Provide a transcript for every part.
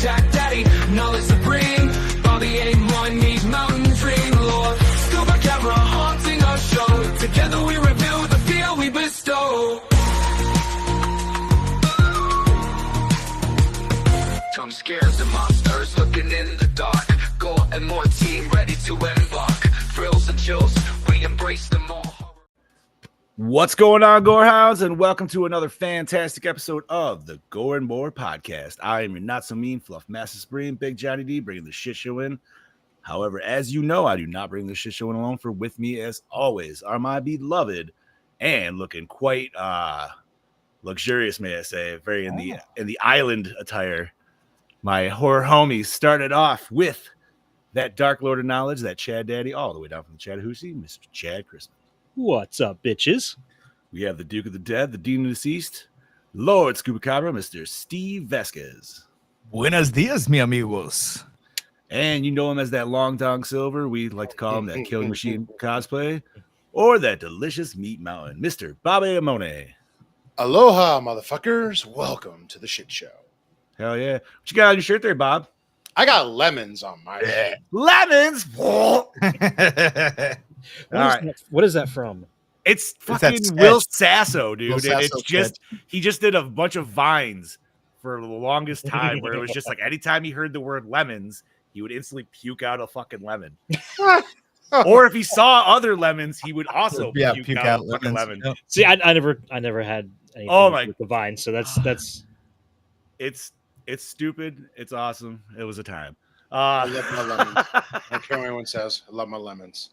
Jack Daddy, knowledge to bring. Bobby A1 needs mountain dream, Lord. Scuba camera haunting our show. Together we reveal the feel we bestow. Jump scares and monsters looking in the dark. Gore and more team ready to embark. Thrills and chills, we embrace them all. What's going on, Gorehounds, and welcome to another fantastic episode of the Gore and More podcast. I am your not-so-mean Fluff Master Supreme, Big Johnny D, bringing the shit show in. However, as you know, I do not bring the shit show in alone, for with me, as always, are my beloved and looking quite luxurious, may I say, very in the island attire. My horror homies started off with that Dark Lord of Knowledge, that Chad Daddy, all the way down from the Chattahoochee, Mr. Chad Christmas. What's up, bitches? We have the Duke of the Dead, the Dean of the Deceased, Lord Scubacabra, Mr. Steve Vasquez. Buenos dias, mi amigos. And you know him as that Long Dong Silver. We like to call him that Killing Machine cosplay, or that delicious meat mountain, Mr. Bobby Amone. Aloha, motherfuckers. Welcome to the shit show. Hell yeah. What you got on your shirt there, Bob? I got lemons on my shirt. Lemons! What is that from? It's fucking Will Sasso, dude. And it's just he just did a bunch of vines for the longest time where it was just like anytime he heard the word lemons, he would instantly puke out a fucking lemon. Or if he saw other lemons, he would also puke out a fucking lemon. Yeah. See, I never had anything with the vine, so that's it's stupid. It's awesome. It was a time. I love my lemons. I don't care what anyone says. I love my lemons.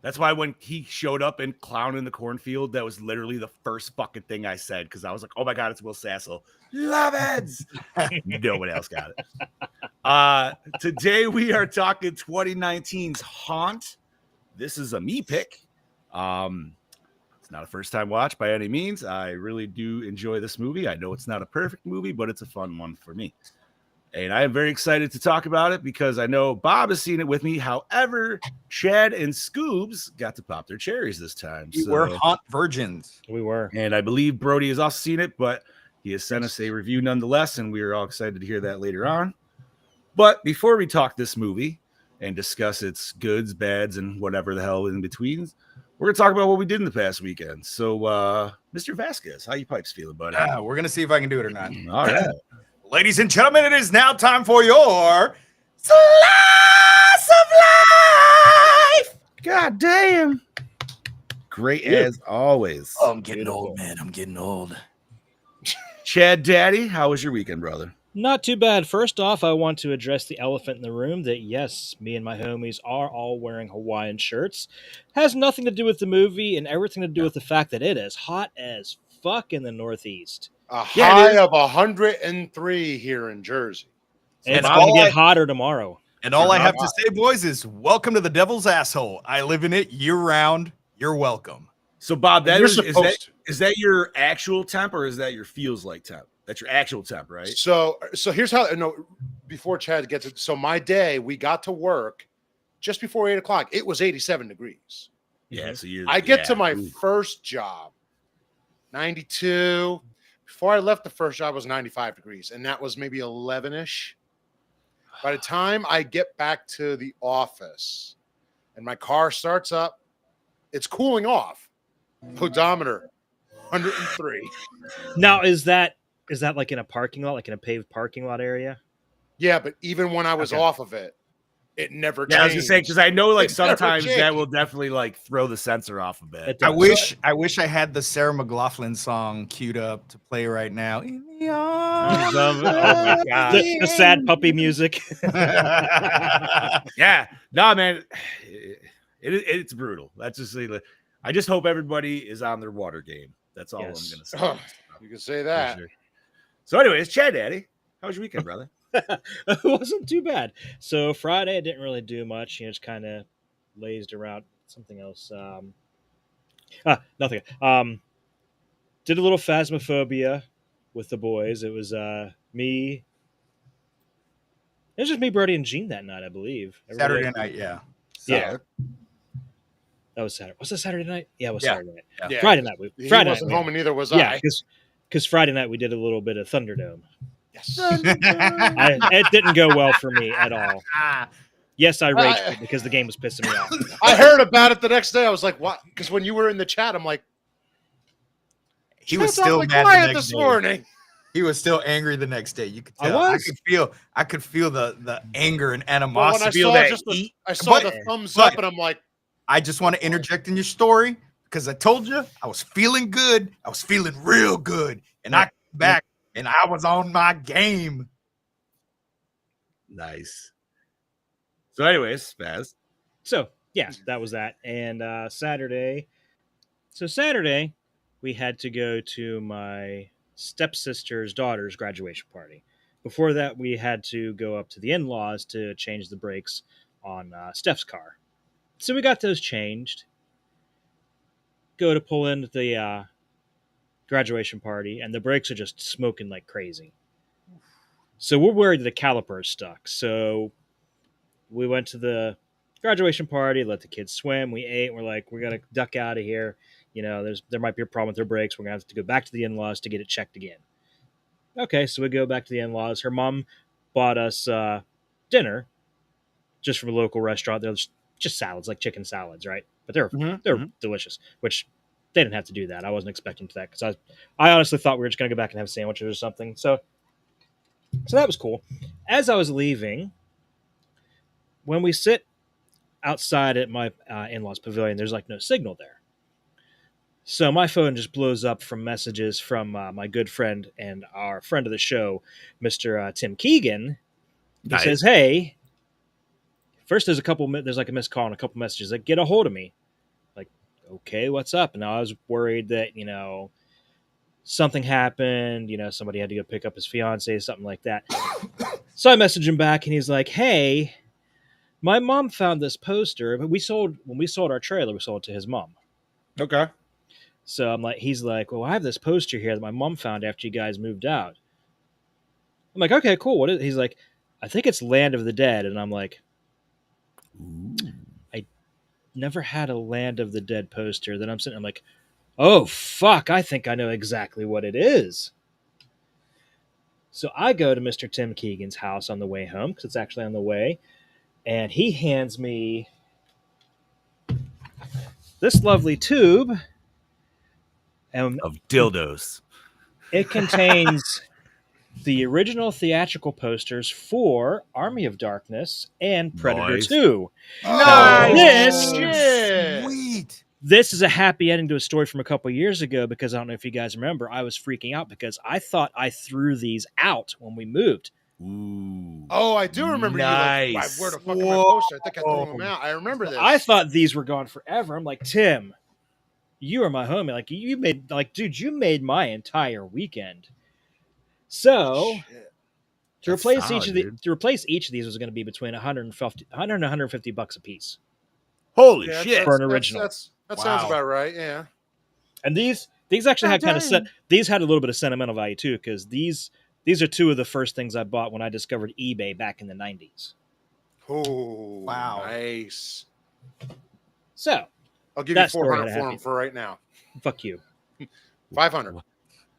That's why when he showed up in Clown in the Cornfield, that was literally the first fucking thing I said, because I was like, oh my God, it's Will Sasso. Lemons! No one else got it. Today we are talking 2019's Haunt. This is a me pick. It's not a first time watch by any means. I really do enjoy this movie. I know it's not a perfect movie, but it's a fun one for me. And I am very excited to talk about it because I know Bob has seen it with me. However, Chad and Scoobs got to pop their cherries this time. We were haunt virgins. We were. And I believe Brody has also seen it, but he has sent us a review nonetheless, and we are all excited to hear that later on. But before we talk this movie and discuss its goods, bads, and whatever the hell in between, we're going to talk about what we did in the past weekend. So, Mr. Vasquez, how you pipes feeling, buddy? We're going to see if I can do it or not. All right. Ladies and gentlemen, it is now time for your Slice of Life. God damn. Great as always. Oh, I'm getting old, man. I'm getting old. Chad Daddy, how was your weekend, brother? Not too bad. First off, I want to address the elephant in the room that, yes, me and my homies are all wearing Hawaiian shirts. Has nothing to do with the movie and everything to do with the fact that it is hot as fuck in the Northeast. A high of 103 here in Jersey. And it's going to get hotter tomorrow. And all I have to say, boys, is welcome to the devil's asshole. I live in it year-round. You're welcome. So, Bob, is that your actual temp or is that your feels like temp? That's your actual temp, right? So here's how. No, before Chad gets it. So my day, we got to work just before 8 o'clock. It was 87 degrees. Yeah. So I get to my first job, 92. Before I left the first job, it was 95 degrees, and that was maybe 11-ish. By the time I get back to the office and my car starts up, it's cooling off. Odometer, 103. Now, is that like in a parking lot, like in a paved parking lot area? Yeah, but even when I was off of it, it never changed. I was gonna say, because I know like sometimes that will definitely like throw the sensor off a bit. I wish I had the Sarah McLachlan song queued up to play right now. In the arms oh my God. The sad puppy music. Yeah. No, man. It's brutal. That's just I just hope everybody is on their water game. That's all I'm gonna say. You can say that. Sure. So anyways, Chad Daddy, how was your weekend, brother? It wasn't too bad. So Friday, I didn't really do much. Just kind of lazed around. Something else. Nothing. Did a little Phasmophobia with the boys. It was me. It was just me, Brody, and Gene that night, I believe. Saturday night, yeah. Yeah. That was Saturday. Was it Saturday night? Yeah, it was Saturday night. Yeah. Friday night. He wasn't home, and neither was I. Yeah, because Friday night we did a little bit of Thunderdome. Yes. It didn't go well for me at all. Yes, I rage quit because the game was pissing me off. I heard about it the next day. I was like, "What?" Because when you were in the chat, I'm like, He was "It's still awfully mad quiet the next this day. morning." He was still angry the next day. You could I tell. was. I could feel the anger and But when animosity. I feel saw that just the, heat. I saw But- the thumbs but- up, and I'm like, I just want to interject in your story because I told you I was feeling good. I was feeling real good, and I came back and I was on my game. Nice. So, anyways, Spaz. So yeah, that was that. And Saturday, we had to go to my stepsister's daughter's graduation party. Before that, we had to go up to the in-laws to change the brakes on Steph's car. So we got those changed. Go to pull into the graduation party, and the brakes are just smoking like crazy. So we're worried the caliper is stuck. So we went to the graduation party, let the kids swim. We ate. We're like, we got to duck out of here. You know, there might be a problem with their brakes. We're going to have to go back to the in-laws to get it checked again. Okay, so we go back to the in-laws. Her mom bought us dinner just from a local restaurant. They're just salads, like chicken salads, right? But they're delicious, which they didn't have to do that. I wasn't expecting to that because I honestly thought we were just going to go back and have sandwiches or something. So that was cool. As I was leaving, when we sit outside at my in-laws pavilion, there's like no signal there. So my phone just blows up from messages from my good friend and our friend of the show, Mr. Tim Keegan. He says, "Hey, first there's like a missed call and a couple messages like, get a hold of me." Like, okay, what's up? And I was worried that, something happened, somebody had to go pick up his fiance, something like that. So I messaged him back and he's like, "Hey, my mom found this poster, but when we sold our trailer, we sold it to his mom." Okay. So he's like, "Well, I have this poster here that my mom found after you guys moved out." I'm like, "Okay, cool. What is it?" He's like, "I think it's Land of the Dead." And I'm like, I never had a Land of the Dead poster. Then I'm like, "Oh, fuck. I think I know exactly what it is." So I go to Mr. Tim Keegan's house on the way home because it's actually on the way. And he hands me this lovely tube. And Of dildos. it contains the original theatrical posters for Army of Darkness and Predator Nice. 2. Nice. This- Sweet. This is a happy ending to a story from a couple years ago because I don't know if you guys remember, I was freaking out because I thought I threw these out when we moved. Ooh. "Oh, I do remember you." Like, Nice. "Where the fuck are my poster?" I think I threw them out. I remember this. I thought these were gone forever. I'm like, "Tim, you are my homie. Like, dude, you made my entire weekend." So Shit. to That's replace solid, dude. to replace each of these was going to be between 150 and 150 bucks a piece. Holy Yeah, shit. For an original. That sounds Wow. about right. Yeah. And these actually had kind of these had a little bit of sentimental value too because these are two of the first things I bought when I discovered eBay back in the 90s. Oh, Wow. nice. So, I'll give you That story 400 had for happy- them for right now. fuck you. 500.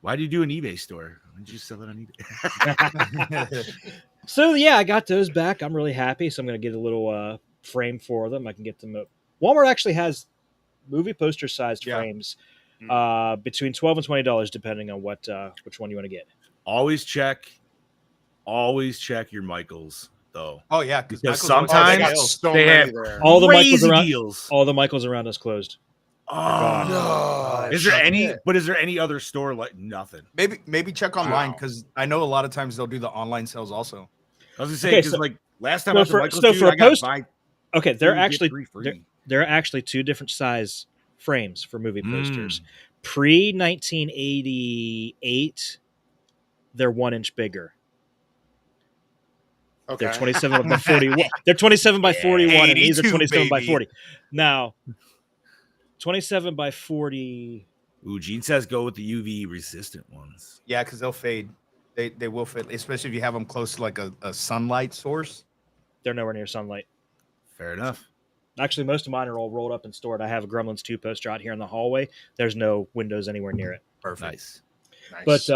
Why do you do an eBay store? Why did you sell it on eBay? So yeah, I got those back. I'm really happy. So I'm going to get a little frame for them. I can get them. Walmart actually has movie poster sized Yeah. frames between $12 and $20 depending on which one you want to get. Always check your Michaels though. Oh yeah, Because Michael's sometimes Oh, always they on got sale. so They many have there. All the Michaels Crazy around deals. all the Michaels around us closed. Oh, No. is there any? Shit. But is there any other store like nothing? Maybe check online Wow. because I know a lot of times they'll do the online sales also. I was gonna say Okay, because so- like last time so I was for- at Michael's, so dude, for a I got post- buy Okay, two, they're get actually three free. there are actually two different size frames for movie posters. Pre 1988, they're 1 inch bigger. Okay. They're 27 by 41. They're 27 by 41, and these are 82, 27 by baby. 40. Now, 27 by 40. Ooh, Gene says go with the UV resistant ones. Yeah, because they'll fade. They will fit, especially if you have them close to like a sunlight source. They're nowhere near sunlight. Fair enough. Actually, most of mine are all rolled up and stored. I have a Gremlins 2 poster out here in the hallway. There's no windows anywhere near it. Perfect. Nice. Nice. But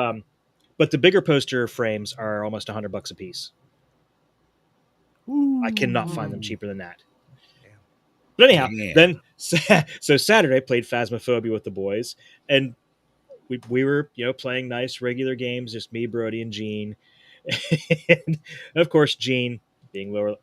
But the bigger poster frames are almost $100 a piece. I cannot find them cheaper than that. But anyhow, then so Saturday played Phasmophobia with the boys, and we were playing nice regular games, just me, Brody, and Gene, and of course Gene being lower.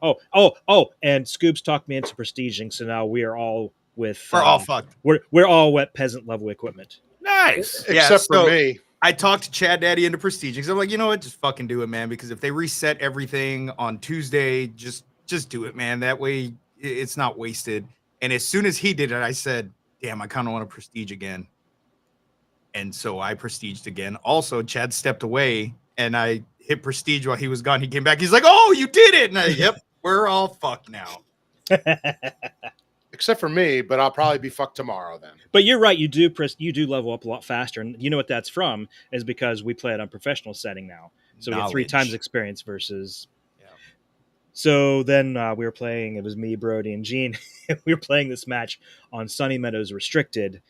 And Scoops talked me into prestiging, so now we are all with. We're all fucked. We're all wet peasant level equipment. Nice. Except for me. I talked to Chad Daddy into prestiging. So I'm like, you know what? Just fucking do it, man. Because if they reset everything on Tuesday, just do it, man. That way it's not wasted. And as soon as he did it, I said, damn, I kind of want to prestige again. And so I prestiged again. Also, Chad stepped away and I hit prestige while he was gone. He came back. He's like, oh, you did it. And I, yep, we're all fucked now. Except for me, but I'll probably be fucked tomorrow then. But you're right. You do level up a lot faster. And you know what that's from is because we play it on professional setting now. So we get 3 times experience versus... So then we were playing, it was me, Brody, and Gene. We were playing this match on Sunny Meadows Restricted,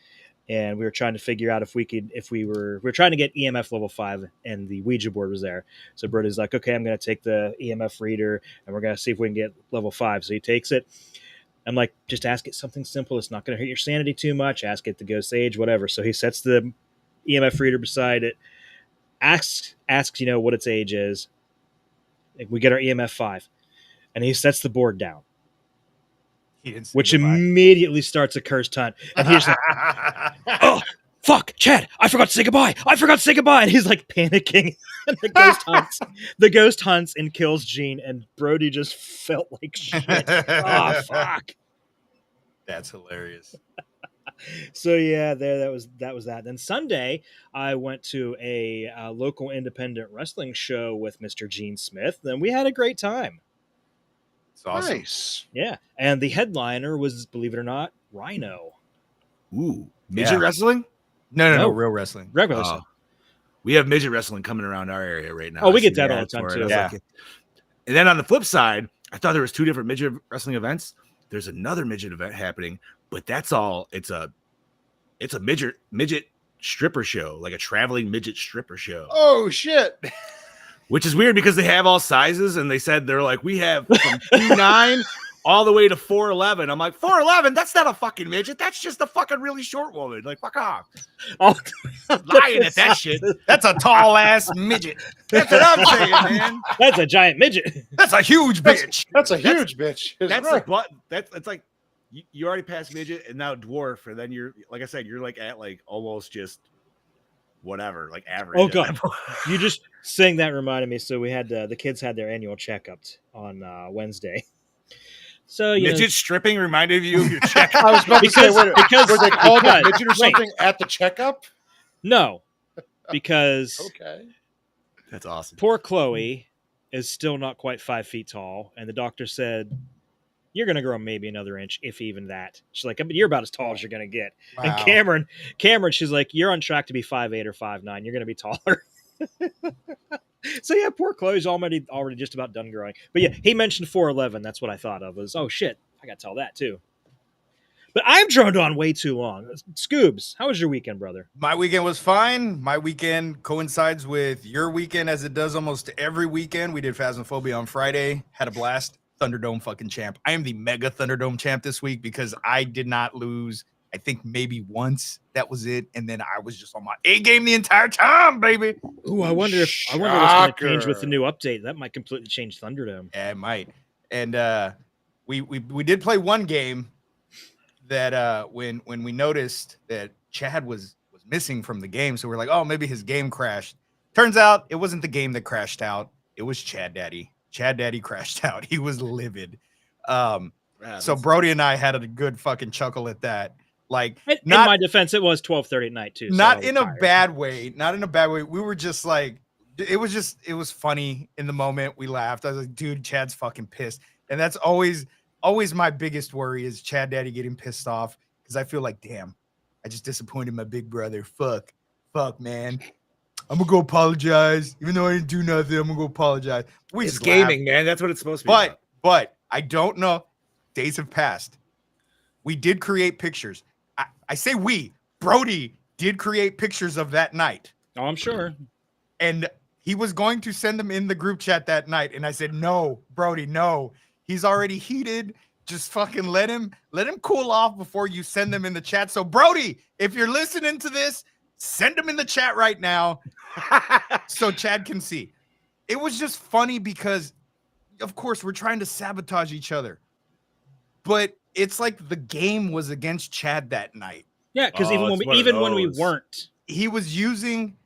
and we were trying to figure out we were trying to get EMF level 5, and the Ouija board was there. So Brody's like, okay, I'm going to take the EMF reader, and we're going to see if we can get level 5. So he takes it. I'm like, just ask it something simple. It's not going to hurt your sanity too much. Ask it to go sage, whatever. So he sets the EMF reader beside it, asks what its age is. We get our EMF 5. And he sets the board down, which immediately starts a cursed hunt. And he's like, oh, fuck, Chad, I forgot to say goodbye. And he's like panicking. And the ghost hunts and kills Gene. And Brody just felt like shit. Oh, fuck. That's hilarious. So yeah, that was that. Then Sunday, I went to a local independent wrestling show with Mr. Gene Smith. And we had a great time. It's awesome. Nice. Yeah, and the headliner was, believe it or not, Rhino. Ooh, midget wrestling? No, real wrestling. Regular stuff. We have midget wrestling coming around our area right now. Oh, we get that all the time too. Yeah. And then on the flip side, I thought there was 2 different midget wrestling events. There's another midget event happening, but that's all. It's a midget stripper show, like a traveling midget stripper show. Oh shit. Which is weird because they have all sizes, and they said they're like, we have from 2'9" all the way to 4'11". I'm like, 4'11"? That's not a fucking midget. That's just a fucking really short woman. Like, fuck off. Oh, lying at that shit. That's a tall ass midget. That's what I'm saying, man. That's a giant midget. That's a huge bitch. That's a huge bitch. That's right. It's like you already passed midget and now dwarf, and then you're, like I said, you're like at like almost just whatever, like average. Oh god, you just saying that reminded me. So we had the kids had their annual checkups on Wednesday. So midget stripping reminded you of your checkup. I was about to say, because were they called a midget or something at the checkup? No, because okay, that's awesome. Poor Chloe is still not quite 5 feet tall, and the doctor said, you're going to grow maybe another inch, if even that. She's like, you're about as tall as you're going to get. Wow. And Cameron, she's like, you're on track to be 5'8" or 5'9". You're going to be taller. So yeah, poor Chloe's already just about done growing. But yeah, he mentioned 4'11". That's what I thought of. Was, oh shit, I got to tell that too. But I'm droned on way too long. Scoobs, how was your weekend, brother? My weekend was fine. My weekend coincides with your weekend, as it does almost every weekend. We did Phasmophobia on Friday. Had a blast. Thunderdome fucking champ. I am the mega Thunderdome champ this week because I did not lose. I think maybe once. That was it. And then I was just on my A game the entire time, baby. Ooh, I wonder what's going to change with the new update. That might completely change Thunderdome. Yeah, it might. And we did play one game that when we noticed that Chad was missing from the game, so we're like, oh, maybe his game crashed. Turns out it wasn't the game that crashed out. It was Chad Daddy. Chad Daddy crashed out. He was livid. So Brody and I had a good fucking chuckle at that. Like, in my defense, it was 12:30 at night too. Not in a bad way. Not in a bad way. We were just like, it was funny in the moment. We laughed. I was like, dude, Chad's fucking pissed. And that's always my biggest worry is Chad Daddy getting pissed off because I feel like, damn, I just disappointed my big brother. Fuck, man. I'm gonna go apologize, even though I didn't do nothing. I'm gonna go apologize. It's gaming, man. That's what it's supposed to be. But I don't know. Days have passed. We did create pictures. I say we. Brody did create pictures of that night. Oh, I'm sure. And he was going to send them in the group chat that night. And I said, no, Brody, no. He's already heated. Just fucking let him cool off before you send them in the chat. So Brody, if you're listening to this, send them in the chat right now so Chad can see. It was just funny because, of course, we're trying to sabotage each other. But it's like the game was against Chad that night. Yeah, because Oh, even when we those. weren't, He was using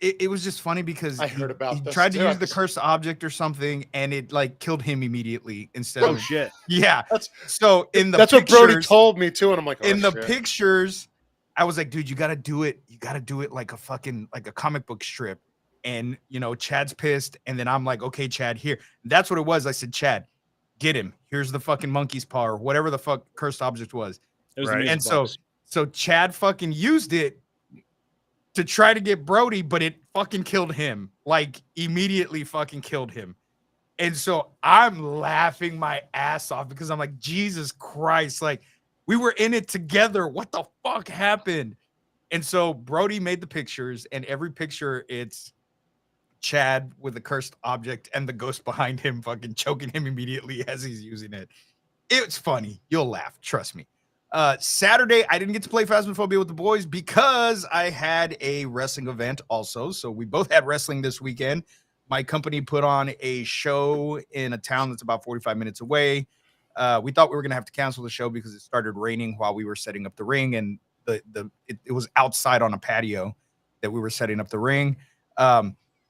it was just funny because I heard about he this tried to too. use the cursed object or something, and it like killed him immediately instead Oh of shit. yeah. That's So in the that's pictures, what Brody told me too, and I'm like, oh, in the shit. pictures, I was like, dude, you gotta do it. You gotta do it like a fucking like a comic book strip. And you know, Chad's pissed, and then I'm like, okay, Chad, here. That's what it was. I said, Chad, get him. Here's the fucking monkey's paw or whatever the fuck cursed object was. it was Right. the music And so box. so Chad fucking used it to try to get Brody, but it fucking killed him. Like immediately fucking killed him. And so I'm laughing my ass off because I'm like, Jesus Christ, like we were in it together. What the fuck happened? And so Brody made the pictures, and every picture it's Chad with the cursed object and the ghost behind him fucking choking him immediately as he's using it. It's funny. You'll laugh. Trust me. Saturday, I didn't get to play Phasmophobia with the boys because I had a wrestling event also. So we both had wrestling this weekend. My company put on a show in a town that's about 45 minutes away. We thought we were going to have to cancel the show because it started raining while we were setting up the ring, and it was outside on a patio that we were setting up the ring.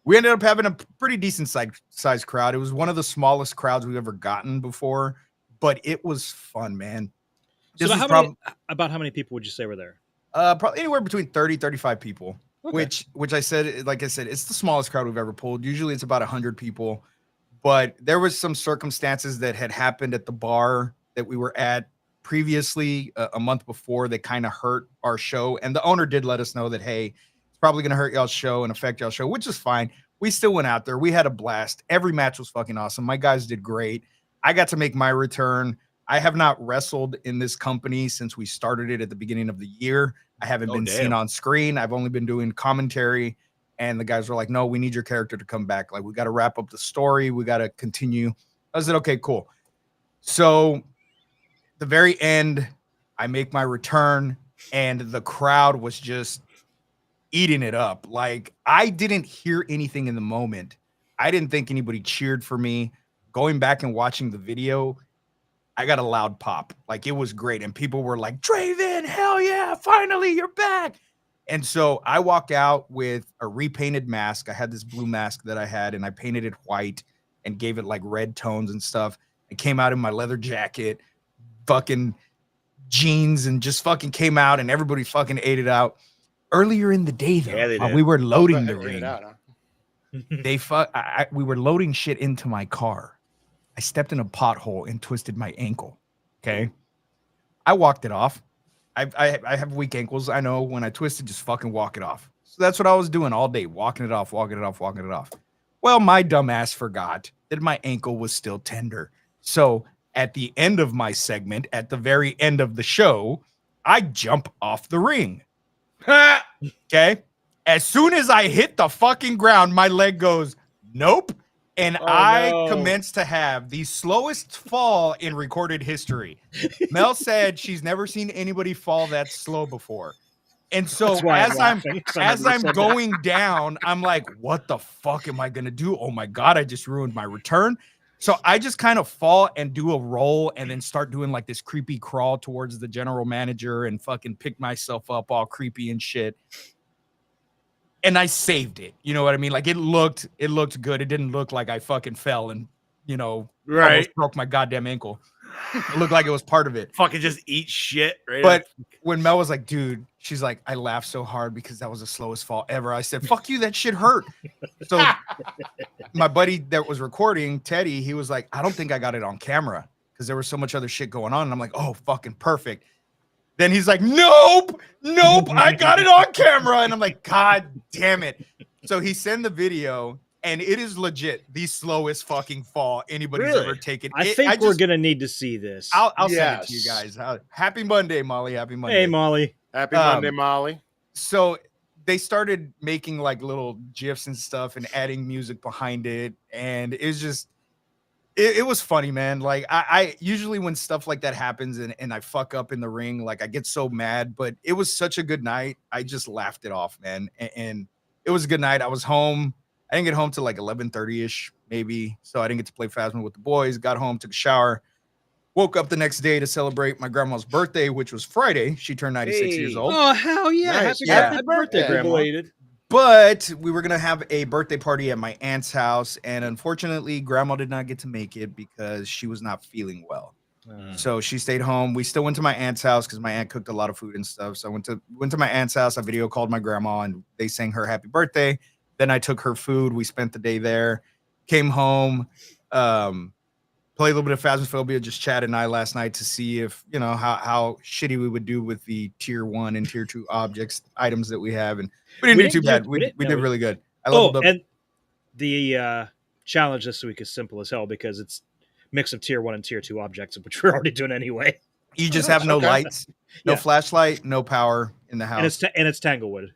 We ended up having a pretty decent size crowd. It was one of the smallest crowds we've ever gotten before, but it was fun, man. So This was about how many people would you say were there? probably anywhere between 30, 35 people, Okay. which I said, like I said, it's the smallest crowd we've ever pulled. Usually it's about 100 people, but there was some circumstances that had happened at the bar that we were at previously a month before that kind of hurt our show. And the owner did let us know that, hey, it's probably going to hurt y'all's show and affect y'all's show, which is fine. We still went out there. We had a blast. Every match was fucking awesome. My guys did great. I got to make my return. I have not wrestled in this company since we started it at the beginning of the year. I haven't been seen on screen. I've only been doing commentary, and the guys were like, no, we need your character to come back. Like, we got to wrap up the story. We got to continue. I said, okay, cool. So the very end, I make my return, and the crowd was just eating it up. Like, I didn't hear anything in the moment. I didn't think anybody cheered for me. Going back and watching the video, I got a loud pop. Like, it was great. And people were like, Draven, hell yeah, finally you're back. And so I walk out with a repainted mask. I had this blue mask that I had, and I painted it white and gave it like red tones and stuff. I came out in my leather jacket, fucking jeans, and just fucking came out, and everybody fucking ate it out. Earlier in the day, though, Yeah, they while did. we were loading the Get it ring, out, huh? we were loading shit into my car. I stepped in a pothole and twisted my ankle. Okay. I walked it off. I have weak ankles. I know when I twist it, just fucking walk it off. So that's what I was doing all day, walking it off, walking it off, walking it off. Well, my dumb ass forgot that my ankle was still tender. So at the end of my segment, at the very end of the show, I jump off the ring. Okay. As soon as I hit the fucking ground, my leg goes, nope. And I commenced to have the slowest fall in recorded history. Mel said she's never seen anybody fall that slow before. And so That's why as I'm laughing, 'cause I remember you said that. going down, I'm like, what the fuck am I gonna do? Oh my God, I just ruined my return. So I just kind of fall and do a roll and then start doing like this creepy crawl towards the general manager and fucking pick myself up all creepy and shit. And I saved it. You know what I mean? Like it looked good. It didn't look like I fucking fell and, you know, almost broke my goddamn ankle. It looked like it was part of it. Fucking just eat shit. Right. But when Mel was like, dude, she's like, I laughed so hard because that was the slowest fall ever. I said, fuck you, that shit hurt. So my buddy that was recording, Teddy, he was like, I don't think I got it on camera because there was so much other shit going on. And I'm like, oh, fucking perfect. Then he's like, nope, I got it on camera. And I'm like, God damn it. So he sent the video, and it is legit the slowest fucking fall anybody's ever taken. I think we're going to need to see this. I'll send it to you guys. Happy Monday, Molly. Happy Monday. Hey, Molly. Happy Monday, Molly. So they started making like little GIFs and stuff and adding music behind it. And it was just, it was funny, man. Like I usually when stuff like that happens and I fuck up in the ring, like I get so mad, but it was such a good night. I just laughed it off, man. And it was a good night. I was home. I didn't get home till like 11:30ish, maybe. So I didn't get to play Phasma with the boys. Got home, took a shower, woke up the next day to celebrate my grandma's birthday, which was Friday. She turned 96 years old. Oh, hell yeah. Nice. Happy Yeah. birthday, Grandma. Belated. But we were gonna have a birthday party at my aunt's house, and unfortunately, Grandma did not get to make it because she was not feeling well. So she stayed home. We still went to my aunt's house because my aunt cooked a lot of food and stuff. So I went to my aunt's house. I video called my grandma, and they sang her happy birthday. Then I took her food. We spent the day there. Came home. Played a little bit of Phasmophobia, just Chad and I last night to see if how shitty we would do with the tier 1 and tier 2 items that we have, and we didn't do too bad. We did really good. I leveled up. And the challenge this week is simple as hell because it's mix of tier 1 and tier 2 objects, which we're already doing anyway. You just have no lights, no flashlight, no power in the house, and it's Tanglewood.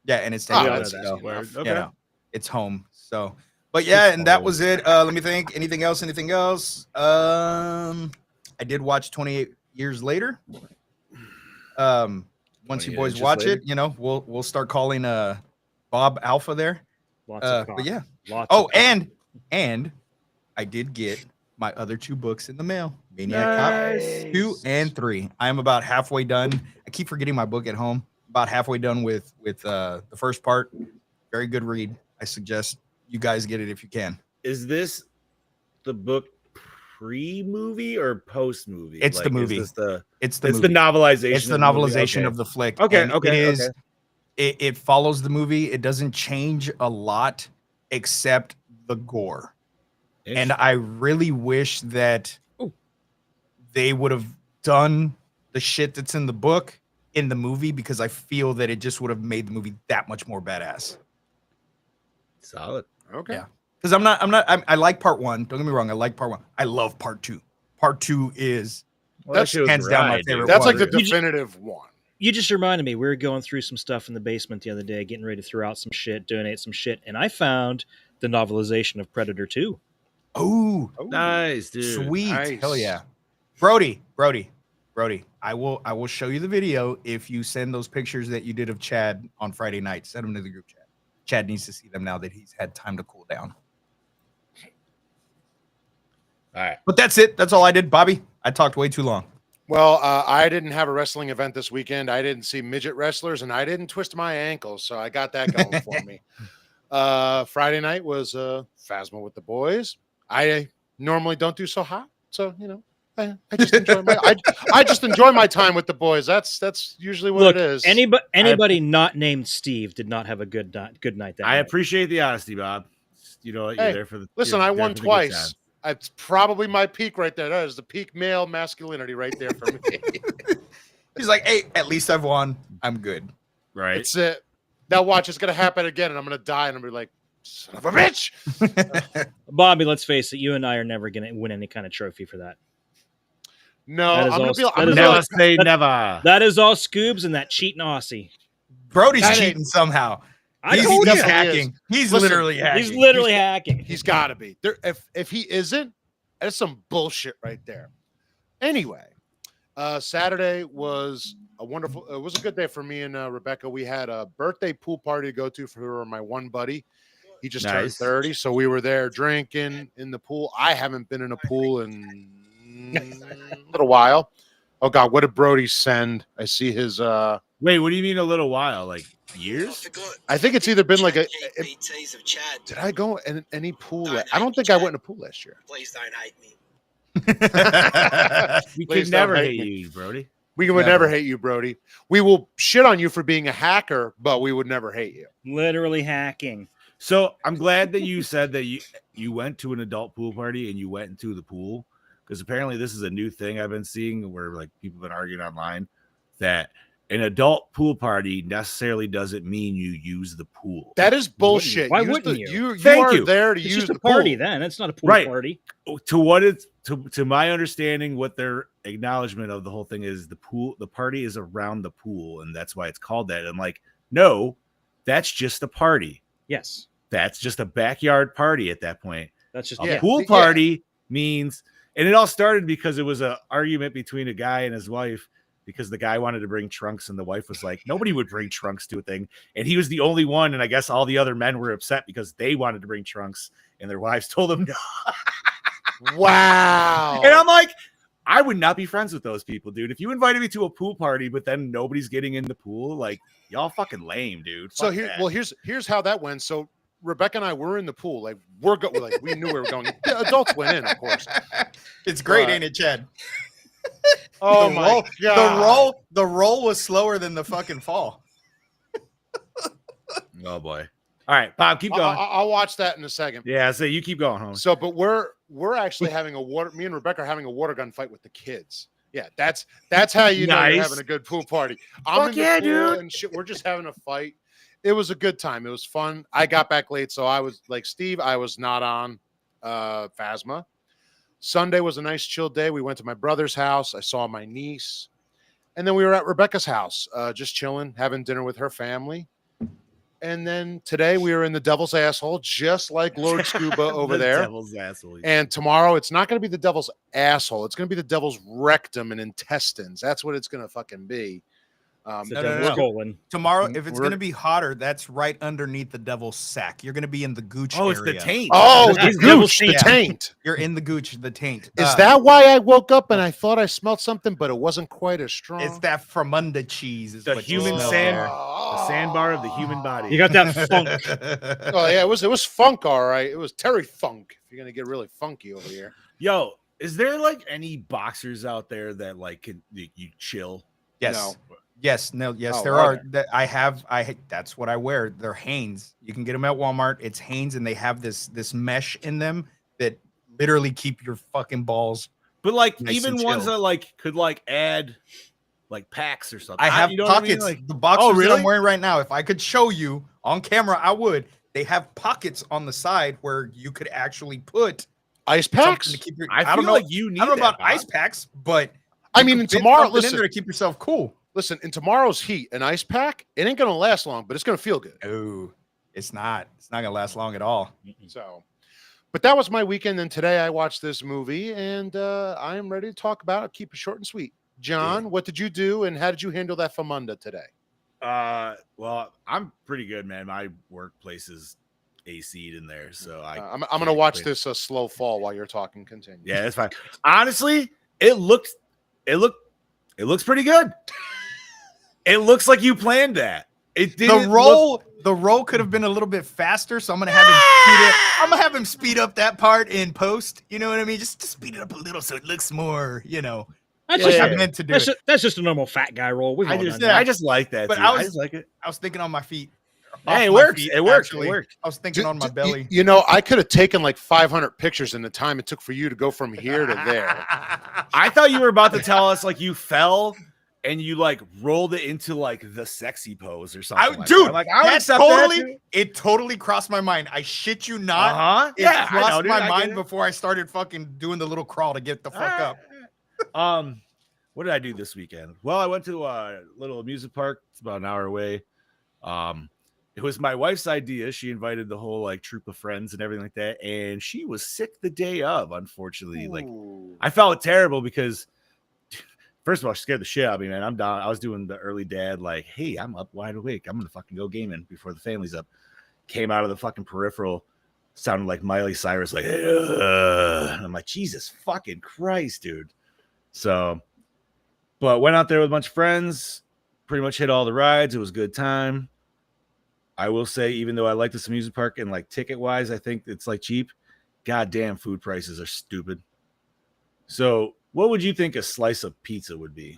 Yeah, and it's that's so, enough. Okay. it's home. So, but yeah, and that was it. Let me think. Anything else? I did watch 28 Years Later. Once you boys watch it, we'll start calling Bob Alpha there. Lots of but yeah. Lots Oh, of and I did get my other 2 books in the mail. Maniac Cop 2 and 3. I am about halfway done. I keep forgetting my book at home. About halfway done with the first part. Very good read. I suggest you guys get it if you can. Is this the book pre-movie or post-movie? It's the movie. It's the movie. novelization. It's the novelization of the flick. Okay. And Okay. It is. It follows the movie. It doesn't change a lot except the gore. And I really wish that they would have done the shit that's in the book in the movie, because I feel that it just would have made the movie that much more badass. Solid. Okay. Yeah. Because I like part 1. Don't get me wrong. I like part 1. I love part 2. Part 2 is hands down my favorite. That's one. like the definitive one. You just reminded me, we were going through some stuff in the basement the other day, getting ready to throw out some shit, donate some shit, and I found the novelization of Predator 2. Oh, Nice, dude. sweet. Nice. Hell yeah. Brody, I will show you the video if you send those pictures that you did of Chad on Friday night. Send them to the group chat. Chad needs to see them now that he's had time to cool down. All right. But that's it. That's all I did. Bobby, I talked way too long. Well, I didn't have a wrestling event this weekend. I didn't see midget wrestlers, and I didn't twist my ankles, so I got that going for me. Friday night was Phasma with the boys. I normally don't do so hot, so I just enjoy I just enjoy my time with the boys. That's usually what it is. Anybody not named Steve did not have a good night that I night. appreciate the honesty, Bob. You're there for the. Listen, you're I there won for the good twice. times. It's probably my peak right there. That is the peak male masculinity right there for me. He's like, hey, at least I've won. I'm good. Right. That's it. Now watch, it's gonna happen again, and I'm gonna die, and I'm gonna be like, son of a bitch. Bobby, let's face it, you and I are never going to win any kind of trophy for that. No, That is I'm gonna all- be. that I'm is gonna be all- like, Never say never. That is all Scoobs and that cheating Aussie. Brody's That cheating somehow. I He's told you. hacking. He's Listen, literally hacking. He's literally hacking. he's got to be there. If he isn't, that's some bullshit right there. Anyway, Saturday was a wonderful. It was a good day for me and Rebecca. We had a birthday pool party to go to for my one buddy. He just turned Nice. 30, so we were there drinking in the pool. I haven't been in a pool in a little while. Oh God, what did Brody send? I see his. Wait, what do you mean a little while? Like years? I think it's either been like a. BTs of Chad. Did I go in any pool? I don't think I went in a pool last year. Please don't hate me. We Please could don't never hate hate me. you, Brody. We would never hate you, Brody. We will shit on you for being a hacker, but we would never hate you. Literally hacking. So I'm glad that you said that you went to an adult pool party and you went into the pool, because apparently this is a new thing I've been seeing where like people have been arguing online that an adult pool party necessarily doesn't mean you use the pool. That is bullshit. Why Use wouldn't the- you? You Thank are you. there to It's use just the a party pool. then. It's not a pool Right. party. To what it's to my understanding, what their acknowledgement of the whole thing is, the party is around the pool, and that's why it's called that. I'm like, no, that's just a party. Yes. That's just a backyard party at that point. That's just A pool Yeah. party means, and it all started because it was an argument between a guy and his wife because the guy wanted to bring trunks and the wife was like, nobody would bring trunks to a thing. And he was the only one. And I guess all the other men were upset because they wanted to bring trunks and their wives told them no. Wow. And I'm like, I would not be friends with those people, dude. If you invited me to a pool party, but then nobody's getting in the pool, like y'all fucking lame, dude. So Fuck that. here's how that went. So Rebecca and I were in the pool. Like we knew we were going. The adults went in, of course. It's great, ain't it, Chad? Oh The my roll- god. The roll was slower than the fucking fall. Oh boy. All right, Bob, keep going. I'll watch that in a second. Yeah, so you keep going, homie. So, but we're actually having me and Rebecca are having a water gun fight with the kids. Yeah, that's how you know you're Nice. having a good pool party. Fuck in the yeah, pool dude. and shit. We're just having a fight. It was a good time. It was fun. I got back late, so I was like Steve. I was not on Phasma. Sunday was a nice chill day. We went to my brother's house. I saw my niece, and then we were at Rebecca's house, just chilling, having dinner with her family. And then today we were in the Devil's Asshole, just like Lord Scuba over The there. Devil's asshole. And tomorrow it's not going to be the Devil's Asshole. It's going to be the Devil's Rectum and Intestines. That's what it's going to fucking be. It's the No, devil's no. colon. Tomorrow, if it's We're- gonna be hotter, that's right underneath the devil's sack. You're gonna be in the gooch Oh, it's area. the taint. Oh, He's the Devil's gooch, the taint. taint. You're in the gooch, the taint. Is that why I woke up and I thought I smelled something, but it wasn't quite as strong? It's that Fremunda cheese. Is The what you human smell sand- there. The sandbar of the human body. You got that funk. Oh yeah, it was funk, all right. It was Terry Funk. If you're gonna get really funky over here. Yo, is there like any boxers out there that like can you chill? Yes. No. Yes, Oh, there are. okay. That that's what I wear. They're Hanes. You can get them at Walmart. It's Hanes, and they have this mesh in them that literally keep your fucking balls. But like Nice even and ones chill. that like could like add like packs or something. I have you know what I mean? pockets. Like, The boxers that really? I'm wearing right now, if I could show you on camera, I would. They have pockets on the side where you could actually put Ice something packs. to keep your. I don't feel know. like you need I don't know that, about ice Bob. packs, but I you mean, can in fit tomorrow, something in listen, there to keep yourself cool. listen. In tomorrow's heat, an ice pack, it ain't gonna last long, but it's gonna feel good. No, it's not. It's not gonna last long at all. So, but that was my weekend. And today I watched this movie, and I am ready to talk about it. Keep it short and sweet. John, what did you do, and how did you handle that Famunda today? well, I'm pretty good, man. My workplace is AC'd in there, so I'm gonna can't watch quit. this slow fall while you're talking. Continue. Yeah, that's fine. Honestly, it looks pretty good. It looks like you planned that. It didn't The roll could have been a little bit faster, so I'm gonna have him speed it. I'm gonna have him speed up that part in post. You know what I mean? Just to speed it up a little so it looks more, That's, Yeah, just, yeah, I meant to do that's, it. just, that's just a normal fat guy roll. We've all done that. I just like that. But dude. I was- just like it. I was thinking on my feet. Hey, it Off my works. feet, It worked. actually. It worked. I was thinking on my belly. You know, I could have taken like 500 pictures in the time it took for you to go from here to there. I thought you were about to tell us like you fell and you like rolled it into like the sexy pose or something. like Dude, that. Like I would that's accept totally. It totally crossed my mind. I shit you not. Uh-huh. It Yeah, I crossed know, dude. my I get mind it. before I started fucking doing the little crawl to get the fuck up. What did I do this weekend? Well, I went to a little amusement park. It's about an hour away. It was my wife's idea. She invited the whole like troop of friends and everything like that, and she was sick the day of. Unfortunately, like Ooh. I felt terrible because first of all, she scared the shit out of me, man. I'm down. I was doing the early dad, like, hey, I'm up wide awake. I'm gonna fucking go gaming before the family's up. Came out of the fucking peripheral, sounded like Miley Cyrus, like, and I'm like, Jesus fucking Christ, dude. So, but went out there with a bunch of friends, pretty much hit all the rides. It was a good time. I will say, even though I like this amusement park and like ticket wise, I think it's like cheap. Goddamn, food prices are stupid. So, what would you think a slice of pizza would be?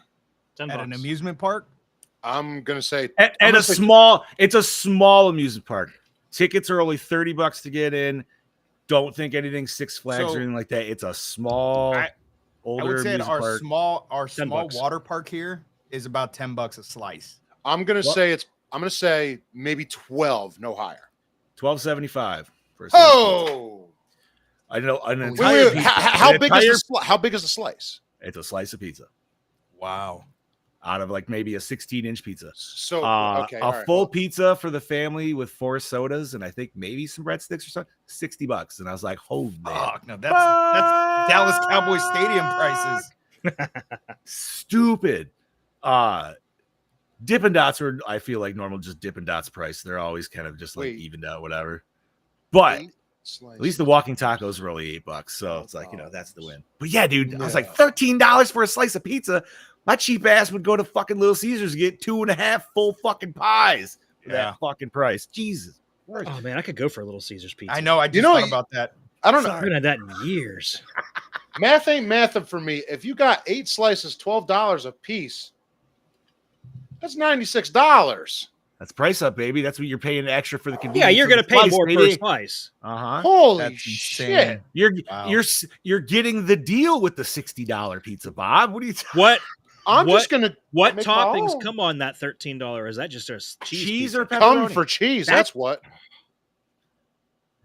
$10. At an amusement park, I'm gonna say At gonna a say- it's a small amusement park. Tickets are only $30 to get in. Don't think anything Six Flags So, or anything like that. It's a small, I older would say amusement our park. small $10. water park here is about $10 a slice. I'm gonna What? say I'm gonna say maybe 12, no higher. $12.75 for a slice of pizza. Oh, I know an wait, entire wait, pizza. how An big entire- is how big is the slice? It's a slice of pizza. Wow. out of like maybe a 16-inch pizza. So okay, A all right. full pizza for the family with 4 sodas and I think maybe some breadsticks or something, $60. And I was like, "Holy Fuck, no, that's Dallas Cowboys stadium prices. stupid." Dippin' Dots are, I feel like, normal just Dippin' Dots price. They're always kind of just like Wait. evened out, whatever. But 8 slices. at least the walking tacos were only $8, so it's like, that's the win. But yeah, dude, I was Yeah. like $13 for a slice of pizza. My cheap ass would go to fucking Little Caesars and get 2.5 full fucking pies for that fucking price. Jesus. Oh man, I could go for a Little Caesars pizza. I know. I just know, thought about that. I don't know. I haven't had that in years. Math ain't mathing for me. If you got 8 slices, $12 a piece, that's $96. That's price up, baby. That's what you're paying extra for the convenience. Yeah, you're of gonna the pay slice, more per baby. slice. Uh-huh. Holy That's shit! insane. You're you're getting the deal with the $60 pizza, Bob. What are you What I'm What- just gonna what make my toppings own. come on that $13? Is that just a cheese pizza? or pepperoni? come for cheese. That- That's what.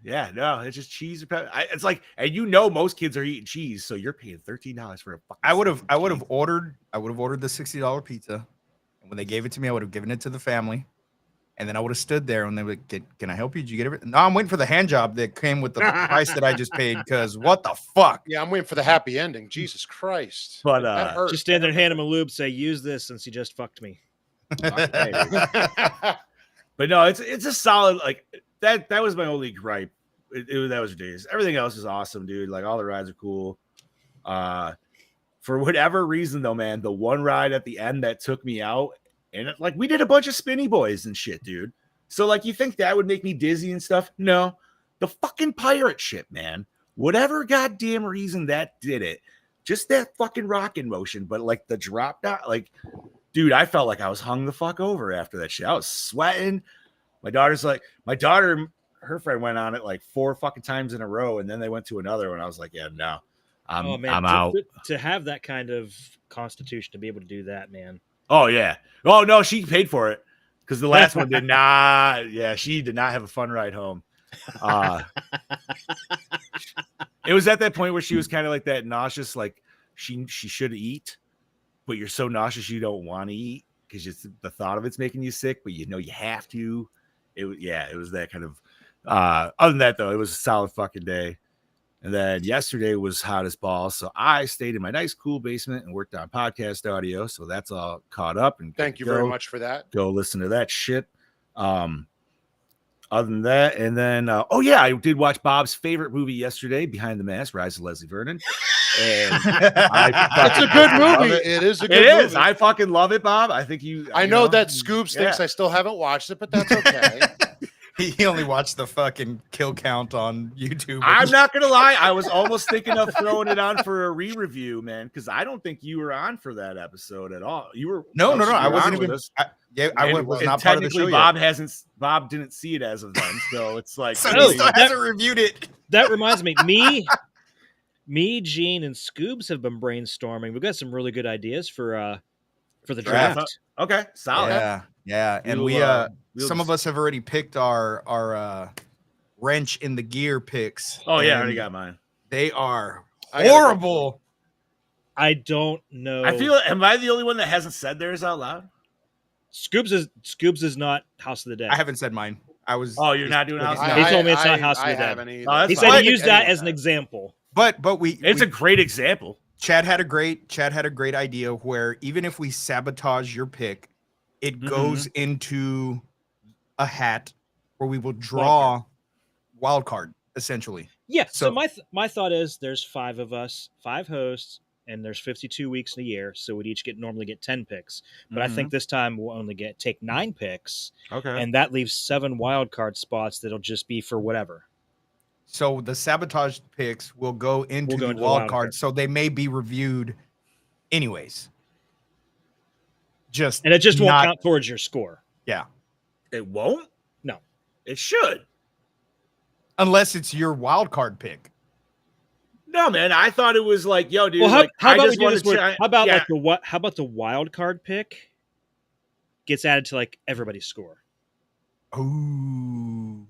Yeah, no, it's just cheese or pepper. It's like, and most kids are eating cheese, so you're paying $13 for a fucking. I would have cheese. ordered the $60 pizza, and when they gave it to me, I would have given it to the family, and then I would have stood there and they would can I help you? Did you get everything? No, I'm waiting for the hand job that came with the price that I just paid. Because what the fuck? Yeah, I'm waiting for the happy ending. Jesus Christ! But That hurt. Just stand there and hand him a lube. Say, use this since you just fucked me. But no, it's a solid, like that was my only gripe. That was ridiculous. Everything else is awesome, dude. Like all the rides are cool. For whatever reason though, man, the one ride at the end that took me out, and like we did a bunch of spinny boys and shit, dude. So like you think that would make me dizzy and stuff? No. The fucking pirate ship, man. Whatever goddamn reason that did it, just that fucking rocking motion, but like the drop down, like, dude, I felt like I was hung the fuck over after that shit. I was sweating. My daughter, her friend went on it like 4 fucking times in a row, and then they went to another one. I was like, yeah, no, I'm out. To have that kind of constitution to be able to do that, man. Oh yeah. Oh no, she paid for it because the last one did not. Yeah, she did not have a fun ride home. It was at that point where she was kind of like that nauseous, like she should eat, but you're so nauseous you don't want to eat because just the thought of it's making you sick, but you know you have to. It was that kind of. Other than that though, it was a solid fucking day. And then yesterday was hot as balls, so I stayed in my nice cool basement and worked on podcast audio. So that's all caught up. And Thank you very much for that. Go listen to that shit. Other than that, and then I did watch Bob's favorite movie yesterday, Behind the Mask, Rise of Leslie Vernon. And It's a good movie. It is a good movie. It is. I fucking love it, Bob. I think I know that Scoobs thinks I still haven't watched it, but that's okay. He only watched the fucking kill count on YouTube. I'm not gonna lie, I was almost thinking of throwing it on for a re-review, man, because I don't think you were on for that episode at all. You were no. you I were wasn't on even. with us. I was not part of the show technically, yet. Bob didn't see it as of then, so it's like So No, he still hasn't reviewed it. That reminds me, Gene, and Scoobs have been brainstorming. We've got some really good ideas for the draft. Okay, solid. Yeah, and We'll some of us have already picked our wrench in the gear picks. Oh yeah, I and already got mine. They are I gotta horrible. I don't know. I feel. Am I the only one that hasn't said theirs out loud? Scoobs is not House of the Dead. I haven't said mine. I was. Oh, you're not doing House of the He Dead? told me it's not House of the Dead. haven't either. Oh, that's He fine. said he used that as an example. But It's a great example. Chad had a great idea where even if we sabotage your pick, it goes into a hat where we will draw wild card essentially. Yeah. So, So- my thought is there's 5 of us, 5 hosts, and there's 52 weeks in a year, so we'd each normally get 10 picks. But I think this time we'll only take 9 picks, Okay. and that leaves 7 wild card spots that'll just be for whatever. So the sabotage picks will go into We'll go the into the wild wild card, card. so they may be reviewed anyways. And it just won't not- count towards your score. Yeah. It won't. No. It should. Unless it's your wild card pick. No, man. I thought it was like, yo, dude. Well, like, how I about we just do wanna this? try- How about yeah. how about the wild card pick gets added to like everybody's score? Ooh.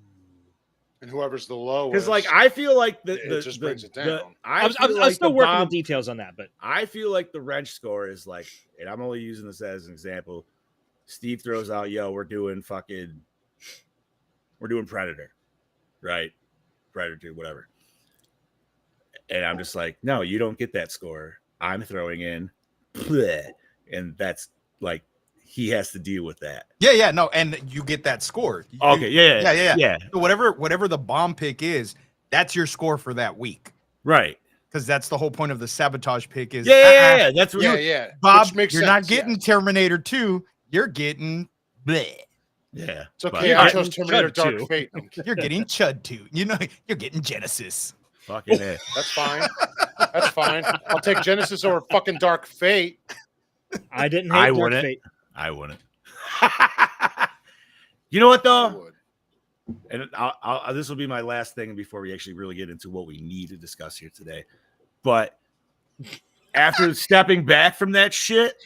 And whoever's the lowest, Because like I feel like it just brings it down. I'm still working the details on that, but I feel like the wrench score is like, and I'm only using this as an example. Steve throws out, "Yo, we're doing Predator, right? Predator 2, whatever." And I'm just like, "No, you don't get that score. I'm throwing in," and that's like he has to deal with that. Yeah, no, and you get that score. Okay, yeah. So whatever the bomb pick is, that's your score for that week. Right. Because that's the whole point of the sabotage pick is That's what Yeah. Bob, Which makes you're sense, not getting Terminator 2, you're getting bleh. Yeah. It's okay. But- I chose Terminator Chud Dark 2. Fate. You're getting Chud 2. You know, you're getting Genesis. Fucking A. That's fine. That's fine. I'll take Genesis over fucking Dark Fate. I didn't hate I Dark wouldn't. Fate. I wouldn't. You know what I though? would. And I'll this will be my last thing before we actually really get into what we need to discuss here today. But after stepping back from that shit,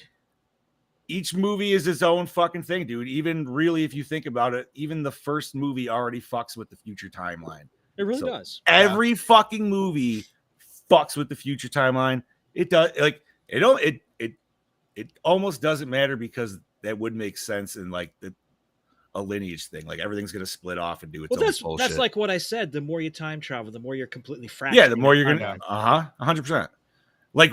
each movie is its own fucking thing, dude. Even really, if you think about it, even the first movie already fucks with the future timeline. It really So does. Every fucking movie fucks with the future timeline. It does, like it almost doesn't matter because that would make sense in like a lineage thing. Like everything's gonna split off and do its own bullshit. That's like what I said. The more you time travel, the more you're completely fractured. Yeah, the more you're in gonna timeline. 100%. Like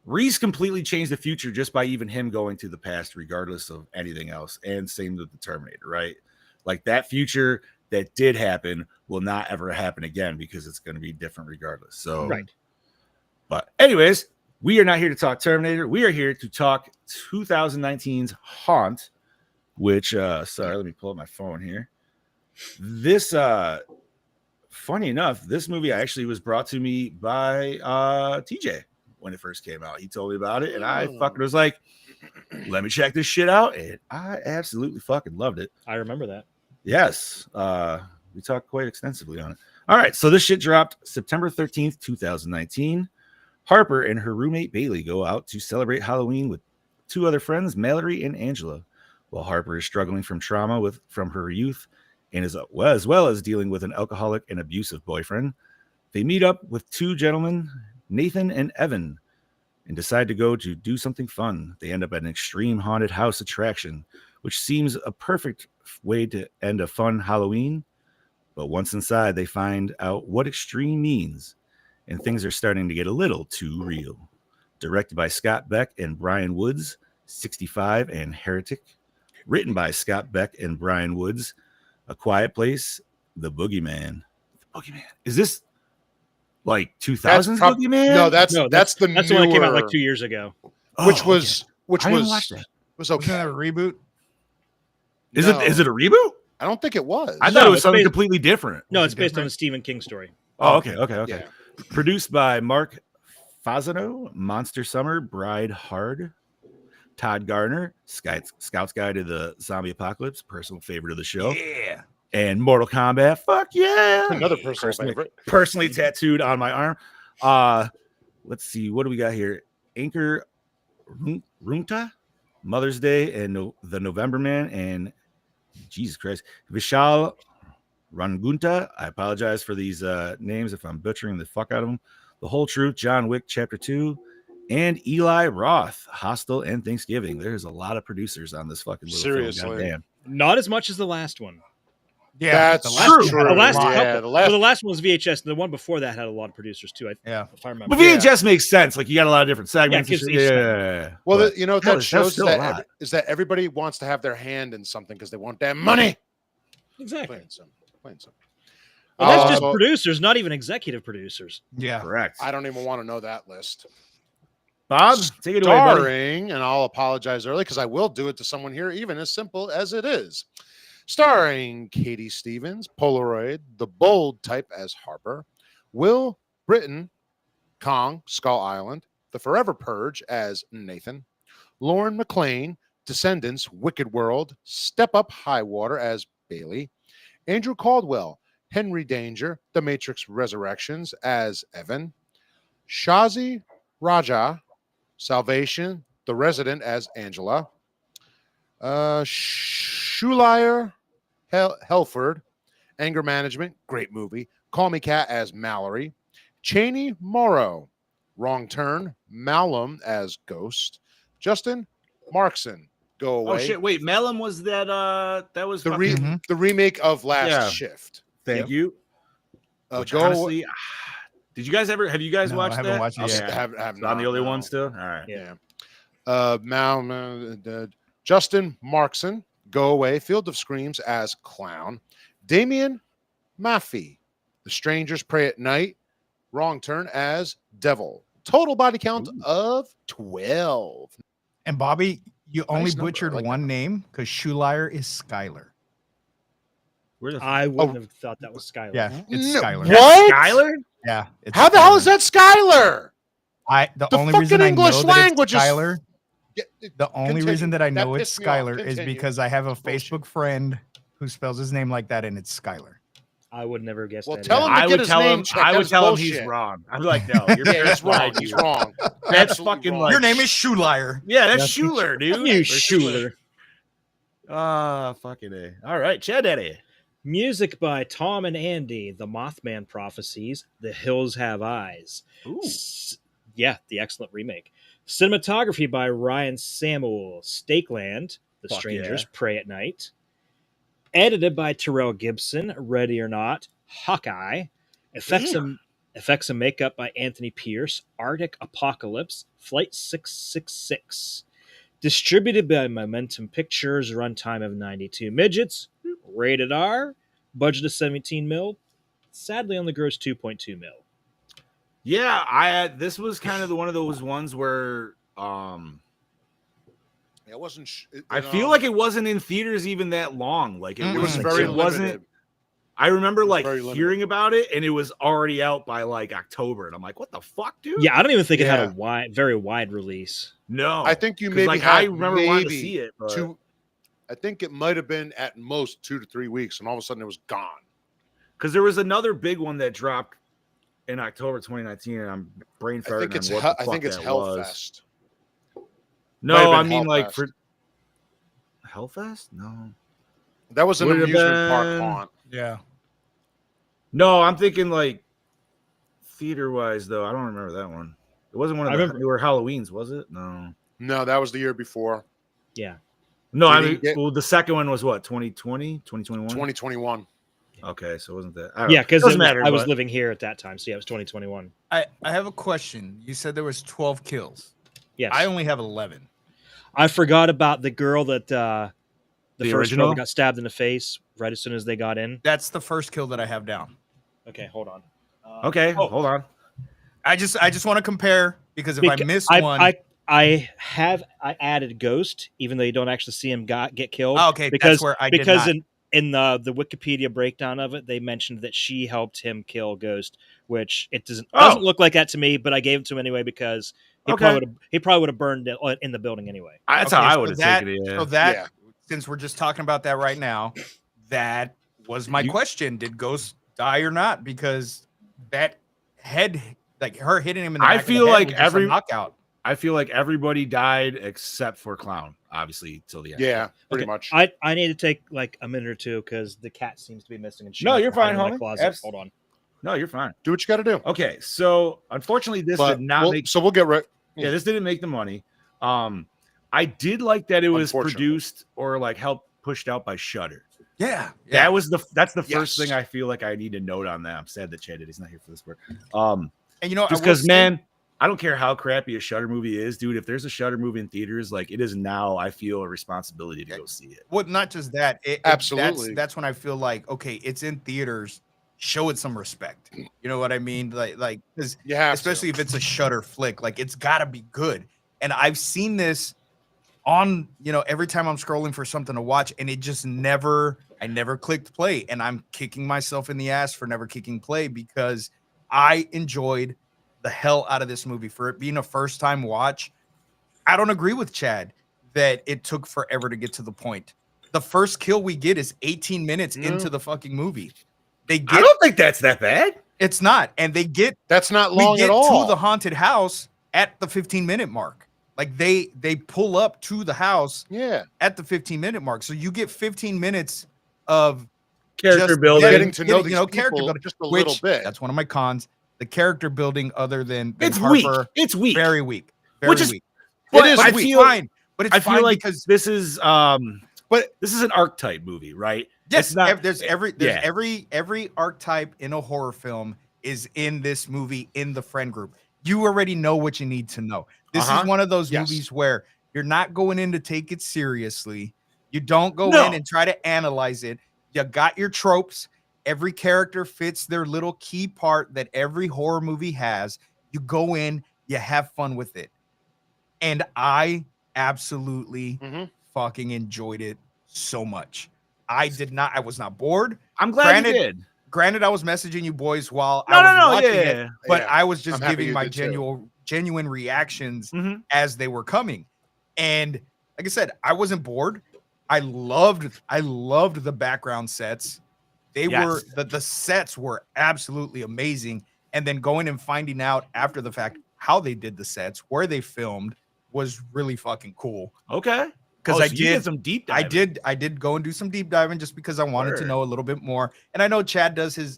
Reese completely changed the future just by even him going to the past, regardless of anything else. And same with the Terminator, right? Like that future that did happen will not ever happen again because it's going to be different regardless. So, Right. But anyways, we are not here to talk Terminator. We are here to talk 2019's Haunt, which sorry, let me pull up my phone here. This funny enough, this movie actually was brought to me by TJ when it first came out. He told me about it, and I fucking was like, let me check this shit out. And I absolutely fucking loved it. I remember that. Yes. We talked quite extensively on it. All right. So this shit dropped September 13th, 2019. Harper and her roommate Bailey go out to celebrate Halloween with two other friends, Mallory and Angela. While Harper is struggling from trauma from her youth and as well as dealing with an alcoholic and abusive boyfriend, they meet up with two gentlemen, Nathan and Evan, and decide to go to do something fun. They end up at an extreme haunted house attraction, which seems a perfect way to end a fun Halloween. But once inside, they find out what extreme means, and things are starting to get a little too real. Directed by Scott Beck and Brian Woods, 65 and Heretic. Written by Scott Beck and Brian Woods, A Quiet Place, The Boogeyman. The Boogeyman. Is this like 2000s Boogeyman? No, that's the That's the one that came out like newer, 2 years ago. which Oh, was okay. which I didn't was watch that. was Wasn't okay. that a reboot? Is No, it a reboot? I don't think it was. I thought No, it was it's something based- completely different. No, Was it's it based on different? a Stephen King story. Oh, okay. Yeah. Produced by Mark Fasano, Monster Summer, Bride Hard, Todd Garner, Scout's Guide to the Zombie Apocalypse, personal favorite of the show, Yeah. and Mortal Kombat. Fuck yeah! Another personal favorite. Personally tattooed on my arm. Let's see, what do we got here? Anchor Runta, Mother's Day, and the November Man, and Jesus Christ, Vishal Rangunta. I apologize for these names if I'm butchering the fuck out of them. The Whole Truth, John Wick, Chapter 2, and Eli Roth, Hostel and Thanksgiving. There's a lot of producers on this fucking little Seriously. film. Goddamn. Not as much as the last one. Yeah. That's the last true. one had a The last lot. Yeah, couple. the last- Well, the last one was VHS. The one before that had a lot of producers too. Yeah. If I remember. But VHS makes sense. Like you got a lot of different segments. Yeah, and gives shit. each Yeah. Well, But you know what hell, that that's shows still a lot. is that everybody wants to have their hand in something because they want that money. Exactly. Playing some. Well, that's just well, producers, not even executive producers. Yeah. Correct. I don't even want to know that list. Bob, take it away, buddy. Starring, and I'll apologize early because I will do it to someone here, even as simple as it is. Starring Katie Stevens, Polaroid, the bold type as Harper, Will Britton, Kong, Skull Island, the Forever Purge as Nathan, Lauren McLean, Descendants, Wicked World, Step Up High Water as Bailey, Andrew Caldwell, Henry Danger, The Matrix Resurrections as Evan, Shazi Raja, Salvation, The Resident as Angela, Shulier Helford. Anger Management, great movie. Call Me Kat as Mallory. Cheney Morrow, Wrong Turn. Malum as Ghost. Justin Markson, Go Away. Oh shit! Wait, Melum was that? That was The remake of Last Yeah. Shift. Thank you. Which Go honestly, did you guys ever? Have you guys No, I watched haven't that? watched it Okay. yet. have So I'm the only one still. All right. Yeah. Justin Markson, Go Away. Field of Screams as Clown. Damien Maffei, The Strangers Pray at Night. Wrong Turn as Devil. Total body count of 12. And Bobby, you only number. butchered I like one that. name because Shoelier is Skylar. Where the I wouldn't have thought that was Skylar. Yeah, it's No, Skylar. what? Skylar? Yeah. It's How the hell Skylar. is that Skylar? The The only fucking reason I know English that language it's is- Skylar, the only reason that I know it's pissed me off. Skylar is Continue. because I have a Bullshit. Facebook friend who spells his name like that, and it's Skylar. I would never have guessed Well, that. tell him to I get would his tell name him. checked. I That would was tell him he's bullshit. wrong. I'd be like, no, your Yeah, parents he's wrong. lied to He's you. wrong. That's Absolutely fucking wrong. like Your name is Shoelier. Yeah, that's That's- Schuler, dude. You Or Schuler. Fucking A. All right, Chad Daddy. Music by Tom and Andy, The Mothman Prophecies, The Hills Have Eyes. Ooh. Yeah, the excellent remake. Cinematography by Ryan Samuel, Stakeland, The Fuck Strangers yeah. Pray at Night. Edited by Terrell Gibson, Ready or Not, Hawkeye. Effects and makeup by Anthony Pierce, Arctic Apocalypse, Flight 666. Distributed by Momentum Pictures, runtime of 92 midgets, rated R, budget of 17 mil, sadly only grossed 2.2 mil. Yeah, this was kind of one of those ones where It wasn't. I feel like it wasn't in theaters even that long. Like it was like, very it wasn't. limited. I remember like very limited. hearing about it, and it was already out by like October, and I'm like, "What the fuck, dude?" Yeah, I don't even think it had Yeah. a very wide release. No, I think you 'Cause, maybe like had I remember wanting to maybe see it, but two. I think it might have been at most 2 to 3 weeks, and all of a sudden it was gone. because there was another big one that dropped in October 2019, and I'm brain I farting think it's on what the I think fuck it's that was. Hellfest. Might No, have I been mean like Hellfest. for Hellfest. No, That was an Would have amusement park been- haunt. Yeah. no, I'm thinking like theater wise though. I don't remember that one. It wasn't one of I the remember- newer Halloweens, was it? No. No, that was the year before, Yeah. No, Did I he mean, get- well, the second one was what, 2020, 2021? 2021. Okay, so it wasn't that. I don't Yeah, know. because Doesn't matter. I was but- living here at that time, so yeah, it was 2021. I have a question. You said there was 12 kills. Yes. I only have 11. I forgot about the girl that the first girl original? that got stabbed in the face right as soon as they got in. That's the first kill that I have down. Okay, hold on. Okay, Oh. hold on. I just want to compare because if I miss one, I added Ghost, even though you don't actually see him get killed. Oh, okay, because that's where I did because not. in the Wikipedia breakdown of it, they mentioned that she helped him kill Ghost, which it doesn't look like that to me. But I gave it to him anyway because he Okay. probably would have burned it in the building anyway. That's Okay, how I so would have that- taken it. Yeah. So that, Yeah. since we're just talking about that right now, that was my You- question. Did Ghost die or not? Because that head, like her hitting him in the I back of the feel head like was just a every- knockout. I feel like everybody died except for Clown, obviously, till the end. Yeah, pretty Okay, much. I need to take like a minute or two because the cat seems to be missing. And she No, might you're be hiding fine, in my homie. closet. Hold on. No, you're fine. Do what you got to do. Okay, so unfortunately, this But did not we'll- make. So we'll get right. Yeah, this didn't make the money. I did like that it was Unfortunately. produced or like helped pushed out by Shudder. Yeah, That's the first Yes. thing I feel like I need to note on that. I'm sad that Chad is not here for this work. And you know, Just I will because, say- man, I don't care how crappy a Shudder movie is, dude. If there's a Shudder movie in theaters, like it is now, I feel a responsibility to go see it. well, not just that. Absolutely. That's when I feel like, okay, it's in theaters. Show it some respect. You know what I mean? Like, because You have especially if it's a Shudder flick, like it's got to be good. And I've seen this on, every time I'm scrolling for something to watch, and it just I never clicked play, and I'm kicking myself in the ass for never kicking play because I enjoyed the hell out of this movie for it being a first time watch. I don't agree with Chad that it took forever to get to the point. The first kill we get is 18 minutes into the fucking movie. I don't think that's that bad. It's not, and That's not we long get at all. to the haunted house at the 15-minute mark. Like they pull up to the house Yeah. at the 15-minute mark. So you get 15 minutes of Character just building. Getting to know these character people building, just a little which bit. that's one of my cons. The character building, other than It's Harper, weak. It's weak. very weak, Which very is- weak. But It is I It's feel fine, but it's I feel fine like because this is But this is an archetype movie, right? yes, It's not- there's yeah. every archetype in a horror film is in this movie in the friend group. You already know what you need to know. This is one of those Yes. movies where you're not going in to take it seriously. You don't go No. in and try to analyze it. You got your tropes. Every character fits their little key part that every horror movie has. You go in, you have fun with it. And I absolutely Mhm. fucking enjoyed it so much. I was not bored. I'm glad Granted- you did. Granted, I was messaging you boys while No, I was no, watching yeah. it, but Yeah. I was just I'm happy giving you my did too. genuine reactions Mhm. as they were coming. And like I said, I wasn't bored. I loved the background sets. They were Yes. the sets were absolutely amazing. And then going and finding out after the fact how they did the sets, where they filmed, was really fucking cool. Okay. Because Oh, I so you did some deep diving. I did go and do some deep diving just because I wanted to Word. know a little bit more. And I know Chad does his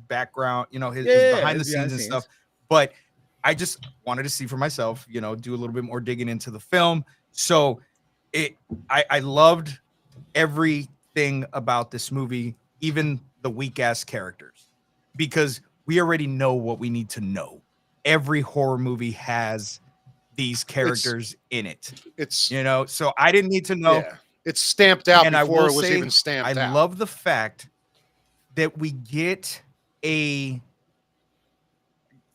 background, his Yeah, behind the his behind scenes and the stuff. But I just wanted to see for myself, do a little bit more digging into the film. So I loved everything about this movie, even the weak ass characters, because we already know what we need to know. Every horror movie has these characters in it. It's So I didn't need to know. yeah, it's stamped out And I before will it was say, even stamped I out. love the fact that we get a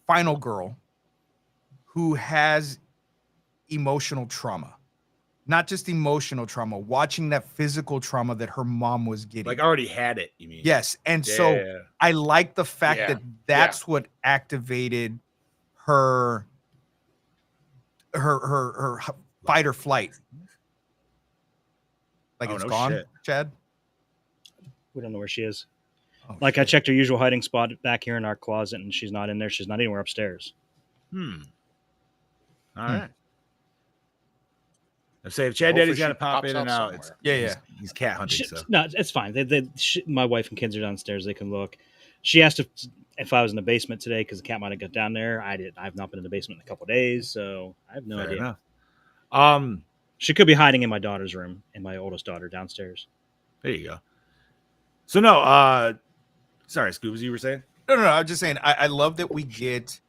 final girl who has emotional trauma. Not just emotional trauma, watching that physical trauma that her mom was getting. Like already had it, you mean? Yes. And Yeah. so I like the fact Yeah. that that's what activated her fight or flight. Like Oh, it's no gone, shit. Chad. We don't know where she is. Oh, Like I shit. checked her usual hiding spot back here in our closet, and she's not in there. She's not anywhere upstairs. All Hmm. right. I say if Chad Hopefully Daddy's got to she pop pops in and up out, it's, somewhere. he's cat hunting. So No, it's fine. My wife and kids are downstairs. They can look. She asked if I was in the basement today because the cat might have got down there. I've not been in the basement in a couple of days, so I have no fair idea. enough. She could be hiding in my daughter's room, and my oldest daughter downstairs. There you go. So no, sorry, Scoobs, you were saying? No. I'm just saying, I love that we get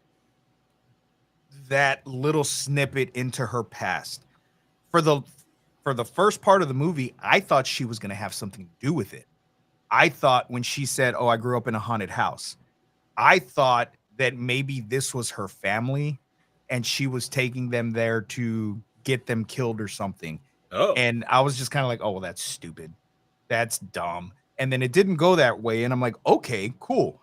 that little snippet into her past. For the first part of the movie, I thought she was going to have something to do with it. I thought when she said, "Oh, I grew up in a haunted house," I thought that maybe this was her family and she was taking them there to get them killed or something. Oh, And I was just kind of like, "Oh, well, that's stupid. That's dumb." And then it didn't go that way. And I'm like, okay, cool.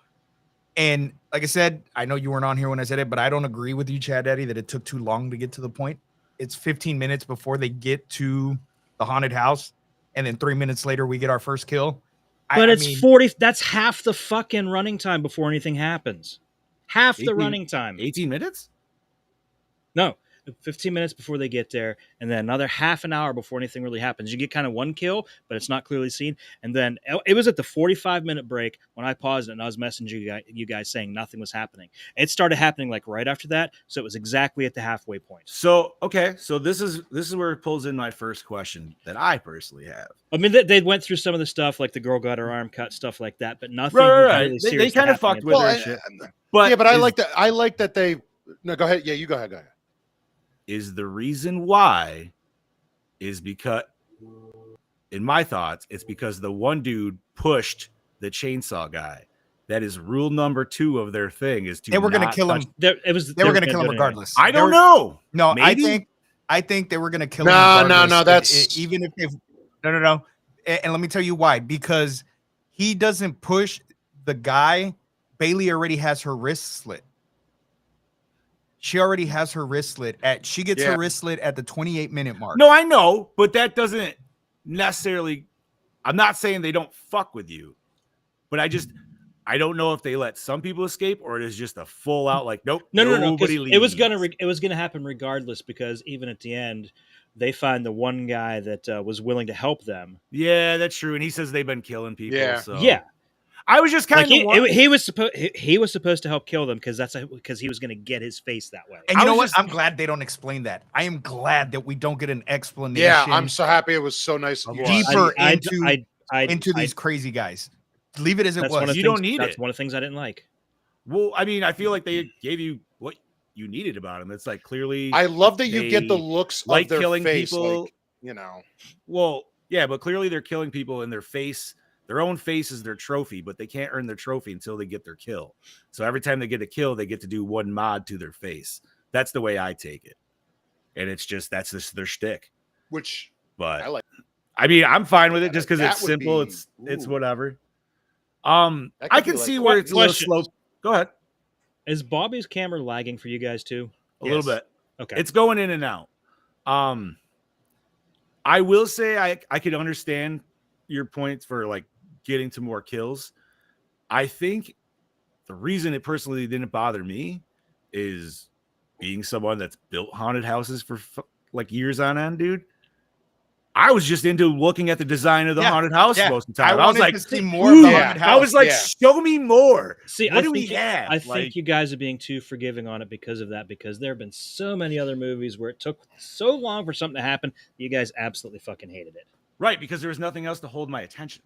And like I said, I know you weren't on here when I said it, but I don't agree with you, Chad Daddy, that it took too long to get to the point. It's 15 minutes before they get to the haunted house. And then 3 minutes later, we get our first kill. But I it's mean, 40. That's half the fucking running time before anything happens. Half the 18 running time. 18 minutes? No, 15 minutes before they get there, and then another half an hour before anything really happens. You get kind of one kill, but it's not clearly seen. And then it was at the 45-minute break when I paused it and I was messaging you guys saying nothing was happening. It started happening like right after that, so it was exactly at the halfway point. So okay, so this is where it pulls in my first question that I personally have. I mean, they went through some of the stuff, like the girl got her arm cut, stuff like that, but nothing. Right. Really They serious kind of happening fucked with until- her shit. But yeah, but I is- like that. I like that they. No, go ahead. Yeah, you go ahead. Go ahead. is the reason why is because, in my thoughts, it's because the one dude pushed the chainsaw guy. That is rule number 2 of their thing is to they were going to not kill touch- him. They They were going to kill him do it anyway. regardless. I They don't were- know. No, Maybe? I think they were going to kill No, him. no, regardless. that's- Even if they no. And let me tell you why. Because he doesn't push the guy. Bailey already has her wrist slit. She already has her wrist slit she gets Yeah. her wrist slit at the 28-minute mark. No, I know, but that doesn't necessarily. I'm not saying they don't fuck with you, but I don't know if they let some people escape or it is just a full out like nope. No. 'cause nobody it was leaves. gonna happen regardless, because even at the end, they find the one guy that was willing to help them. Yeah, that's true. And he says they've been killing people. Yeah. So Yeah, I was just like kind of he was supposed to help kill them because he was going to get his face that way. And you I know was what? just- I'm glad they don't explain that. I am glad that we don't get an explanation. Yeah, I'm so happy. It was so nice. Of you what? just- Deeper I- into I- these crazy guys. Leave it as it That's was. one of the You things, don't need that's it. one of the things I didn't like. well, I mean, I feel like they gave you what you needed about him. It's like clearly I love that you get the They looks like of their killing face, people. like, you know. Well, yeah, but clearly they're killing people in their face. Their own face is their trophy, but they can't earn their trophy until they get their kill. So every time they get a kill, they get to do one mod to their face. That's the way I take it. And it's just that's just their shtick. Which But I like. I mean, I'm fine with it just because That it's would simple. be- It's ooh. whatever. That I could be can like- see where it's a little Question. slow. Go ahead. Is Bobby's camera lagging for you guys too? A little Yes. bit. Okay. It's going in and out. I will say I could understand your points for like getting to more kills. I think the reason it personally didn't bother me is being someone that's built haunted houses for like years on end, dude. I was just into looking at the design of the Yeah, haunted house yeah. most of the time. I was wanted like, to see more of the "Ooh." haunted I was house. like, Yeah. show me more. See, What I do we think have? I think Like- you guys are being too forgiving on it because of that. Because there have been so many other movies where it took so long for something to happen. You guys absolutely fucking hated it. Right, because there was nothing else to hold my attention.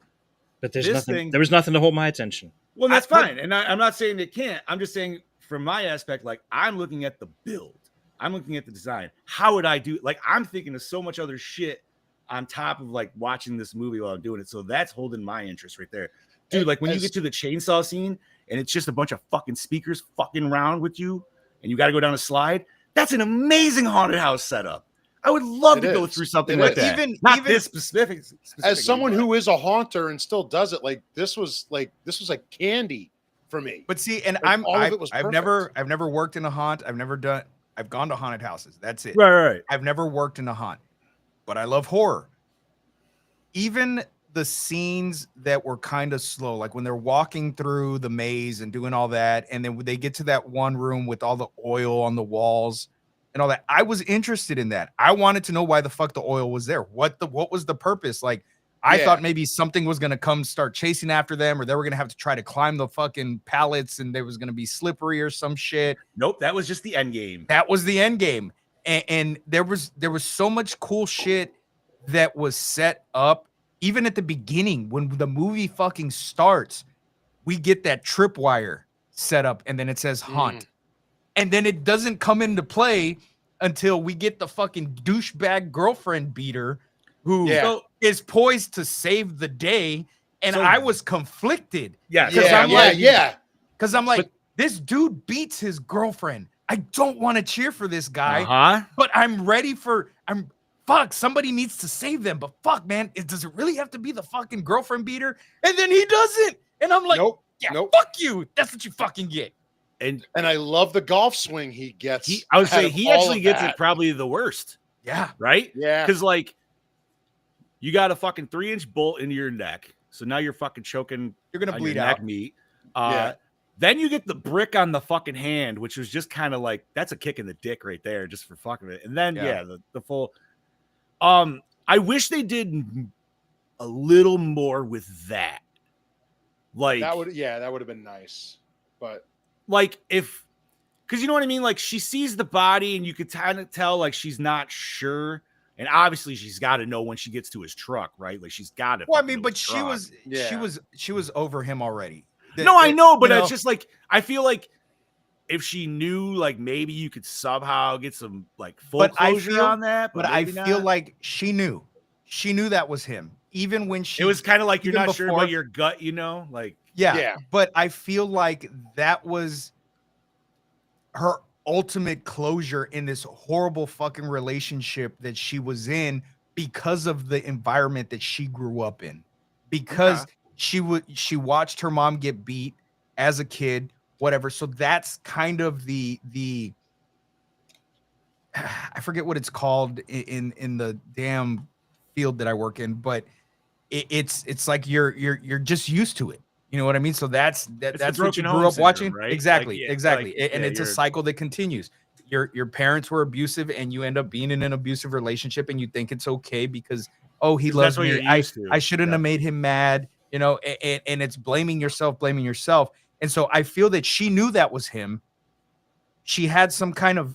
But there's This nothing. thing- There was nothing to hold my attention. Well, that's but- fine. And I'm not saying it can't. I'm just saying from my aspect, like I'm looking at the build. I'm looking at the design. How would I do? Like I'm thinking of so much other shit on top of like watching this movie while I'm doing it. So that's holding my interest right there. Dude, like when you get to the chainsaw scene and it's just a bunch of fucking speakers fucking around with you and you got to go down a slide, that's an amazing haunted house setup. I would love It to go is. through something It like is. that. Even- Not even- this specific. As someone but- who is a haunter and still does it, like this was like candy for me. But see, and Like, all of it was I've never worked in a haunt. I've gone to haunted houses. That's it. right. I've never worked in a haunt, but I love horror. Even the scenes that were kind of slow, like when they're walking through the maze and doing all that, and then they get to that one room with all the oil on the walls and all that, I was interested in that. I wanted to know why the fuck the oil was there. What was the purpose? Like, I Yeah. thought maybe something was gonna come start chasing after them, or they were gonna have to try to climb the fucking pallets, and they was gonna be slippery or some shit. Nope, that was just the end game. That was the end game, and there was so much cool shit that was set up. Even at the beginning, when the movie fucking starts, we get that tripwire set up, and then it says haunt, and then it doesn't come into play until we get the fucking douchebag girlfriend beater who Yeah. is poised to save the day. And So- I was conflicted. Yeah, Because Yeah, I'm yeah, like- yeah. Because I'm like, this dude beats his girlfriend. I don't want to cheer for this guy, Uh-huh. but I'm ready for fuck, somebody needs to save them. But fuck, man, does it really have to be the fucking girlfriend beater? And then he doesn't. And I'm like, Nope. yeah, Nope. fuck you. That's what you fucking get. And And I love the golf swing he gets. I would out say of he all actually of gets that. it probably the worst, Yeah. right? Yeah. Because like you got a fucking 3-inch bolt into your neck, so now you're fucking choking. You're gonna on bleed your out. neck meat. Yeah. Then you get the brick on the fucking hand, which was just kind of like that's a kick in the dick right there, just for fucking it. And then Yeah. the full. I wish they did a little more with that. Like that would have been nice. But like if because you know what I mean, like she sees the body and you could kind of tell like she's not sure, and obviously she's got to know when she gets to his truck, right? Like she's got to. Well, I mean, but she was Yeah. she was over him already. No, I know, but you it's just like I feel like if she knew, like maybe you could somehow get some like full But I closure feel- on that. but I maybe feel not. like she knew that was him, even when she it was kind of like you're even not sure before- about your gut, you know, like Yeah. But I feel like that was her ultimate closure in this horrible fucking relationship that she was in because of the environment that she grew up in. Because she watched her mom get beat as a kid, whatever. So that's kind of the I forget what it's called in the damn field that I work in, but it's like you're just used to it. You know what I mean? So that's the what you broken grew home up watching. syndrome, right? Exactly, Like, yeah, exactly. like, And yeah, it's a you're- cycle that continues. your parents were abusive and you end up being in an abusive relationship and you think it's okay because he 'Cause loves that's what me. you're used to. I shouldn't have made him mad, you know, and it's blaming yourself. And so I feel that she knew that was him. She had some kind of,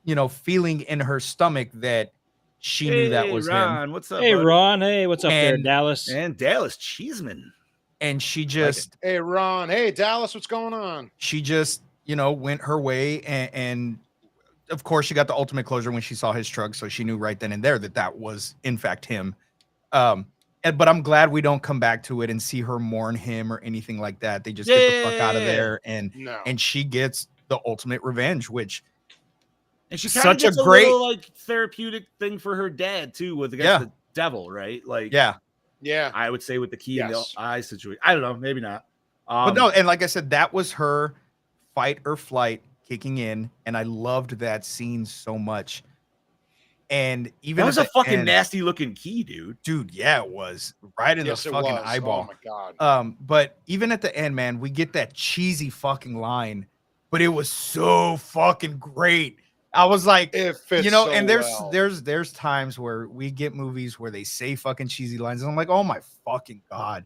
you know, feeling in her stomach that she knew that was Ron, him. what's up, Hey, buddy? Ron. Hey, what's up there, And- Dallas? And Dallas Cheeseman. And she Like just Hey, Ron. Hey, Dallas. What's going on? you know, went her way, and of course she got the ultimate closure when she saw his truck, so she knew right then and there that that was in fact him. But I'm glad we don't come back to it and see her mourn him or anything like that. They just get the fuck out of there, and she gets the ultimate revenge, which And she such gets a great little, like, therapeutic thing for her dad too, with against the devil, right? Like, Yeah. I would say with the key in the eye situation. I don't know, maybe not. But no, and like I said, that was her fight or flight kicking in, and I loved that scene so much. And even that was a at the fucking end- nasty looking key, dude. Yeah, it was right in Yes, the it fucking was. eyeball. Oh my god. But even at the end, man, we get that cheesy fucking line, but it was so fucking great. I was like, It fits you know, so and there's well. there's times where we get movies where they say fucking cheesy lines, and I'm like, oh my fucking god.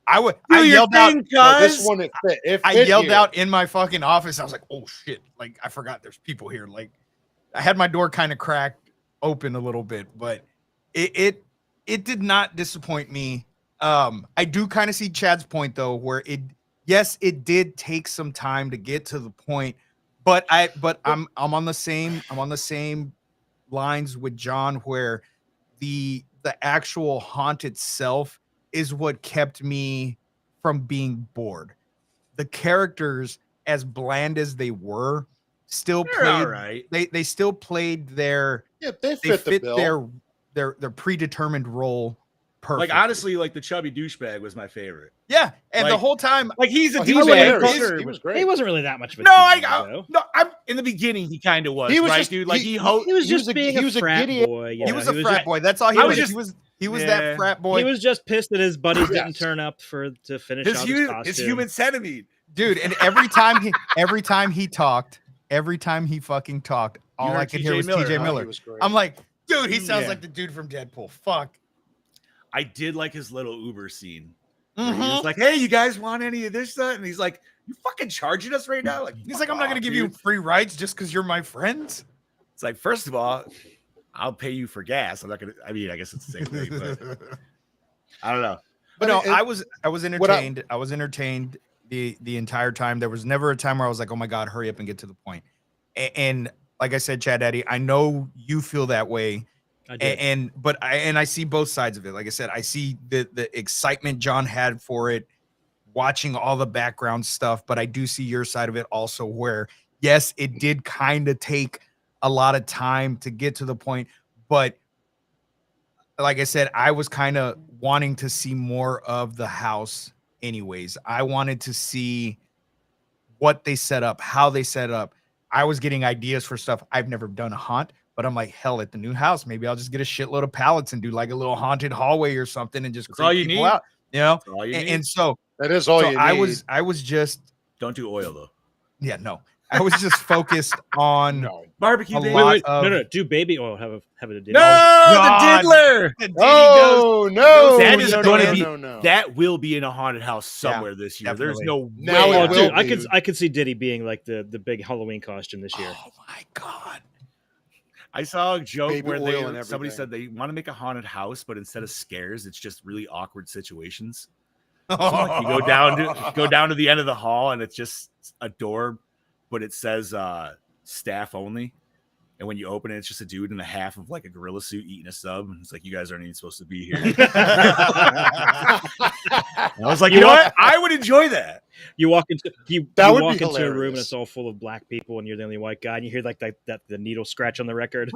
I yelled out. No, this one it fit. I yelled out in my fucking office. I was like, oh shit. Like, I forgot there's people here. Like, I had my door kind of cracked open a little bit, but it did not disappoint me. I do kind of see Chad's point though, where it did take some time to get to the point, but I'm on the same lines with John, where the actual haunt itself is what kept me from being bored. The characters, as bland as they were, still played all right. They still played their they they fit the bill. their predetermined role perfectly. Like, honestly, like the chubby douchebag was my favorite. Yeah, and the like- whole time, Like, he's a He was douchebag. hilarious. Fucker, He was great. He wasn't really that much of a No, douchebag, though. I'm in the beginning. He kind of was, He was right, just- dude? Like he He was He just was a- being he a was a frat giddy- boy. he Yeah, was a frat boy. That's all he I was. was He was yeah. that frat boy. He was just pissed that his buddies didn't Yes. turn up to finish off his costume. his human centipede. Dude, and every time he talked, every time he fucking talked, all heard I could hear TJ was Miller, TJ huh? Miller. He was great. I'm like, dude, he sounds Yeah. like the dude from Deadpool. Fuck. I did like his little Uber scene. Where he Mhm. was like, "Hey, you guys want any of this stuff?" And he's like, "You fucking charging us right now?" Like, He's like, I'm not gonna give you free rides just because you're my friends. It's like, first of all, I'll pay you for gas. I'm not gonna. I mean, I guess it's the same thing, but I don't know. But no, it- I was what I- entertained. I was entertained the entire time. There was never a time where I was like, oh my god, hurry up and get to the point. And like I said, Chad Daddy, I know you feel that way. I did. But I see both sides of it. Like I said, I see the excitement John had for it, watching all the background stuff, but I do see your side of it also, where yes, it did kind of take a lot of time to get to the point, but like I said, I was kind of wanting to see more of the house anyways. I wanted to see what they set up, how they set up. I was getting ideas for stuff. I've never done a haunt, but I'm like, hell, at the new house, maybe I'll just get a shitload of pallets and do like a little haunted hallway or something and just That's all creep you people need. out, you know? That's all you need. And so, That is all so you I need. was just, Don't do oil though. yeah, no, I was just focused on No. Barbecue. a baby. lot Wait, of no, do baby oil have a No, God. the diddler. the Diddy Oh no! That is no, gonna no, be- no, no. That will be in a haunted house somewhere this year. There's definitely. no Now way. it Oh, will dude, be. I could see Diddy being like the big Halloween costume this year. Oh my god. I saw a joke Baby where oil and somebody everything. said they want to make a haunted house, but instead of scares, it's just really awkward situations. Oh, So, like, you go down to the end of the hall, and it's just a door, but it says staff only. And when you open it, it's just a dude in a half of like a gorilla suit eating a sub. And it's like, you guys aren't even supposed to be here. And I was like, you know what? I would enjoy that. You walk into That you would be walk into a room and hilarious. it's all full of black people, and you're the only white guy, and you hear like that the needle scratch on the record.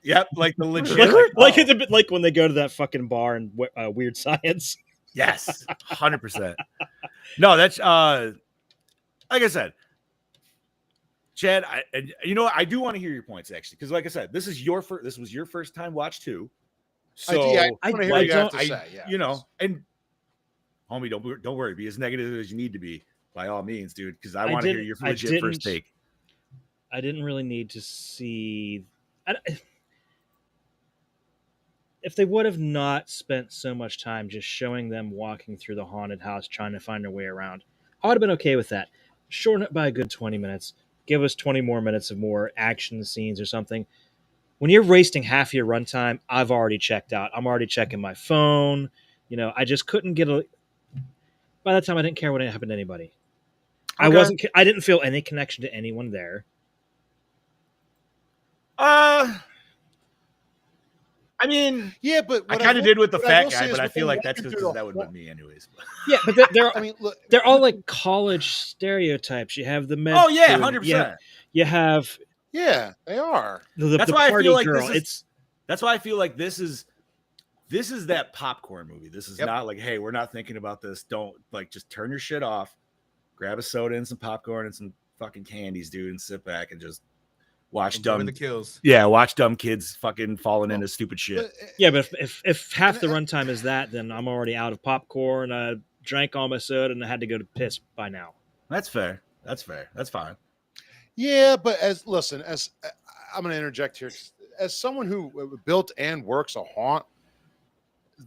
Yep, like the legit. Like oh, it's a bit like when they go to that fucking bar and Weird Science. yes, 100%. No, that's like I said, Chad. And you know what? I do want to hear your points actually, because like I said, this was your first time watch too. So I want to hear I what you have don't- to say. Yeah. you know, and homie, don't worry, be as negative as you need to be by all means, dude, because I want to hear your legit first take. I didn't really need to see. If they would have not spent so much time just showing them walking through the haunted house trying to find their way around, I would have been okay with that. Shorten it by a good 20 minutes. Give us 20 more minutes of more action scenes or something. When you're wasting half your runtime, I've already checked out. I'm already checking my phone. I just couldn't get a. By that time, I didn't care what happened to anybody. Okay. I didn't feel any connection to anyone there. I mean, Yeah, but I kind of did with the what I fat will guy, say is but I when feel they're like that's walking because through that would have been me anyways. Yeah, but they're I mean, look, they're all like college stereotypes. You have the med. Oh yeah, student, 100%. You have yeah, they are. That's the why I party feel like girl. that's why I feel like this is that popcorn movie. This is Yep. not like, hey, we're not thinking about this. Don't just turn your shit off, grab a soda and some popcorn and some fucking candies, dude, and sit back and just watch Enjoy dumb the kills. watch dumb kids fucking falling into stupid shit. But, Yeah, but if half the runtime is that, then I'm already out of popcorn. I drank all my soda and I had to go to piss by now. That's fair. That's fine. yeah, but as I'm going to interject here, as someone who built and works a haunt,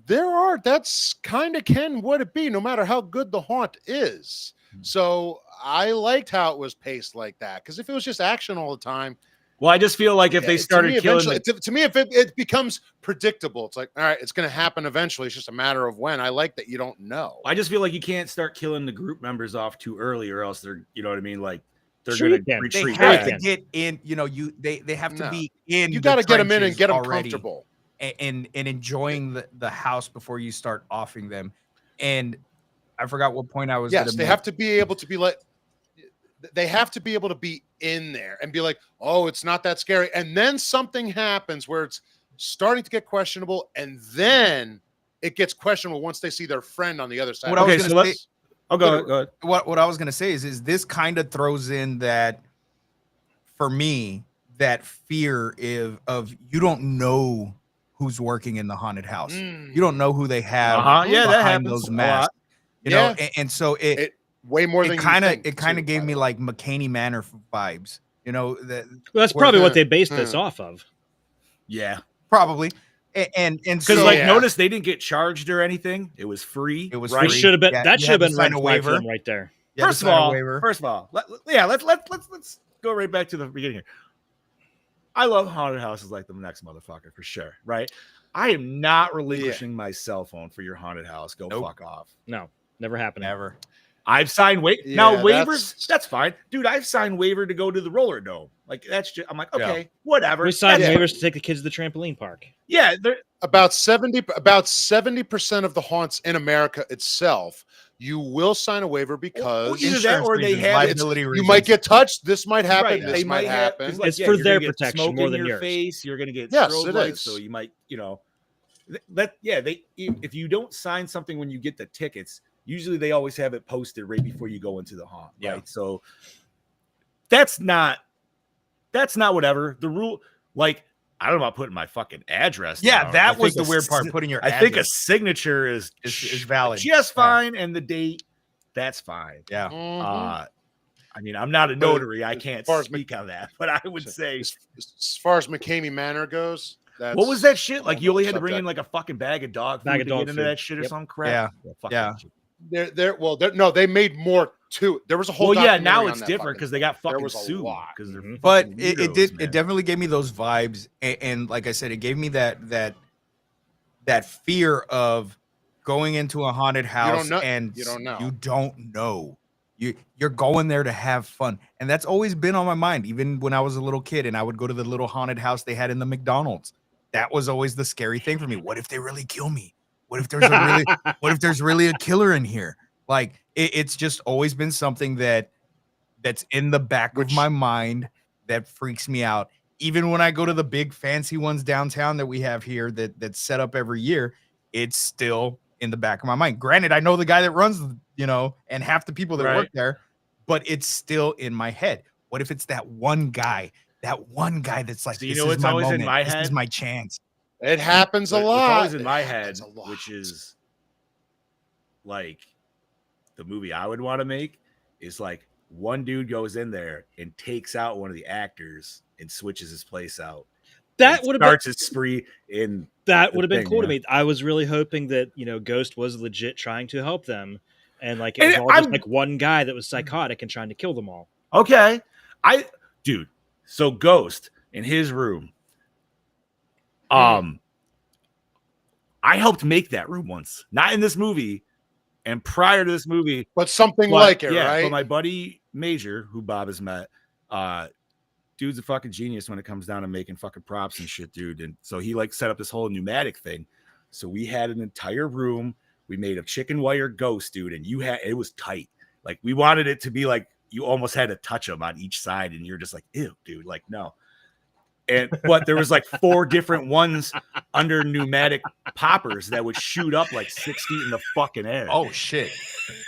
that's kind of would it be no matter how good the haunt is. So I liked how it was paced like that, because if it was just action all the time, Well, I just feel like if they started killing to me, if it becomes predictable, it's like, all right, it's going to happen eventually. It's just a matter of when. I like that you don't know. I just feel like you can't start killing the group members off too early, or else they're, you know what I mean? Like they're Sure going you to can. retreat. They have back. to get in. They have to No. be in. You got to get them in and trenches get them already comfortable. and enjoying the house before you start offing them. And I forgot what point I was. Yes, gonna they make. have to be able to be like. They have to be able to be in there and be like, oh, it's not that scary. And then something happens where it's starting to get questionable, and then it gets questionable once they see their friend on the other side. What I was Okay, gonna so say. Oh, go ahead. What I was gonna say is this kind of throws in that, for me, that fear of you don't know who's working in the haunted house. Mm. You don't know who they have Yeah, that behind happens those a masks. lot. You know, and so it way more than kind you of think, it kind too, of gave by me the way. like McCaney Manor vibes. You know that Well, that's Where- probably what they based this off of. Yeah. probably and Because so like Yeah. notice they didn't get charged or anything. It was free. it was right. Which free. should have been Yeah, that you should have had to been sign red a flag for waiver. them right there. You had to First of sign a all, waiver. let's go right back to the beginning here. I love haunted houses like the next motherfucker for sure, right? I am not relinquishing my cell phone for your haunted house. Go Nope. fuck off. No, never happened. Never. I've signed Yeah, now waivers. That's fine, dude. I've signed waiver to go to the roller dome. Like that's just. I'm like, okay, whatever. We signed Yeah. waivers to take the kids to the trampoline park. Yeah, About 70% of the haunts in America itself, you will sign a waiver because either that or they reasons, have liability you reasons. might get touched. This might happen. right. This They might have. happen. 'Cause, like, It's yeah, for you're their gonna get protection smoke more in than your yours. face. You're gonna get Yes, strobe it lights, is. so you might, if you don't sign something when you get the tickets, usually they always have it posted right before you go into the haunt. Yeah. Right. So that's not whatever the rule. Like, I don't know about putting my fucking address. Yeah, down. that I was think the weird part. Putting your I think a address signature is is valid. just Yeah. fine, and the date, that's fine. Yeah. Mhm. I mean, I'm not a But notary. I as can't far as speak on that, but I would say, as far as McCamey Manor goes, that's what was that shit? Like, you only had to bring subject. in like a fucking bag of dog food Bag of to dog get into food. that shit or Yep. some crap. Fuck Yeah. that shit. No, they made more too. There was a whole. Well, yeah, documentary now on it's that different fucking because they thing. got There fucking was a sued lot. because they're Mhm. But fucking it weirdos, did man. it definitely gave me those vibes, and like I said, it gave me that fear of going into a haunted house know- and you don't know. you don't know. You're going there to have fun, and that's always been on my mind. Even when I was a little kid, and I would go to the little haunted house they had in the McDonald's. That was always the scary thing for me. What if they really kill me? What if there's really a killer in here? Like it's just always been something that's in the back of my mind that freaks me out. Even when I go to the big fancy ones downtown that we have here that's set up every year, it's still in the back of my mind. Granted, I know the guy that runs, and half the people that work Right. there, but it's still in my head. What if it's that one guy that's like, So you this know is what's my always in moment. my This is head? my chance. It happens a But lot. What's always in It my happens head, a lot. which is like the movie I would want to make, is like one dude goes in there and takes out one of the actors and switches his place out. That And would have starts his spree in that the would have been thing, cool to yeah. me. I was really hoping that Ghost was legit trying to help them, and like it And was all just I'm- like one guy that was psychotic and trying to kill them all. Okay. Dude, so Ghost in his room. I helped make that room once. Not in this movie. And prior to this movie, But something but, like it, yeah, right? but my buddy Major, who Bob has met, dude's a fucking genius when it comes down to making fucking props and shit, dude. And so he like set up this whole pneumatic thing. So we had an entire room. We made a chicken wire ghost, dude, and it was tight. Like we wanted it to be like you almost had to touch them on each side, and you're just like, ew, dude, like no. But there was like 4 different ones under pneumatic poppers that would shoot up like 6 feet in the fucking air. Oh shit.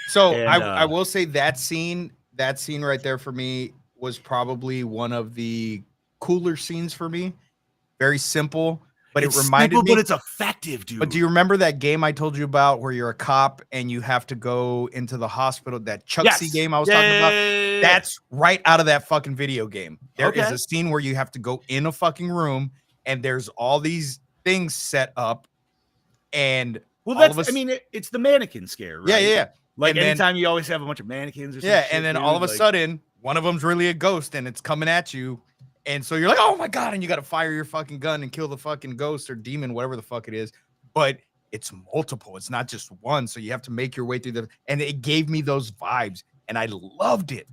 So And, I will say that scene right there for me was probably one of the cooler scenes for me. Very simple, but it's it reminded simple, me. but it's effective, dude. But do you remember that game I told you about where you're a cop and you have to go into the hospital? That Chucksy game I was talking about? That's right out of that fucking video game. There is a scene where you have to go in a fucking room and there's all these things set up. And it's the mannequin scare, right? Yeah. Like and anytime you always have a bunch of mannequins or something. Yeah, and then all of a sudden, one of them's really a ghost and it's coming at you. And so you're like, oh my God, and you got to fire your fucking gun and kill the fucking ghost or demon, whatever the fuck it is. But it's multiple. It's not just one. So you have to make your way through and it gave me those vibes and I loved it.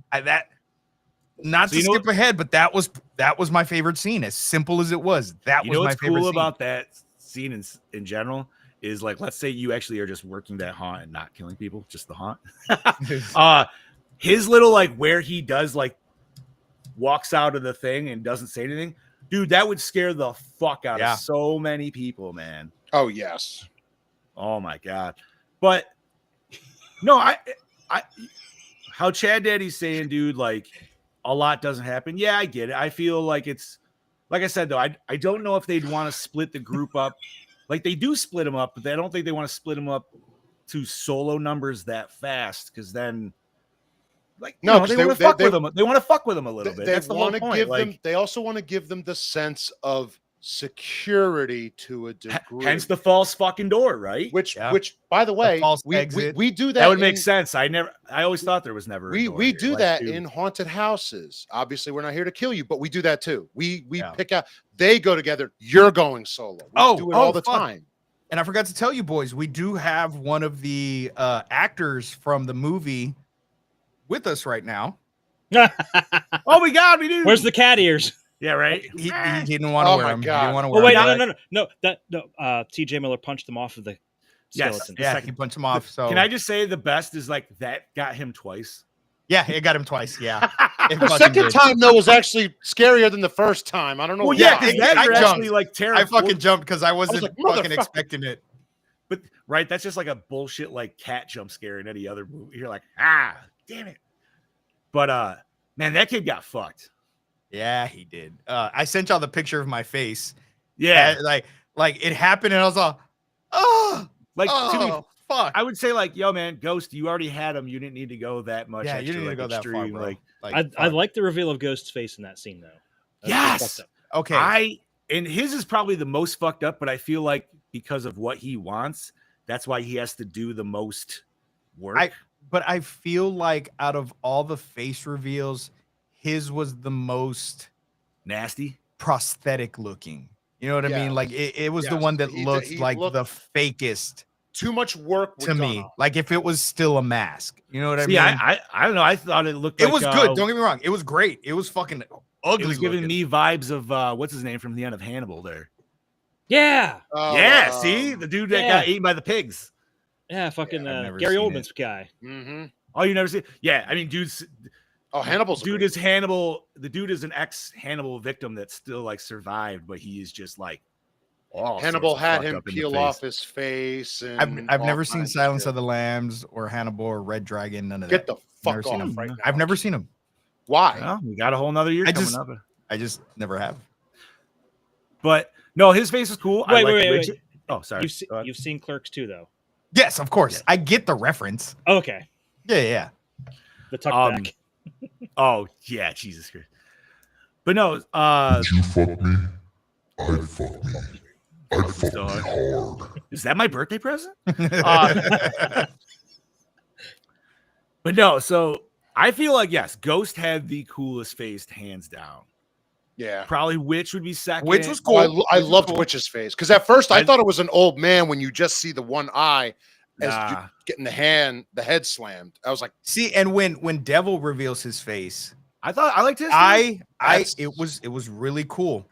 Not to skip ahead, but that was my favorite scene. As simple as it was, that was my favorite scene. What's cool about that scene in general is like, let's say you actually are just working that haunt and not killing people, just the haunt. His little like where he does like walks out of the thing and doesn't say anything, dude, that would scare the fuck out of so many people, man. Oh yes. Oh my God. But no, I how Chad Daddy's saying, dude, like a lot doesn't happen. Yeah, I get it. I feel like it's like I said though, I don't know if they'd want to split the group up. Like they do split them up, but I don't think they want to split them up to solo numbers that fast because then like they want to fuck with them. They want to fuck with them a little bit. That's the whole point. They also want to give them the sense of security to a degree. Hence the false fucking door, right? Which by the way, we do that. That would make sense. I always thought there was never. We do that in haunted houses. Obviously, we're not here to kill you, but we do that too. We pick out. They go together. You're going solo. We do it all the time. And I forgot to tell you, boys, we do have one of the actors from the movie with us right now. Oh my God, we do. Where's the cat ears? Yeah, right. He didn't want to wear them. He didn't want to wear them. No. TJ Miller punched them off of the skeleton. Yes, he punched him off. So can I just say the best is like that got him twice. Yeah, it got him twice. Yeah. The second time though was actually scarier than the first time. I don't know. Well, yeah, I jumped. Like I fucking jumped because I wasn't fucking expecting it. But right, that's just like a bullshit like cat jump scare in any other movie. You're like, damn it. But man, that kid got fucked. Yeah, he did. I sent y'all the picture of my face. Yeah, like it happened, and I was all, fuck. I would say like, yo, man, Ghost, you already had him. You didn't need to go that much. Yeah, extra, you didn't need to go extreme, that far, bro. I like the reveal of Ghost's face in that scene, though. Yes. Okay. And his is probably the most fucked up, but I feel like because of what he wants, that's why he has to do the most work. But I feel like out of all the face reveals, his was the most nasty, prosthetic looking. You know what I mean? Like it was the one that looked like the fakest. Too much work to me. Like if it was still a mask. You know what I mean? I don't know. I thought it looked. It was good. Don't get me wrong. It was great. It was fucking ugly. It was giving me vibes of what's his name from the end of Hannibal there. Yeah. See the dude that got eaten by the pigs. Yeah, fucking Gary Oldman's guy. Mm-hmm. Oh, you never see? Yeah, I mean, dude's. Oh, Hannibal's dude is Hannibal. The dude is an ex-Hannibal victim that still like survived, but he is just like. Hannibal had him peel off his face. And I've never seen Silence of the Lambs or Hannibal or Red Dragon. None of that. Get the fuck off right now. I've never seen them. Why? Well, we got a whole nother year coming up. I just never have. But no, his face is cool. Wait. Oh, sorry. You've seen Clerks too, though. Yes, of course. I get the reference. Okay. Yeah. The tuck back. Oh yeah, Jesus Christ. But no, Would you fuck me? I'd fuck me. I'd fuck So me hard. hard. is that my birthday present? But no, so I feel like yes, Ghost had the coolest face, hands down. Yeah. Probably Witch would be second. Which was Oh, cool. I Which was loved cool. Witch's face because at first I I- thought it was an old man when you just see the one eye as Nah. getting the head slammed. I was like, See, and when Devil reveals his face, I thought I liked his. it That's- was really cool.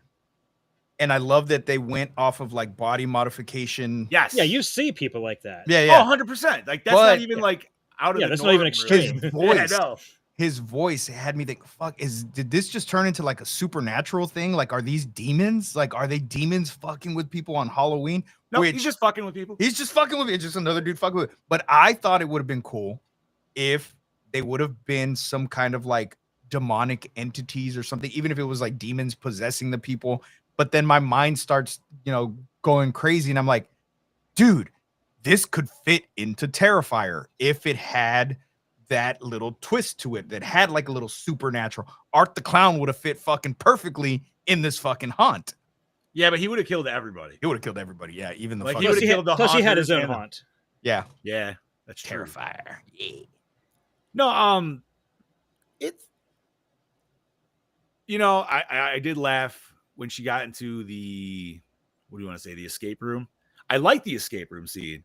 And I love that they went off of like body modification. yes, Yeah, you see people like that. Yeah, Oh, yeah. 100%. Like that's But- not even like out of Yeah, the that's not even norm, extreme. His really. voice, Yeah, no. his voice had me think, fuck, did this just turn into like a supernatural thing? Like, are these demons? Like, are they demons fucking with people on Halloween? No, Which- he's just fucking with people. He's just fucking with it. It's just another dude fucking with it. But I thought it would have been cool if they would have been some kind of like demonic entities or something, even if it was like demons possessing the people. But then my mind starts, going crazy. And I'm like, dude, this could fit into Terrifier if it had that little twist to it that had like a little supernatural. Art the Clown would have fit fucking perfectly in this fucking haunt. Yeah, but he would have killed everybody. He would have killed everybody. Yeah, even the Like, fucking he would've killed the Plus he had his haunters own and the- haunt. yeah. Yeah, that's true. Terrifier. Yeah. No, it's I did laugh when she got into the what do you want to say, the escape room. I like the escape room scene,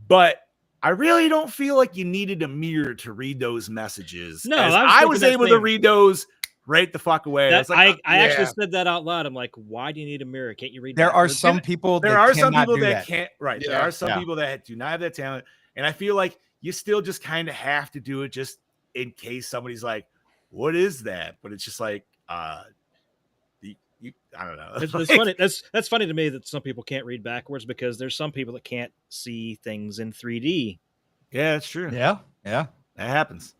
but I really don't feel like you needed a mirror to read those messages. No, as I I was was thinking that able to same. read those right the fuck away. That, It's like, I actually yeah. said that out loud. I'm like, why do you need a mirror? Can't you read? There are backwards? some people there that are some cannot people do that can't. Right, there Yeah. are some Yeah. people that do not have that talent, and I feel like you still just kind of have to do it just in case somebody's like, "What is that?" But it's just like, I don't know. It's Like, funny. That's funny to me that some people can't read backwards because there's some people that can't see things in 3D. Yeah, that's true. Yeah, yeah. That happens.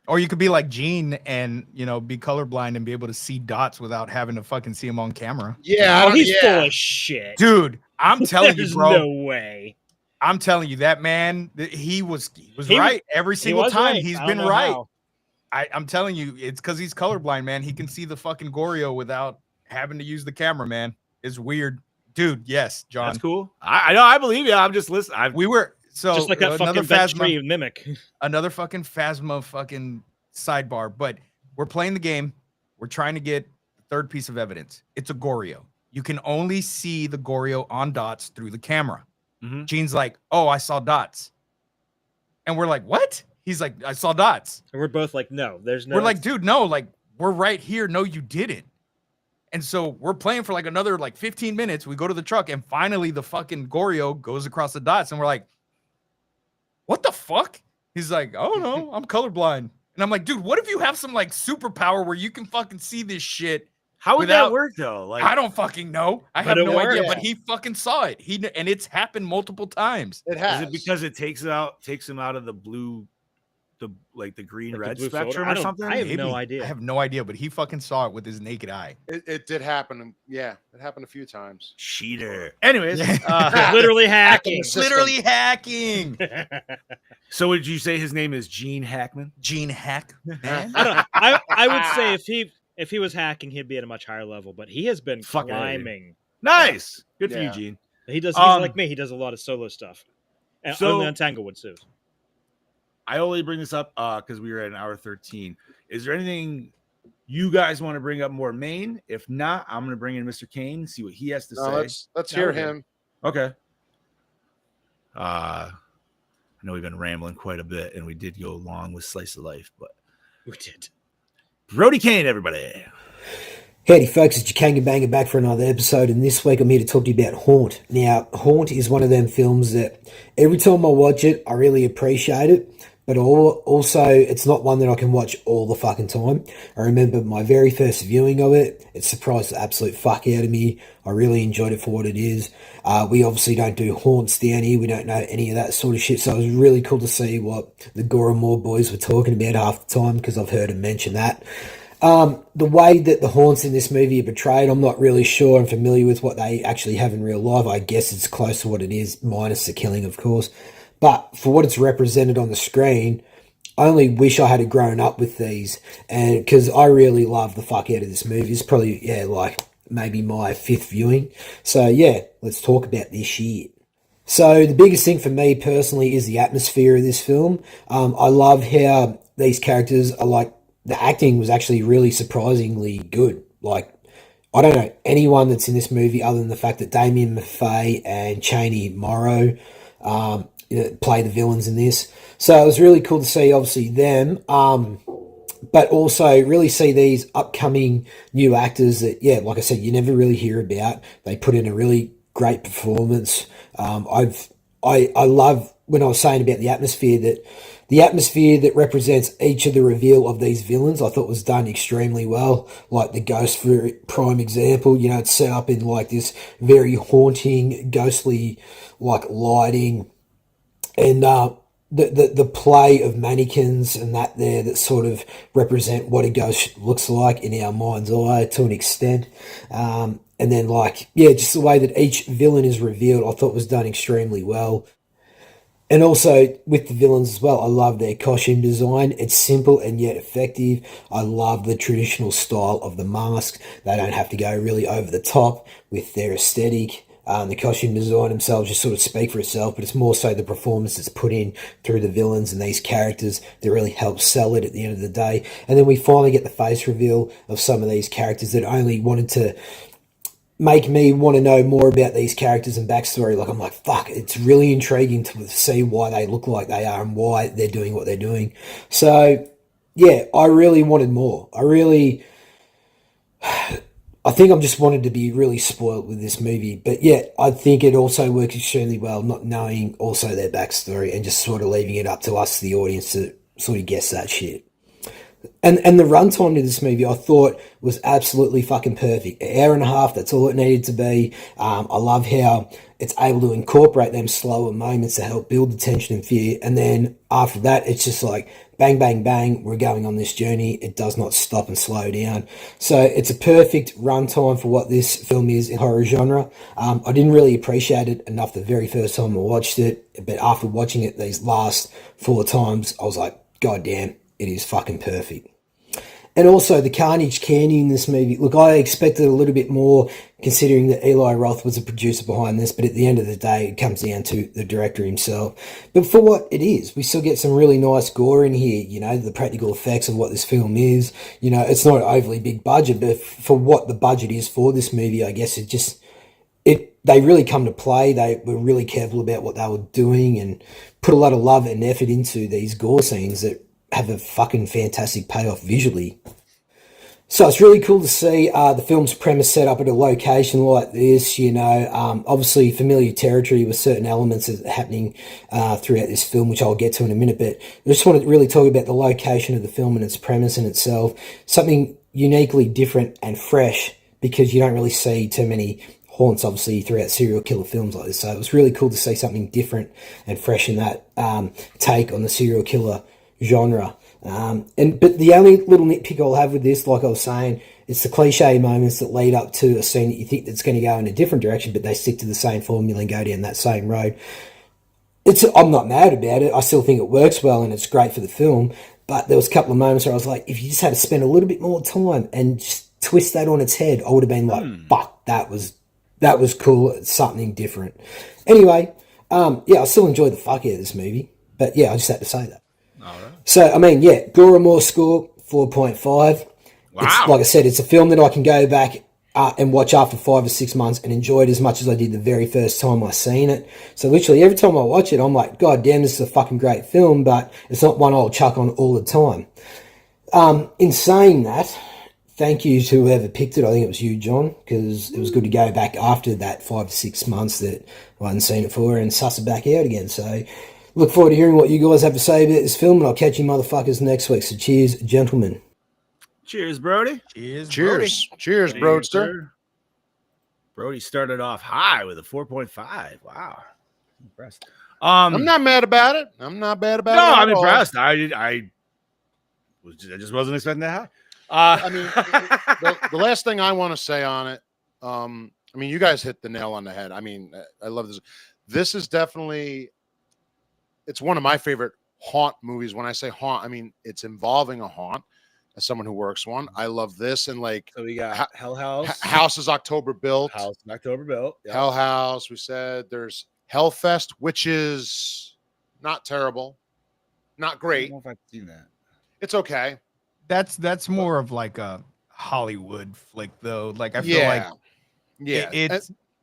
Or you could be like Gene and be colorblind and be able to see dots without having to fucking see them on camera. yeah, Oh, he's yeah. full of shit. Dude, I'm telling you, There's bro. no way. I'm telling you, that man, he was He right every He single was time. right. He's I don't been know right. how. I'm telling you, it's because he's colorblind, man. He can see the fucking Goreo without having to use the camera, man. It's weird. Dude, yes, John. That's cool. I know. I believe you. I'm just listening. We were so Just like that another fucking veg Phasma, tree mimic. another fucking Phasma fucking sidebar, but we're playing the game. We're trying to get the third piece of evidence. It's a Goreo. You can only see the Goreo on dots through the camera. Mhm. Gene's like, oh, I saw dots. And we're like, what? He's like, I saw dots. And we're both like, no, there's no. We're like, dude, no, like, we're right here. No, you didn't. And so we're playing for like another like 15 minutes. We go to the truck, and finally the fucking Goreo goes across the dots, and we're like, what the fuck? He's like, oh no, I'm colorblind. And I'm like, dude, what if you have some like superpower where you can fucking see this shit? How would without- that work though? Like, I don't fucking know. I But have it no idea, worked. but he fucking saw it. And it's happened multiple times. It is has. it because it takes him out of the blue, the green Like the red blue filter? spectrum I or don't- something? I have no Maybe. idea. I have no idea, but he fucking saw it with his naked eye. It did happen. Yeah, it happened a few times. Cheater. Anyways, Yeah. literally Hacking hacking. the system. Literally hacking. so would you say his name is Gene Hackman? Gene Hack. Man. I don't. I would say if he was hacking, he'd be at a much higher level. But he has been Fuck outta here. climbing. Nice. Good for you, Yeah. Gene. He does. He's Um, like me. He does a lot of solo stuff. And so- only on Tanglewood too. I only bring this up because we were at an hour 13. Is there anything you guys want to bring up more main? If not, I'm going to bring in Mr. Kane, see what he has to No, say. let's No, hear we're good. him. Okay. I know we've been rambling quite a bit, and we did go long with Slice of Life, but We did. Brody Kane, everybody. Howdy folks, it's your Banger back for another episode, and this week I'm here to talk to you about Haunt. Now, Haunt is one of them films that every time I watch it, I really appreciate it, but also it's not one that I can watch all the fucking time. I remember my very first viewing of it, it surprised the absolute fuck out of me. I really enjoyed it for what it is. We obviously don't do haunts down here, we don't know any of that sort of shit, so it was really cool to see what the Gore boys were talking about half the time, because I've heard them mention that. The way that the haunts in this movie are portrayed, I'm not really sure. I'm familiar with what they actually have in real life. I guess it's close to what it is, minus the killing, of course. But for what it's represented on the screen, I only wish I had grown up with these, and because I really love the fuck out of this movie. It's probably like maybe my fifth viewing. So yeah, let's talk about this shit. So the biggest thing for me personally is the atmosphere of this film. I love how these characters are like the acting was actually really surprisingly good. Like I don't know anyone that's in this movie other than the fact that Damien Maffei and Cheney Morrow play the villains in this. So it was really cool to see, obviously, them, but also really see these upcoming new actors that, yeah, like I said, you never really hear about. They put in a really great performance. I love when I was saying about the atmosphere that represents each of the reveal of these villains, I thought was done extremely well. Like the ghost, for prime example, it's set up in like this very haunting, ghostly, like lighting, and the play of mannequins and that sort of represent what a ghost looks like in our mind's eye to an extent. And then just the way that each villain is revealed, I thought was done extremely well. And also with the villains as well, I love their costume design. It's simple and yet effective. I love the traditional style of the masks. They don't have to go really over the top with their aesthetic. The costume design themselves just sort of speak for itself, but it's more so the performance that's put in through the villains and these characters that really helps sell it at the end of the day. And then we finally get the face reveal of some of these characters that only wanted to make me want to know more about these characters and backstory. Like, I'm like, fuck, it's really intriguing to see why they look like they are and why they're doing what they're doing. So, yeah, I really wanted more. I think I'm just wanted to be really spoiled with this movie. But yeah, I think it also works extremely well, not knowing also their backstory and just sort of leaving it up to us, the audience, to sort of guess that shit. And the runtime of this movie, I thought, was absolutely fucking perfect. An hour and a half, that's all it needed to be. I love how it's able to incorporate them slower moments to help build the tension and fear. And then after that, it's just like bang, bang, bang, we're going on this journey. It does not stop and slow down. So it's a perfect runtime for what this film is in horror genre. I didn't really appreciate it enough the very first time I watched it, but after watching it these last 4 times, I was like, God damn, it is fucking perfect. And also the carnage candy in this movie. Look, I expected a little bit more considering that Eli Roth was a producer behind this, but at the end of the day, it comes down to the director himself. But for what it is, we still get some really nice gore in here, the practical effects of what this film is. It's not an overly big budget, but for what the budget is for this movie, I guess they really come to play. They were really careful about what they were doing and put a lot of love and effort into these gore scenes that have a fucking fantastic payoff visually. So it's really cool to see the film's premise set up at a location like this, obviously familiar territory with certain elements that are happening throughout this film, which I'll get to in a minute, but I just want to really talk about the location of the film and its premise in itself, something uniquely different and fresh, because you don't really see too many haunts, obviously, throughout serial killer films like this. So it was really cool to see something different and fresh in that take on the serial killer genre. But the only little nitpick I'll have with this, like I was saying, it's the cliche moments that lead up to a scene that you think that's going to go in a different direction, but they stick to the same formula and go down that same road. I'm not mad about it. I still think it works well and it's great for the film. But there was a couple of moments where I was like, if you just had to spend a little bit more time and just twist that on its head, I would have been like, fuck, that was cool. It's something different. Anyway, I still enjoyed the fuck out of this movie. But yeah, I just had to say that. All right. So, I mean, yeah, Gore score, 4.5. Wow. It's, like I said, it's a film that I can go back and watch after 5 or 6 months and enjoy it as much as I did the very first time I seen it. So literally every time I watch it, I'm like, God damn, this is a fucking great film, but it's not one I'll chuck on all the time. In saying that, thank you to whoever picked it. I think it was you, John, because it was good to go back after that 5 to 6 months that I hadn't seen it for and suss it back out again. So look forward to hearing what you guys have to say about this film, and I'll catch you motherfuckers next week. So cheers, gentlemen. Cheers, Brody. Cheers, Cheers, Broadster. Brody started off high with a 4.5. Wow. Impressed. I'm not mad about it. I'm not bad about it. No, at I'm all. impressed. I just wasn't expecting that I mean, the last thing I want to say on it, I mean, you guys hit the nail on the head. I mean, I love this. This is definitely, it's one of my favorite haunt movies. When I say haunt, I mean it's involving a haunt. As someone who works one, I love this. And like So we got Hell House, House is October built. House in October built. Yep. Hell House. We said there's Hellfest, which is not terrible, not I great. don't know if I've seen that. It's okay. That's more of like a Hollywood flick, though. Like I feel like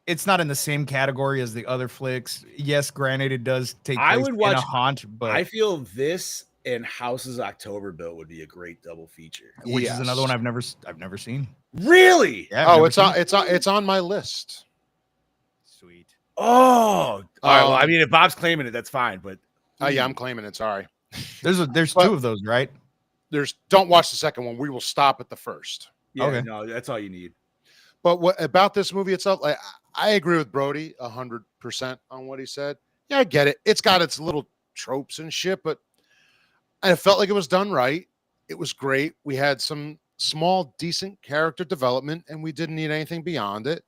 it's not in the same category as the other flicks. Yes, granted, it does take place I would in watch a haunt, but I feel this and House's October built would be a great double feature. which is another one I've never seen. Really? Yeah. I've never seen it. It's on my list. Sweet. Oh, all right. Well, I mean, if Bob's claiming it, that's fine. But Yeah, I'm claiming it. Sorry. There's But- two of those, right? Don't watch the second one. We will stop at the first. yeah, Okay. no, that's all you need. But what about this movie itself? Like, I agree with Brody 100% on what he said. Yeah, I get it. It's got its little tropes and shit, but I felt like it was done right. It was great. We had some small, decent character development, and we didn't need anything beyond it.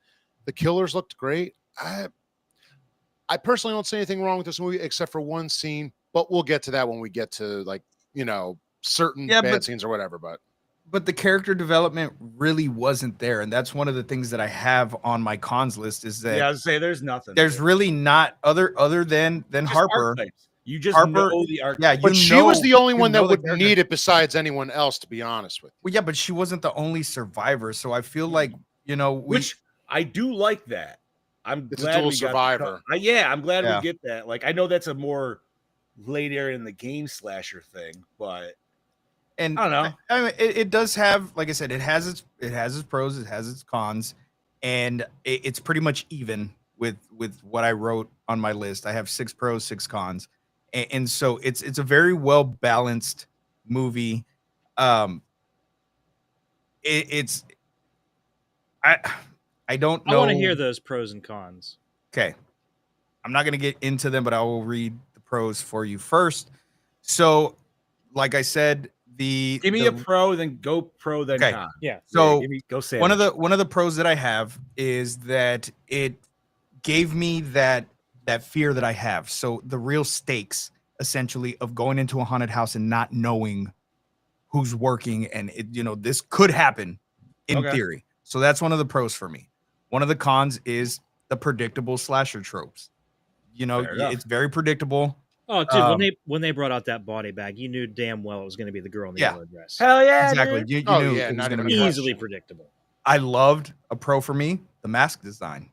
The killers looked great. I personally don't see anything wrong with this movie except for one scene, but we'll get to that when we get to like, certain bad scenes or whatever. But the character development really wasn't there, and that's one of the things that I have on my cons list is that Yeah, I was say there's nothing. there's really not other than Just Harper. archetypes. You just Harper- know the archetype. Yeah, But she was the only one that would character. need it besides anyone else, to be honest with you. Well, yeah, but she wasn't the only survivor, so I feel like Which I do like that. I'm It's a glad dual we got survivor. yeah, I'm glad Yeah. we get that. Like, I know that's a more later in the game slasher thing, but and I don't know. I mean, it does have, like I said, it has its pros, it has its cons, and it's pretty much even with what I wrote on my list. I have 6 pros, 6 cons, and so it's a very well balanced movie. It's I don't know. I want to hear those pros and cons. Okay. I'm not going to get into them, but I will read the pros for you first. So, like I said, Give me a pro, then go pro, then Okay. con. Yeah. So give me, go say one of the pros that I have is that it gave me that fear that I have. So the real stakes essentially of going into a haunted house and not knowing who's working, and this could happen in Okay. theory. So that's one of the pros for me. One of the cons is the predictable slasher tropes. Fair enough. It's very predictable. Oh, dude, Um, when they brought out that body bag, you knew damn well it was going to be the girl in the Yeah. yellow dress. Hell yeah, Exactly. dude. You Oh, knew yeah, it was not going to even be a that. Easily question. predictable. I loved a pro for me, the mask design.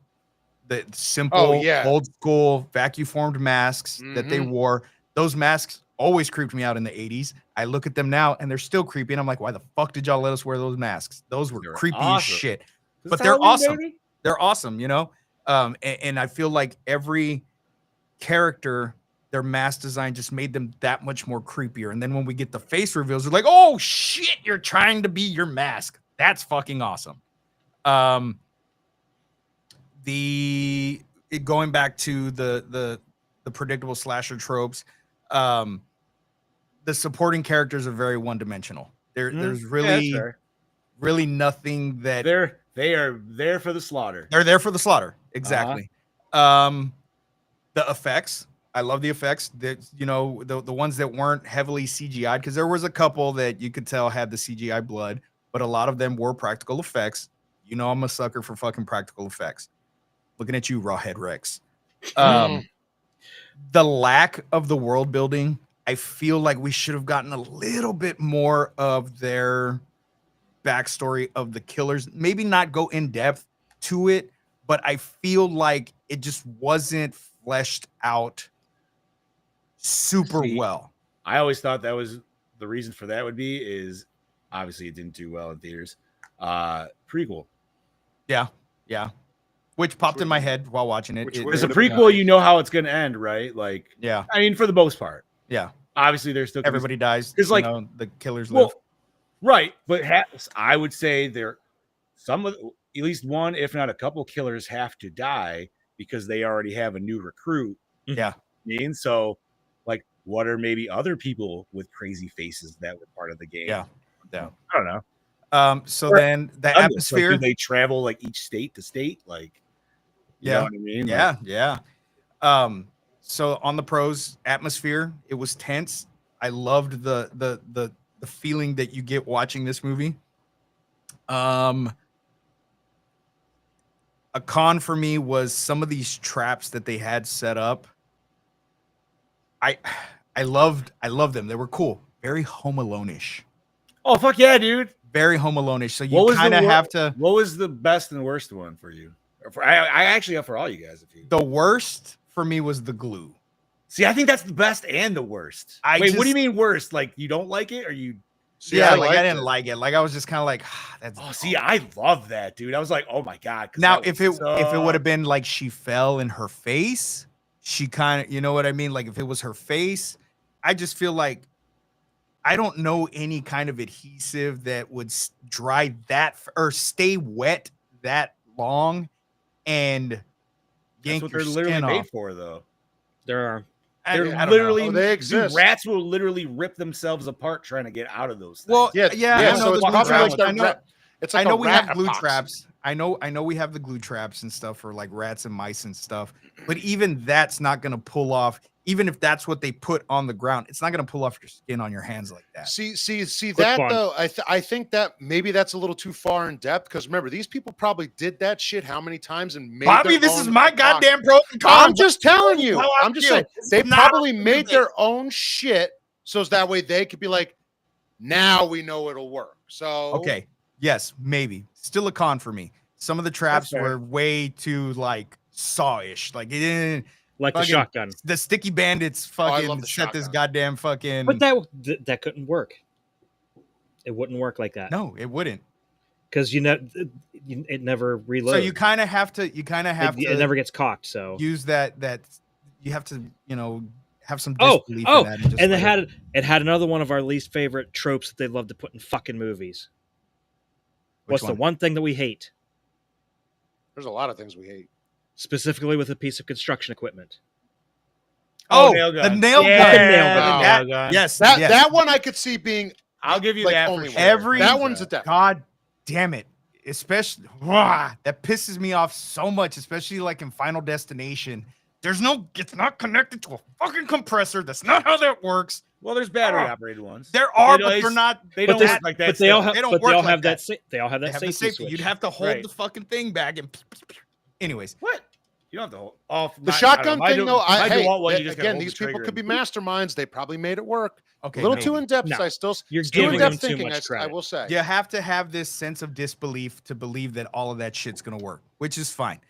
The simple, Oh, yeah. old school vacuum formed masks that they wore. Those masks always creeped me out in the 80s. I look at them now and they're still creepy. And I'm like, why the fuck did y'all let us wear those masks? Those were They're creepy as awesome. shit. Is But this they're Halloween, awesome. baby? They're awesome, and I feel like every character, their mask design just made them that much more creepier. And then when we get the face reveals, we're like, oh shit, you're trying to be your mask. That's fucking awesome. Going back to the predictable slasher tropes, the supporting characters are very one-dimensional. There's really nothing that They are there for the slaughter. they're there for the slaughter. Exactly. The effects, I love the effects. That the ones that weren't heavily CGI, because there was a couple that you could tell had the CGI blood, but a lot of them were practical effects. I'm a sucker for fucking practical effects. Looking at you, Rawhead Rex. The lack of the world building, I feel like we should have gotten a little bit more of their backstory of the killers. Maybe not go in depth to it, but I feel like it just wasn't fleshed out super well. I always thought that was the reason for that would be is obviously it didn't do well in theaters. Prequel. Yeah. Which popped in my head while watching it. As a prequel, you know how it's going to end, right? Like, Yeah. I mean, for the most part. Yeah. Obviously, there's still Everybody dies. It's like- the killers live. well, right, but I would say there some of at least one, if not a couple, killers have to die because they already have a new recruit. Yeah. So, like, what are maybe other people with crazy faces that were part of the game? Yeah. I don't know. So Or then the Like, atmosphere. do they travel like each state to state? Like, you know what I mean? Like, Yeah. So on the pros, atmosphere, it was tense. I loved the feeling that you get watching this movie. A con for me was some of these traps that they had set up. I loved them. They were cool. Very Home Alone-ish. Oh fuck yeah, dude! Very Home Alone-ish. So What you was kind of the have to. What was the best and worst one for you? Or I actually have for all you guys. If you The worst for me was the glue. see, I think that's the best and the worst. Wait, what do you mean worst? Like you don't like it, or you? See, Yeah, I like I liked didn't it. like it. Like I was just kind of like, that's. Oh, see, I love that, dude. I was like, oh my god. 'Cause Now, that if was it would have been like she fell in her face, she kind of, you know what I mean? Like if it was her face, I just feel like I don't know any kind of adhesive that would dry that or stay wet that long and that's yank what your they're literally skin made off. for, though. There are. They're I don't know. literally Oh, they dude, exist. rats will literally rip themselves apart trying to get out of those things. Well, Yeah, yeah, yeah. I know So the it's glue probably traps. like the I know, rat. It's like I know a we rat have glue epoxy. traps. I know we have the glue traps and stuff for like rats and mice and stuff. But even that's not gonna pull off. Even if that's what they put on the ground, it's not gonna pull off your skin on your hands like that. See Quick that bond. though. I think that maybe that's a little too far in depth because remember these people probably did that shit how many times and made. Bobby, their this is own my epoxy. goddamn pros and cons. I'm just telling you. How I I'm just feel. saying It's they not probably a made debate. their own shit so that way they could be like, now we know it'll work. So Okay. Yes, maybe. Still a con for me. Some of the traps fair. were way too like saw-ish. Like it didn't Like the fucking- shotgun. the sticky bandits I fucking love the set this shotgun. goddamn fucking But that couldn't work. It wouldn't work like that no, it wouldn't. because it never reloads. So you kind of have to it never gets cocked. So use that you have to, have some oh disbelief in that. and let it had another one of our least favorite tropes that they love to put in fucking movies. Which What's the one thing that we hate, there's a lot of things we hate. specifically with a piece of construction equipment? Oh, nail the gun. nail Yeah, gun. the nail gun. the nail gun. Yes, That yes. that one I could see being. I'll give you like, that. only For one. sure. Every That one's a death. God damn it. Especially that pisses me off so much, especially like in Final Destination. It's not connected to a fucking compressor. That's not how that works. Well, there's battery operated ones. There are, They but don't- th're not. They But don't they- work like that. But they all still. have. They don't But they work all like have that. They all have They that have the safety safety. switch. You'd have to hold Right. the fucking thing back and. Anyways, What? You don't have to hold. Oh, The shotgun thing, though, hey, again, these people could be masterminds. They probably made it work. okay. A little maybe. too in depth. No. I still You're too in giving depth them too thinking. much I credit. will say. You have to have this sense of disbelief to believe that all of that shit's gonna work, which is fine.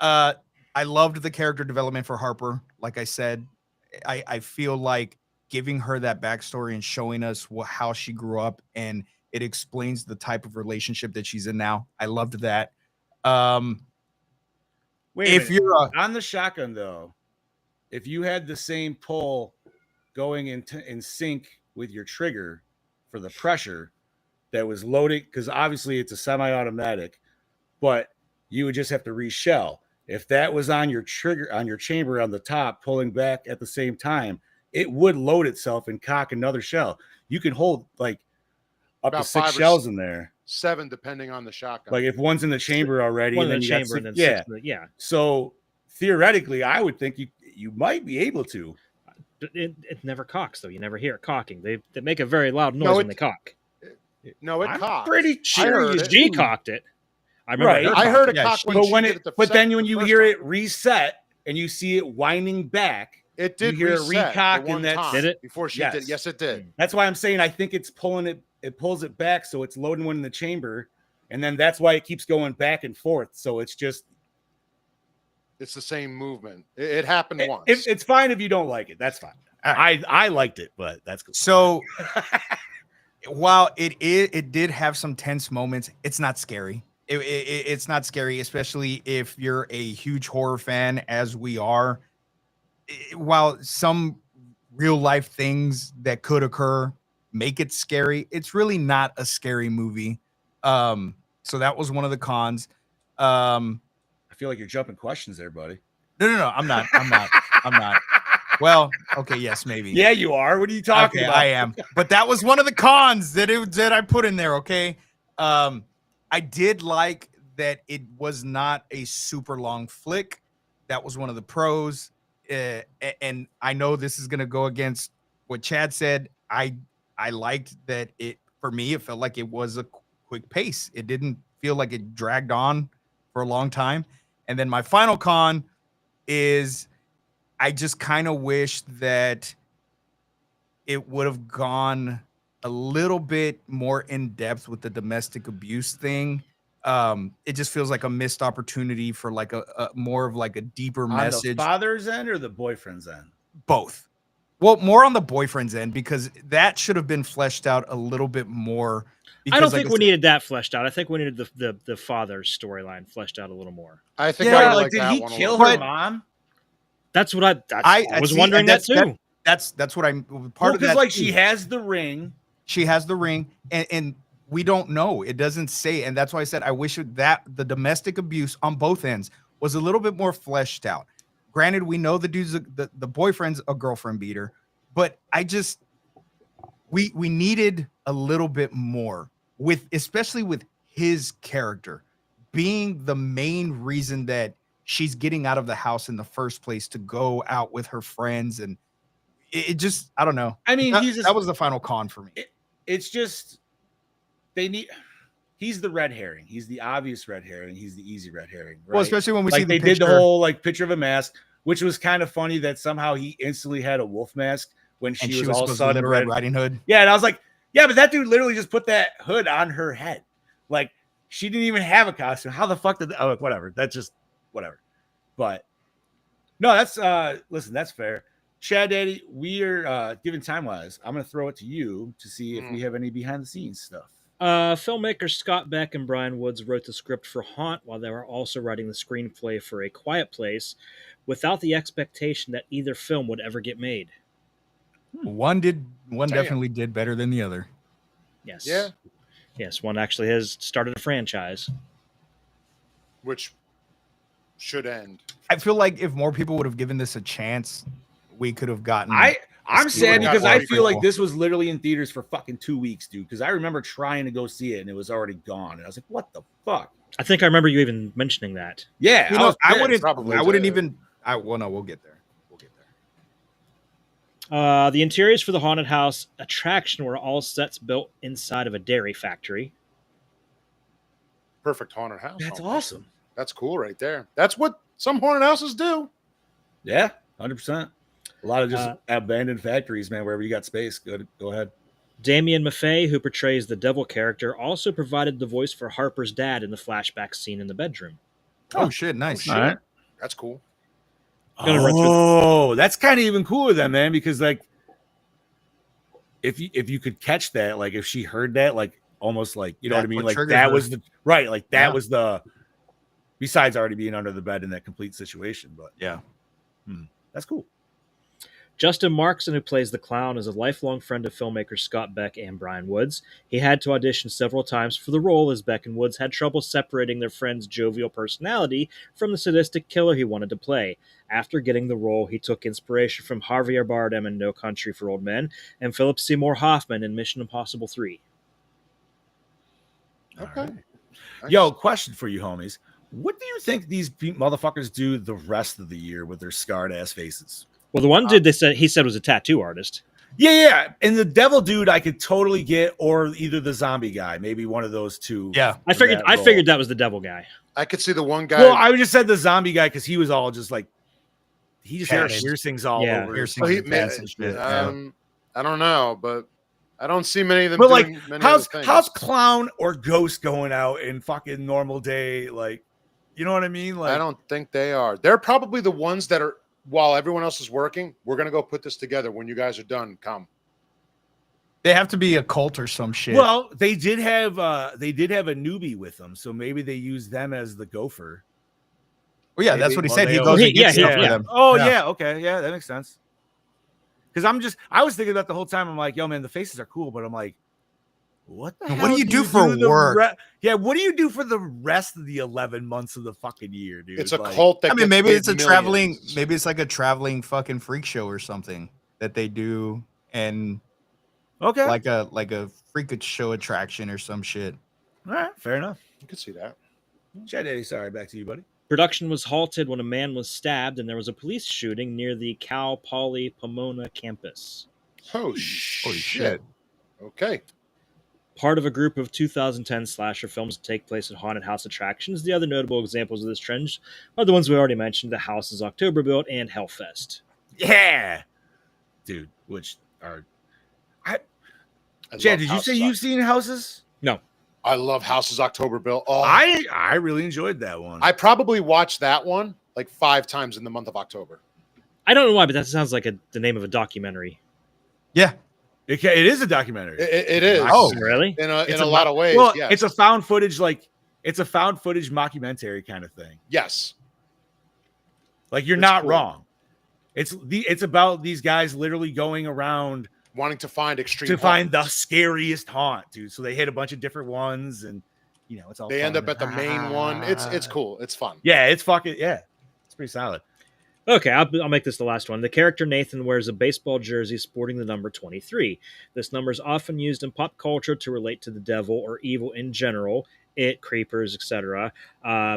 I loved the character development for Harper. Like I said, I feel like giving her that backstory and showing us how she grew up, and it explains the type of relationship that she's in now. I loved that. Wait, If you're on the shotgun though, if you had the same pull going in sync with your trigger for the pressure that was loaded, because obviously it's a semi-automatic, but you would just have to reshell. If that was on your trigger, on your chamber on the top, pulling back at the same time, it would load itself and cock another shell. You can hold like up About to 6 5 or shells in there. 7, depending on the shotgun. Like if one's in the chamber already, One and in then the you got chamber and then yeah. six in the, yeah. So theoretically, I would think you might be able to. It never cocks though. You never hear it cocking. They make a very loud noise No, when they cock. no, it I'm cocked. pretty I sure heard you it. G cocked it. I remember. Right. I heard a Yeah, cock when But she when did it, the but then second- when the you first hear time. it reset and you see it winding back, It did you hear it reset recock the one and that's- time Did it? before she Yes. did. Yes, it did. that's why I'm saying I think it's pulling it. It pulls it back, so it's loading one in the chamber, and then that's why it keeps going back and forth. So it's just It's the same movement. It happened once. it's fine if you don't like it. That's fine. All I liked it, but that's cool. so while it did have some tense moments, it's not scary. It's not scary, especially if you're a huge horror fan, as we are. While some real life things that could occur make it scary, it's really not a scary movie. So that was one of the cons. I feel like you're jumping questions there, buddy. No, I'm not. I'm not. Well, okay, yes, maybe. Yeah, you are. What are you talking Okay, about? I am. But that was one of the cons that I put in there. Okay. I did like that it was not a super long flick. That was one of the pros. and I know this is gonna go against what Chad said. I liked that it for me. It felt like it was a quick pace. It didn't feel like it dragged on for a long time. And then my final con is I just kind of wish that it would have gone a little bit more in depth with the domestic abuse thing. It just feels like a missed opportunity for like a more of like a deeper On the message. father's end or the boyfriend's end? Both. Well, more on the boyfriend's end because that should have been fleshed out a little bit more. I don't Because, like think I we said- needed that fleshed out. I think we needed the father's storyline fleshed out a little more. I think Yeah, I would like, like did that he one a kill little her bit. mom? That's what I was see, wondering and that too. That's what I'm part Well, of because that. like too. she has the ring. She has the ring, and we don't know. It doesn't say, and that's why I said I wish that the domestic abuse on both ends was a little bit more fleshed out. Granted, we know the dude's the boyfriend's a girlfriend beater, but I just we needed a little bit more with, especially with his character being the main reason that she's getting out of the house in the first place to go out with her friends, and it just I don't know. I mean, that was the final con for me. It's just they need. He's the red herring. He's the obvious red herring. He's the easy red herring. Right? Well, especially when we like see the they did the picture, whole like picture of a mask, which was kind of funny that somehow he instantly had a wolf mask when and she was all of a supposed to be sudden Little red. Red Riding Hood. Yeah, and I was like, yeah, but that dude literally just put that hood on her head. Like she didn't even have a costume. How the fuck did that? Oh, whatever. That's just whatever. But no, that's listen, that's fair. Chad Daddy, we are given time wise. I'm gonna throw it to you to see if we have any behind the scenes stuff. Filmmakers Scott Beck and Brian Woods wrote the script for Haunt while they were also writing the screenplay for A Quiet Place, without the expectation that either film would ever get made. One Damn. definitely did better than the other. Yes. Yeah. Yes, one actually has started a franchise. Which should end. I feel like if more people would have given this a chance, we could have gotten. I'm sad got because I already feel like cool. this was literally in theaters for fucking 2 weeks, dude. Because I remember trying to go see it and it was already gone. And I was like, what the fuck? I think I remember you even mentioning that. Yeah, you know, was I pissed. wouldn't. probably I wouldn't did. even. Well, no, we'll get there. We'll get there. The interiors for the haunted house attraction were all sets built inside of a dairy factory. Perfect haunted house. That's almost. awesome. That's cool right there. That's what some haunted houses do. Yeah, 100%. A lot of just abandoned factories, man. Wherever you got space, go ahead. Damien Maffei, who portrays the devil character, also provided the voice for Harper's dad in the flashback scene in the bedroom. Oh shit! Nice. shit. All right. That's cool. Gonna run through Oh, that's kind of even cooler then, man. Because like, if you could catch that, like if she heard that, like almost like you know That's what I mean, what like triggered that her. was the right, like that Yeah. was the. Besides already being under the bed in that complete situation, but Yeah. that's cool. Justin Markson, who plays the clown, is a lifelong friend of filmmakers Scott Beck and Brian Woods. He had to audition several times for the role, as Beck and Woods had trouble separating their friend's jovial personality from the sadistic killer he wanted to play. After getting the role, he took inspiration from Javier Bardem in No Country for Old Men and Philip Seymour Hoffman in Mission Impossible 3. Okay. All right. Nice. Yo, question for you, homies. What do you think these motherfuckers do the rest of the year with their scarred ass faces? Well, the one dude he said was a tattoo artist. Yeah. And the devil dude I could totally get, or either the zombie guy, maybe one of those two. Yeah. I figured that was the devil guy. I could see the one guy. Well, I just said the zombie guy because he was all just like he just had Tatted. piercings all Yeah. over. Piercings Well, he- and tats and shit. I don't know, but I don't see many of them But doing like, many how's other things. how's clown or ghost going out in fucking normal day? Like, you know what I mean? Like, I don't think they are. They're probably the ones that are, while everyone else is working, we're going to go put this together. When you guys are done, come. They have to be a cult or some shit. Well, they did have a newbie with them, so maybe they use them as the gopher. Well, yeah, that's maybe what he while said. they He all- goes and Yeah, gets stuff for yeah. them. Oh Yeah. yeah, okay, yeah, that makes sense. Because I was thinking about the whole time. I'm like, yo, man, the faces are cool, but I'm like, what the What hell do you do for the work? yeah, what do you do for the rest of the 11 months of the fucking year, dude? It's a Like, cult that I mean, gets maybe paid it's a millions. traveling. Maybe it's like a traveling fucking freak show or something that they do, and Okay, like a freak show attraction or some shit. all right, fair enough. You could see that. Chad Daddy, sorry, back to you, buddy. Production was halted when a man was stabbed and there was a police shooting near the Cal Poly Pomona campus. Oh, Holy shit. shit. Okay. Part of a group of 2010 slasher films that take place at haunted house attractions. The other notable examples of this trend are the ones we already mentioned, The House is Octoberbuilt and Hellfest. Yeah, dude. Which are I Chad? love Did you Houses say you've seen Houses? No. I love Houses Octoberbuilt. Oh, I really enjoyed that one. I probably watched that one like 5 times in the month of October. I don't know why, but that sounds like the name of a documentary. Yeah. it is a documentary. It is. Oh, Really? In It's a lot of ways. Well, yes. it's a found footage mockumentary kind of thing. Yes. Like you're It's not cool. wrong. It's about these guys literally going around Wanting to find extreme. to find the haunts. scariest haunt, dude. So they hit a bunch of different ones, and it's all. They end fun up at the main one. It's cool. It's fun. Yeah, it's fucking It's pretty solid. Okay, I'll make this the last one. The character Nathan wears a baseball jersey sporting the number 23. This number is often used in pop culture to relate to the devil or evil in general, it, creepers, etc.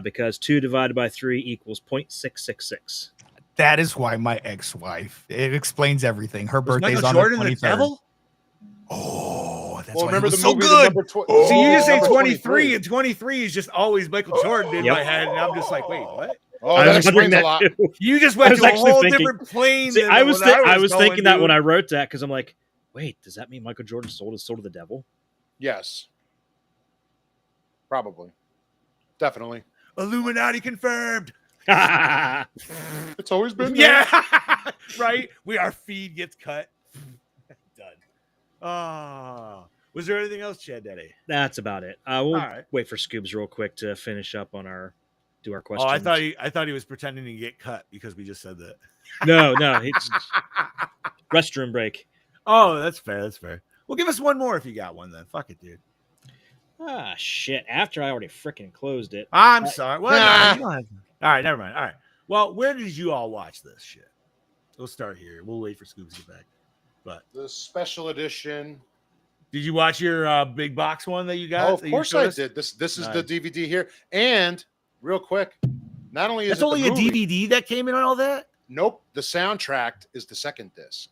Because 2 divided by 3 equals 0.666. That is why my ex-wife. It explains everything. Her Was birthday's Michael on Jordan the the 23rd. devil? Oh, that's Well, why remember he the was so movie good. Number So you just say number 23, and 23 is just always Michael Jordan in Yep. my head, and I'm just like, wait, what? Oh, I that was wondering explains a that lot. too. You just I went was to a actually whole thinking- different plane. See, than I was what was going, thinking that dude. when I wrote that because I'm like, wait, does that mean Michael Jordan sold his soul to the devil? Yes. Probably. Definitely. Illuminati confirmed. It's always been there. Yeah, right. Our feed gets cut. Done. Was there anything else, Chad Daddy? That's about it. We'll All right. wait for Scoobs real quick to finish up on our Oh, questions. I thought he was pretending to get cut because we just said that. No, it's restroom break. Oh, that's fair. That's fair. Well, give us one more if you got one then. Fuck it, dude. Ah, shit. After I already freaking closed it. I'm sorry. Well, Nah. you don't have to. All right, never mind. All right. Well, where did you all watch this shit? We'll start here. We'll wait for Scoops to get back. But The special edition. did you watch your big box one that you got? Oh, of that you course showed I us? did. This is Nice. the DVD here. And real quick, not only is That's it only the a movie, DVD that came in on all that? Nope, the soundtrack is the second disc.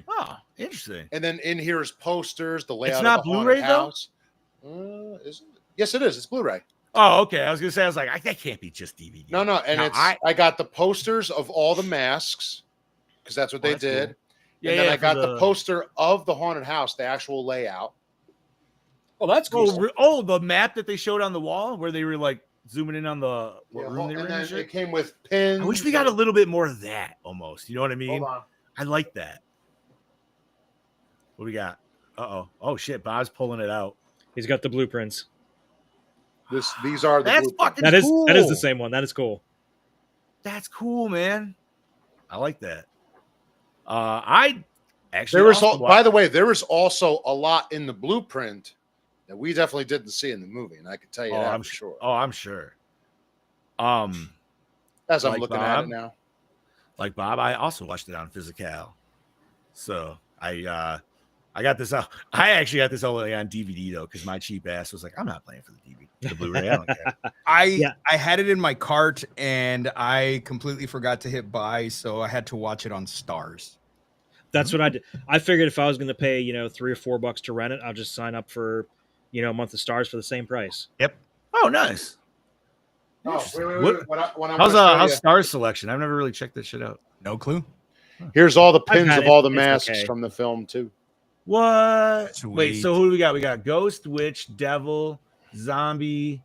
Oh, interesting. And then in here is posters, the layout not of the haunted Blu-ray, though? house. Is it? Yes, it is. It's Blu-ray. Oh, okay. I was gonna say, I was like, that can't be just DVD. No, and No, it's I got the posters of all the masks because that's what they that's did. cool. And then I for got the poster of the haunted house, the actual layout. Oh, that's the map that they showed on the wall where they were like zooming in on the what Yeah, room they were and in. then and shit? it came with pins. I wish we got a little bit more of that almost. You know what I mean? Hold on. I like that. What we got? Oh shit, Bob's pulling it out. He's got the blueprints. These are the That's blueprints. fucking That is cool. the same one. That is cool. That's cool, man. I like that. I actually There was, also by the way, there was also a lot in the blueprint that we definitely didn't see in the movie, and I can tell you that I'm for sure. Oh, I'm sure. As I'm like looking Bob? at it now, Like Bob, I also watched it on Physical. So I got this out. I actually got this only on DVD though, because my cheap ass was like, I'm not playing for the DVD, the Blu-ray. I don't care. I had it in my cart and I completely forgot to hit buy, so I had to watch it on Stars. That's what I did. I figured if I was going to pay, $3 or $4 to rent it, I'll just sign up for, a month of Stars for the same price. Oh, nice. oh, Interesting. wait. When I'm How's gonna show how's you- Stars selection? I've never really checked this shit out. No clue. here's all the I've pins had of it. all the It's masks okay. from the film too. What? Sweet. Wait, so who do we got? We got Ghost, Witch, Devil, Zombie,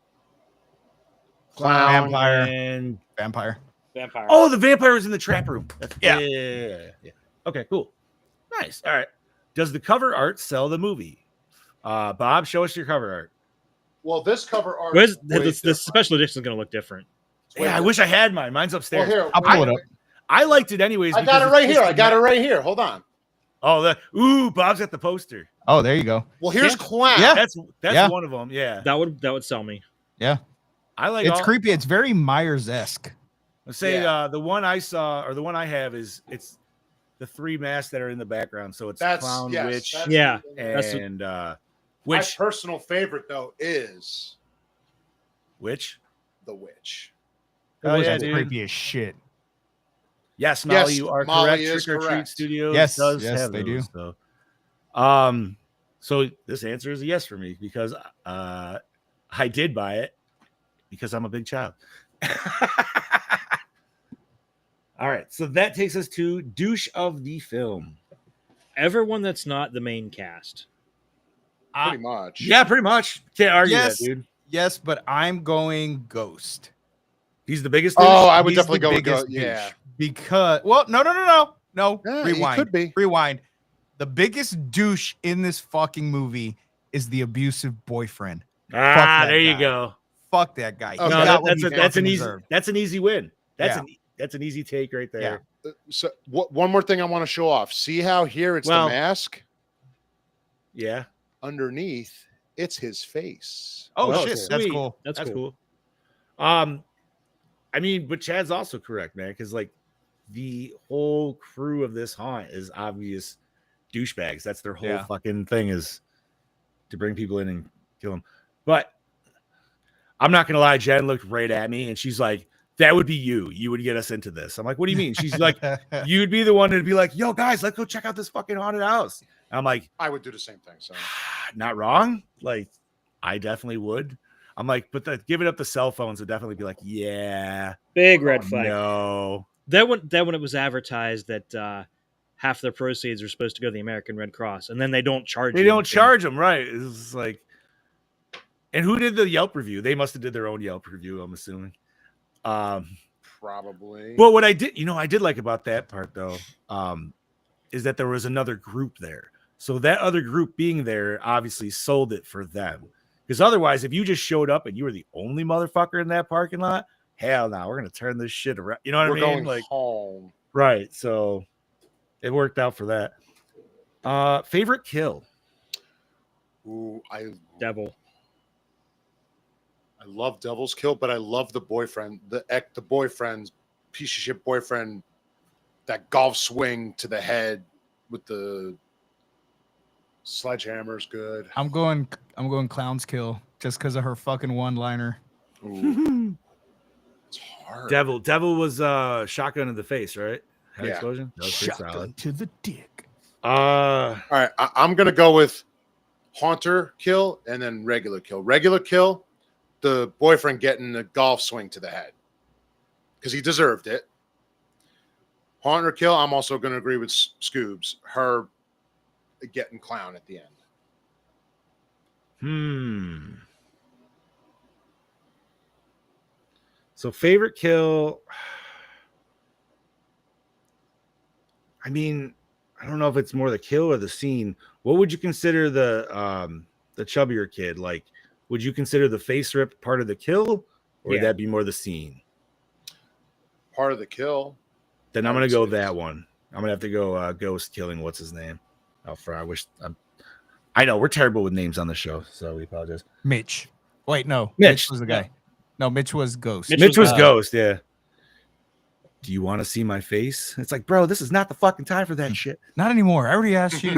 Clown, Vampire. and Vampire. Vampire. oh, the vampire was in the trap room. Yeah. Yeah. Okay, cool. Nice. All right. Does the cover art sell the movie? Bob, show us your cover art. Well, this cover art. Where's is way this different. special edition is going to look different. It's way Yeah, I wish I had mine. Mine's Well, upstairs. here, I'll pull it up. I liked it anyways. I got because it right it's here. just I got it a- right here. Hold on. Oh, Bob's got the poster. Oh, there you go. Well, here's Yeah. Clown. Yeah. That's Yeah. one of them. Yeah, That would sell me. Yeah. I like. It's all, creepy. It's very Myers-esque. Let's say Yeah. the one I saw or the one I have is it's the 3 masks that are in the background. So it's That's clown, yes, witch, that's Yeah. the- That's the- and My witch. personal favorite though is Witch. the witch. Oh was yeah, cool. it's creepy as shit. Yes, Molly, Yes, you are Molly correct. is Trick or Treat correct. Studios Yes, does yes, have they do. those. So this answer is a yes for me because I did buy it because I'm a big child. All right, so that takes us to douche of the film. Everyone that's not the main cast. Pretty much. Yeah, pretty much. Can't argue Yes, that, dude. yes, but I'm going Ghost. He's the biggest douche. Oh, I would He's definitely the go with biggest yeah. douche because no. Yeah, he Rewind. could be. Rewind. The biggest douche in this fucking movie is the abusive boyfriend. that there you guy. go. Fuck that guy. He Okay. No, got what he that's an fucking easy deserved. that's an easy win. Yeah. That's an easy take right there. So one more thing I want to show off. See how here it's Well- the mask? Yeah. Underneath, it's his face. Oh, Oh, shit, sweet. that's cool. That's cool. I mean, but Chad's also correct, man, because like the whole crew of this haunt is obvious douchebags. That's their whole Yeah. fucking thing, is to bring people in and kill them. But I'm not gonna lie, Jen looked right at me and she's like, that would be you. You would get us into this. I'm like, what do you mean? She's like, you'd be the one to be like, yo, guys, let's go check out this fucking haunted house. And I'm like, I would do the same thing. So not wrong. Like, I definitely would. I'm like, but giving up the cell phones would definitely be like, yeah, Big red flag. no. That when it was advertised that half their proceeds are supposed to go to the American Red Cross, and then they don't charge. They you don't anything. charge them, right? It's like, and who did the Yelp review? They must have did their own Yelp review, I'm assuming. probably. But what I did like about that part though, is that there was another group there. So that other group being there obviously sold it for them. Because otherwise, if you just showed up and you were the only motherfucker in that parking lot, hell no, we're gonna turn this shit around. You know what We're I mean? going Like, home. right. So it worked out for that. Favorite kill. Ooh, I Devil. love Devil's Kill, but I love the boyfriend, the boyfriend's piece of shit boyfriend, that golf swing to the head with the sledgehammer is good. I'm going Clown's Kill just because of her fucking one-liner. Ooh, it's hard. Devil was shotgun in the face, right? Head Yeah. explosion. That was pretty solid. Shotgun to the dick. All right, I'm gonna go with Haunter Kill and then regular kill. Regular kill, the boyfriend getting the golf swing to the head because he deserved it. Haunter Kill, I'm also going to agree with Scoobs. Her getting clown at the end. So favorite kill. I mean, I don't know if it's more the kill or the scene. What would you consider the chubbier kid? Like, would you consider the face rip part of the kill, or would that be more the scene? Part of the kill. Then I'm gonna go that one. I'm gonna have to go Ghost killing what's his name. I know we're terrible with names on the show, so we apologize. Mitch. Wait, no. Mitch was the guy. No, Mitch was Ghost. Mitch was Ghost, yeah. Do you want to see my face? It's like, bro, this is not the fucking time for that shit. Not anymore. I already asked you.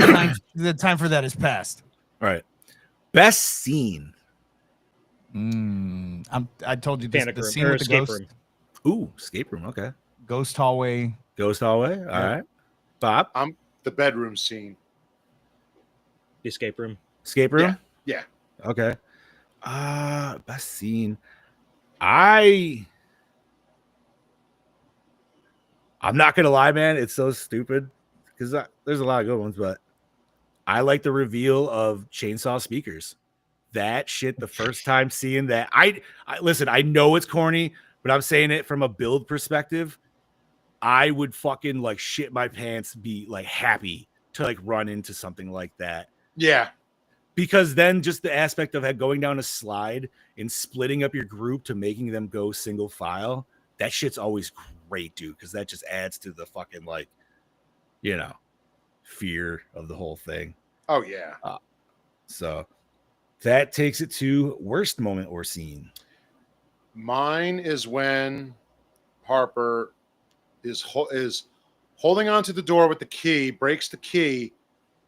The time for that is past. All right. Best scene. I told you this, Panic the room, scene or with the escape ghost. room. Ooh, escape room. Okay. Ghost hallway. Ghost hallway. All right. Bob. I'm the bedroom scene. The escape room. Escape room. Yeah. Okay. Best scene. I'm not gonna lie, man. It's so stupid because there's a lot of good ones, but I like the reveal of chainsaw speakers. That shit, the first time seeing that, I listen. I know it's corny, but I'm saying it from a build perspective. I would fucking like shit my pants, be like happy to like run into something like that. Yeah. Because then just the aspect of going down a slide and splitting up your group to making them go single file, that shit's always great, dude, because that just adds to the fucking like, fear of the whole thing. Oh, yeah. So that takes it to worst moment or scene. Mine is when Harper is holding onto the door with the key, breaks the key,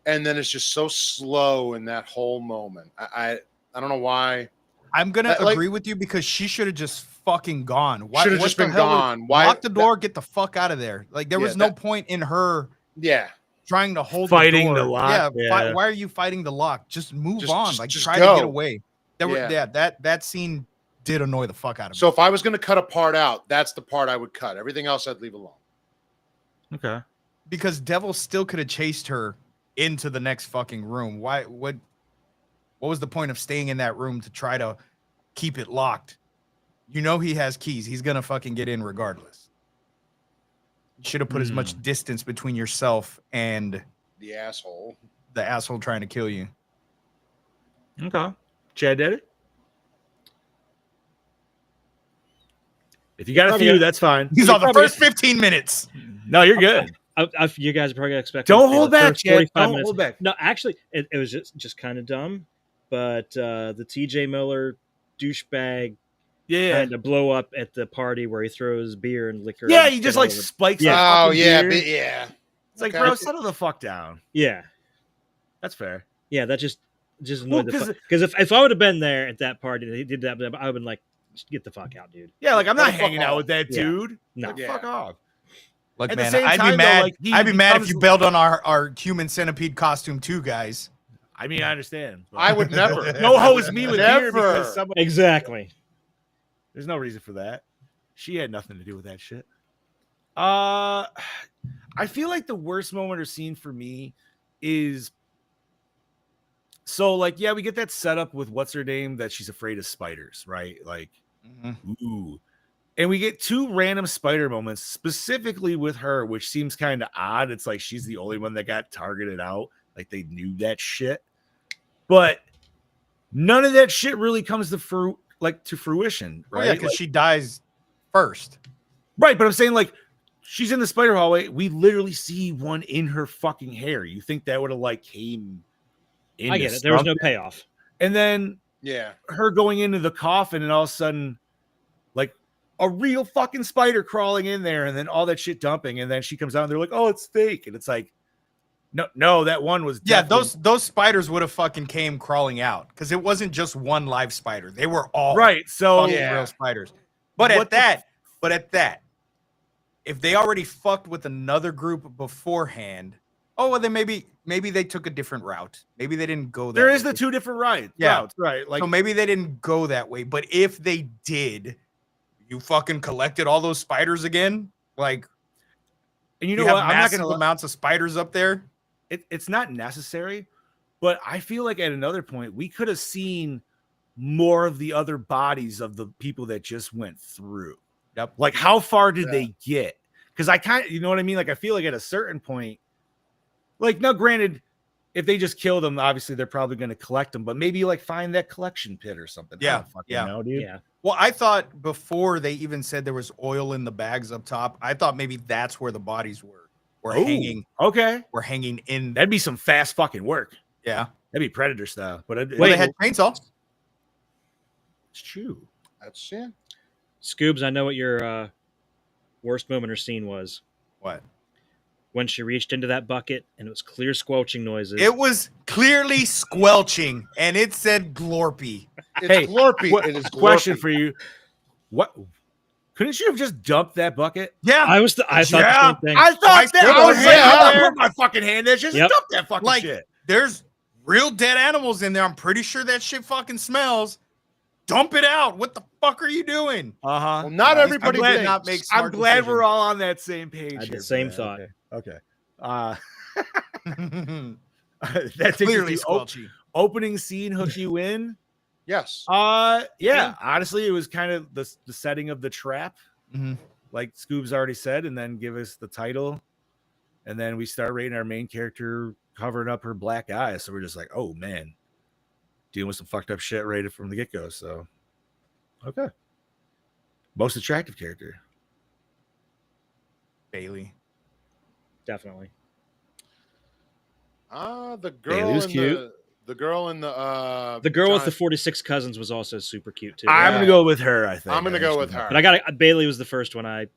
and then it's just so slow in that whole moment. I don't know why. I'm gonna Like- agree with you because she should have just fucking gone. Why, Should have what just the been hell was- gone. Why Lock the door, get the fuck out of there. Like there Yeah, was no that- point in her Yeah. trying to hold Fighting the the door. lock, yeah. Why are you fighting the lock? Just move on. Like just try go. to get away. Yeah. That scene did annoy the fuck out of me. So if I was going to cut a part out, that's the part I would cut. Everything else I'd leave alone. Okay. Because Devil still could have chased her into the next fucking room. Why? What was the point of staying in that room to try to keep it locked? You know he has keys. He's gonna fucking get in regardless. You should have put as much distance between yourself and The asshole. the asshole trying to kill you. Okay. Chad did it. If you got a Probably few, got- that's fine. He's on the probably- first 15 minutes. No, you're good. You guys are probably gonna expect. Don't me to say hold the back, first Chad. 45 Don't minutes. hold back. No, actually, it was just kind of dumb. But the T.J. Miller douchebag Yeah. kind of blow up at the party where he throws beer and liquor. Yeah, and he shit just all like over. spikes. Yeah. the Oh, fucking yeah. beer. Yeah. It's like, Okay. bro, settle the fuck down. Yeah, That's fair. yeah. That just Well, annoyed the 'cause- fuck. Because if I would have been there at that party and he did that, I would have been like, "Just get the fuck out, dude." Yeah, like I'm Go not the fuck hanging out off. with that Yeah. dude. No. Like, Yeah. fuck off. Look, At the man, same I'd time, be though, mad. like, he I'd be mad if becomes- you bailed on our human centipede costume too, guys. I mean, I understand. but- I would never. no hose me with beer Never. because somebody. Exactly. There's no reason for that. She had nothing to do with that shit. I feel like the worst moment or scene for me is so like, yeah, we get that setup with what's her name that she's afraid of spiders, right? Like, ooh. And we get two random spider moments specifically with her, which seems kind of odd. It's like she's the only one that got targeted out. Like they knew that shit. But none of that shit really comes to fruition, Oh, right? yeah, because Like- she dies first. Right, but I'm saying like she's in the spider hallway. We literally see one in her fucking hair. You think that would have like came in? I get it. There was no payoff. And then Yeah. her going into the coffin, and all of a sudden, like a real fucking spider crawling in there, and then all that shit dumping, and then she comes out and they're like, "Oh, it's fake," and it's like, no, that one was Yeah, definitely- those spiders would have fucking came crawling out because it wasn't just one live spider. They were all right. So fucking Yeah. real spiders. But What at that, if they already fucked with another group beforehand, oh well, then maybe they took a different route. Maybe they didn't go. there that is way. the two different routes, right? Like So maybe they didn't go that way. But if they did, you fucking collected all those spiders again. Like and you you know have what? I'm not massive gonna amounts of spiders up there. it's not necessary, but I feel like at another point we could have seen more of the other bodies of the people that just went through. Yep. Like how far did Yeah. they get? Because I kind of, you know what I mean? Like I feel like at a certain point, like now granted, if they just kill them, obviously they're probably going to collect them, but maybe like find that collection pit or something. I Yeah, don't fucking yeah. know, dude. Yeah. Well, I thought before they even said there was oil in the bags up top, I thought maybe that's where the bodies were Oh, hanging. Okay. Were hanging in. That'd be some fast fucking work. Yeah. That'd be Predator style. But Well, they had chainsaws. it's true. That's yeah. Scoobs, I know what your worst moment or scene was. What? When she reached into that bucket and it was clear squelching noises. It was clearly squelching, and it said Glorpy. It's Hey, Glorpy. What, It is question Glorpy. for you. What couldn't you have just dumped that bucket? Yeah. I thought Yeah, the same thing. I thought I that still I was don't like, have I'm not there. putting my fucking hand there. Just Yep. dump that fucking Like, shit. there's real dead animals in there. I'm pretty sure that shit fucking smells. Dump it out. What the fuck are you doing? Uh-huh. Well, not everybody glad- thinks. not make I'm smart glad decisions. we're all on that same page. I had the here, same man. thought. Okay. That takes Clearly us to squelchy. opening scene hook you in. Yes. Yeah. Honestly, it was kind of the setting of the trap, Mhm. like Scoob's already said, and then give us the title, and then we start rating our main character covering up her black eyes. So we're just like, oh man, dealing with some fucked up shit right from the get go. So, okay, most attractive character. Bailey. Definitely. The Bailey girl was in cute. the girl in the The girl with the John- 46 cousins was also super cute too. I'm Yeah. gonna go with her. I think I'm gonna go with her. But I got Bailey was the first one I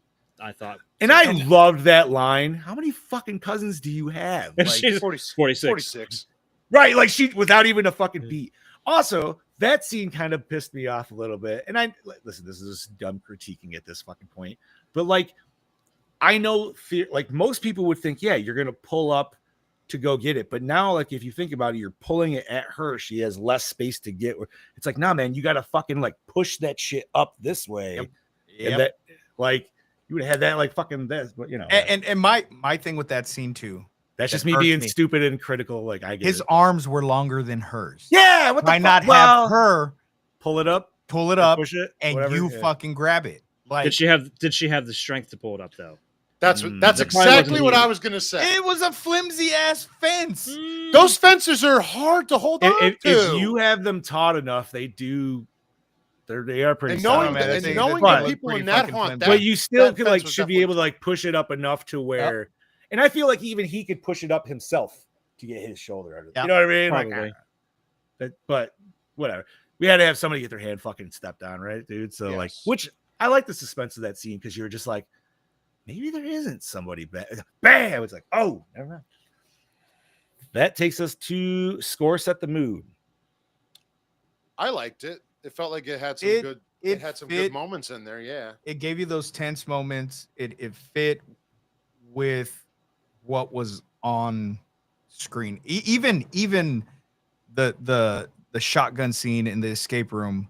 thought. And I loved that line. How many fucking cousins do you have? Like, She's 46. 46. 46. right, like she without even a fucking beat. Also, that scene kind of pissed me off a little bit. And listen, this is just dumb critiquing at this fucking point, but like, I know fear, like most people would think, yeah, you're going to pull up to go get it. But now, like, if you think about it, you're pulling it at her. She has less space to get. It's like, nah, man, you got to fucking like push that shit up this way. Yep. And that, like, you would have had that like fucking this, but you know. And my thing with that scene too. That's just me being stupid and critical. Like, I get his it. arms were longer than hers. Yeah. What the Why fuck? not have her pull it up, push it, and whatever, you fucking grab it? Like, did she have the strength to pull it up though? That's That exactly what I was gonna say. it was a flimsy ass fence. Those fences are hard to hold on to. If you have them taught enough, they are pretty And solid. knowing But- the people in that haunt, but you still that could fence like was should be definitely- able to like push it up enough to where, and I feel like even he could push it up himself to get his shoulder under. You know what I mean? Probably. Like, but whatever. We had to have somebody get their hand fucking stepped on, right, dude? So like, which I like the suspense of that scene because you're just like, maybe there isn't somebody bam. It's like, oh, never mind. That takes us to score set the mood. I liked it. It felt like it had some good. It had some good moments in there. Yeah, it gave you those tense moments. It fit with what was on screen. Even the shotgun scene in the escape room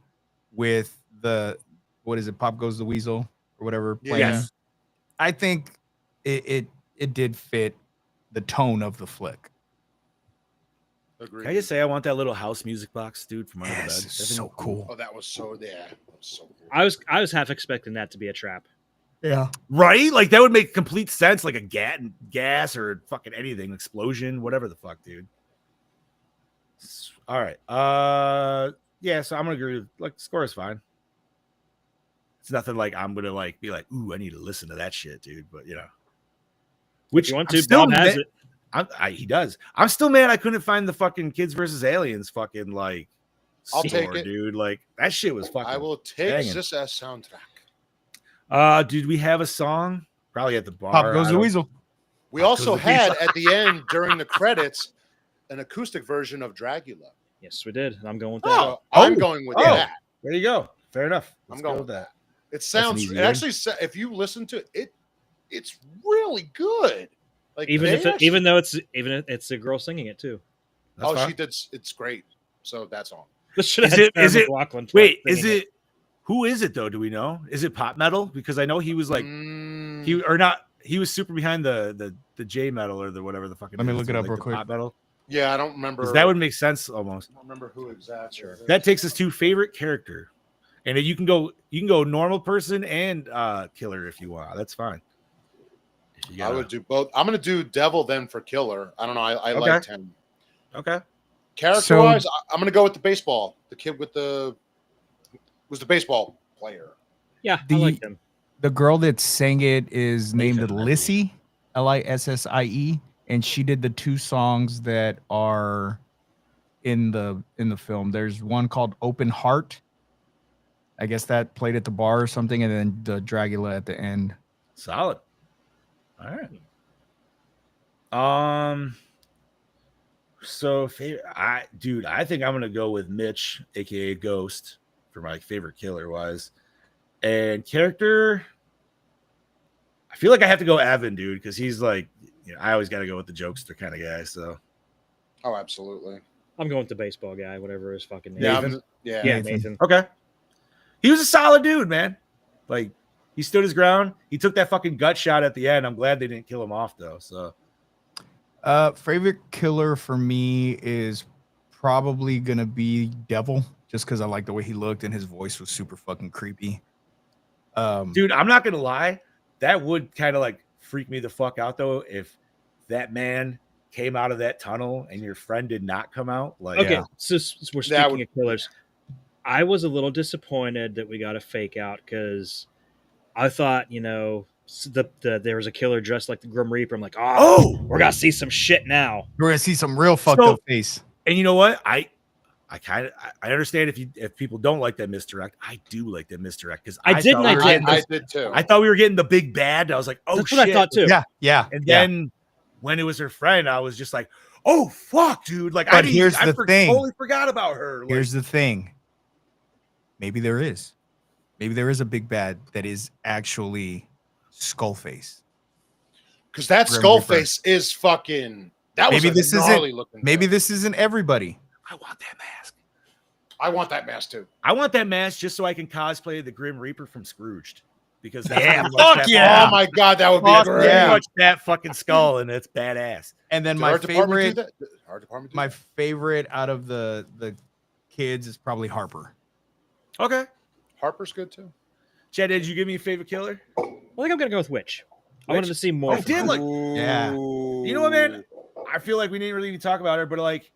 with the what is it? Pop Goes the Weasel or whatever. Playing. Yes. I think it did fit the tone of the flick. agreed. Can I just say I want that little house music box, dude, from under the bed. Yes, That's so cool. Oh, that was so That was so cool. I was half expecting that to be a trap. Yeah. Right? Like that would make complete sense, like a gas or fucking anything, explosion, whatever the fuck, dude. All right. Yeah, so I'm gonna agree with like score is fine. It's nothing like I'm gonna like be like, ooh, I need to listen to that shit, dude. But you know. Which You want I'm to? still Bob has ma- it. he does. I'm still mad I couldn't find the fucking Kids versus Aliens fucking like I'll store, take it. dude. Like that shit was fucking I will take banging. this as soundtrack. Did we have a song? Probably at the bar. Pop Goes I the don't- Weasel. We Pop also Goes the had Weasel. at the end during the credits an acoustic version of Dragula. Yes, we did. And I'm going with that. So I'm going with that. There you go. Fair enough. I'm Let's going go with that. It an sounds. easy It win. actually, if you listen to it, it's really good. Like even they if actually- even though it's a girl singing it too. That's oh, fine. she did. It's great. So that's all. This should Is have it- Sarah is it- McLachlan Wait, singing is it who is it though? Do we know? Is it pop metal? Because I know he was like he or not. He was super behind the J metal or the whatever the fucking. Let me is, look it up like real the quick. Pop metal. Yeah, I don't remember. 'Cause that would make sense almost. I don't remember who exactly. Sure. That takes us to favorite character, and you can go normal person and killer if you want. That's fine. If you I gotta- would do both. I'm gonna do Devil then for Killer. I don't know. I Okay. liked him. Okay. Character wise, I'm gonna go with the baseball. The kid with was the baseball player. Yeah, The- I like them. The girl that sang it is named Nathan Lissie, Lissie, and she did the two songs that are in the film. There's one called Open Heart. I guess that played at the bar or something, and then the Dragula at the end. Solid. All right. So I think I'm gonna go with Mitch, aka Ghost, for my favorite killer wise. And character, I feel like I have to go Evan, dude, because he's like, I always gotta go with the jokester kind of guy. So Oh, absolutely. I'm going with the baseball guy, whatever his fucking name. Yeah, is. yeah. Yeah, Nathan. Nathan. okay. He was a solid dude, man. Like he stood his ground. He took that fucking gut shot at the end. I'm glad they didn't kill him off though. So Favorite killer for me is probably gonna be Devil, just because I like the way he looked and his voice was super fucking creepy. dude, I'm not gonna lie, that would kind of like freak me the fuck out though if that man came out of that tunnel and your friend did not come out. Like, Okay, so we're That speaking would- of killers. I was a little disappointed that we got a fake out because I thought, there was a killer dressed like the Grim Reaper. I'm like, oh, we're gonna see some shit now. We're gonna see some real fucked up face. and you know what? I understand if people don't like that misdirect. I do like that misdirect because I didn't, thought we were I getting I this- did too. I thought we were getting the big bad. I was like, oh That's shit. what I thought too. Yeah. And then when it was her friend, I was just like, oh fuck, dude. Like But here's I the thing. totally forgot about her. Like, Here's the thing. maybe there is. Maybe there is a big bad that is actually Skullface. Because that Grim skull Reaper. face is fucking. That was Maybe a this gnarly isn't. looking. Maybe dude. this isn't everybody. I want that mask. I want that mask too. I want that mask just so I can cosplay the Grim Reaper from Scrooged. Because that's Yeah, pretty much fuck that yeah. Oh my god, that would be Fuck great. Pretty yeah. much that fucking skull, and it's badass. And then Did my our department do favorite, that? Did our department do my that? favorite out of the kids is probably Harper. Okay. Harper's good too. Chad, did you give me a favorite killer? I think I'm gonna go with Witch. I wanted to see more. I from did her. like. Yeah. You know what, man? I feel like we didn't really even talk about her, but like,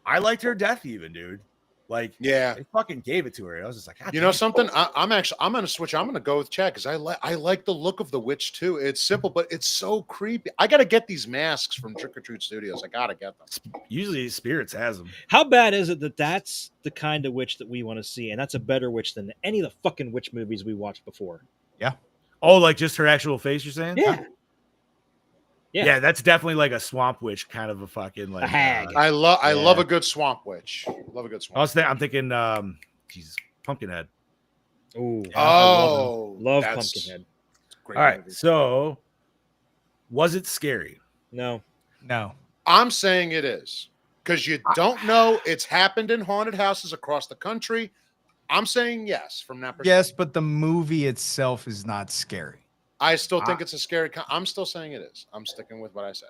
I liked her death, even, dude. Like, Yeah. they fucking gave it to her. I was just like, God You damn. know something? I'm gonna switch. I'm gonna go with Chad because I like the look of the witch too. It's simple, but it's so creepy. I gotta get these masks from Trick or Treat Studios. I gotta get them. Usually, Spirits has them. How bad is it that that's the kind of witch that we want to see, and that's a better witch than any of the fucking witch movies we watched before? Oh, like just her actual face, you're saying? Yeah. Yeah. Yeah, that's definitely like a swamp witch, kind of a fucking like A hag. I love Yeah. a good swamp witch. Love a good swamp. I'm thinking, Jesus, Pumpkinhead. Oh, Oh, love that's Pumpkinhead. great All right, movie. so was it scary? No, No. I'm saying it is because you don't know it's happened in haunted houses across the country. I'm saying yes from that perspective. Yes, but the movie itself is not scary. I still think it's a scary. I'm still saying it is. I'm sticking with what I said.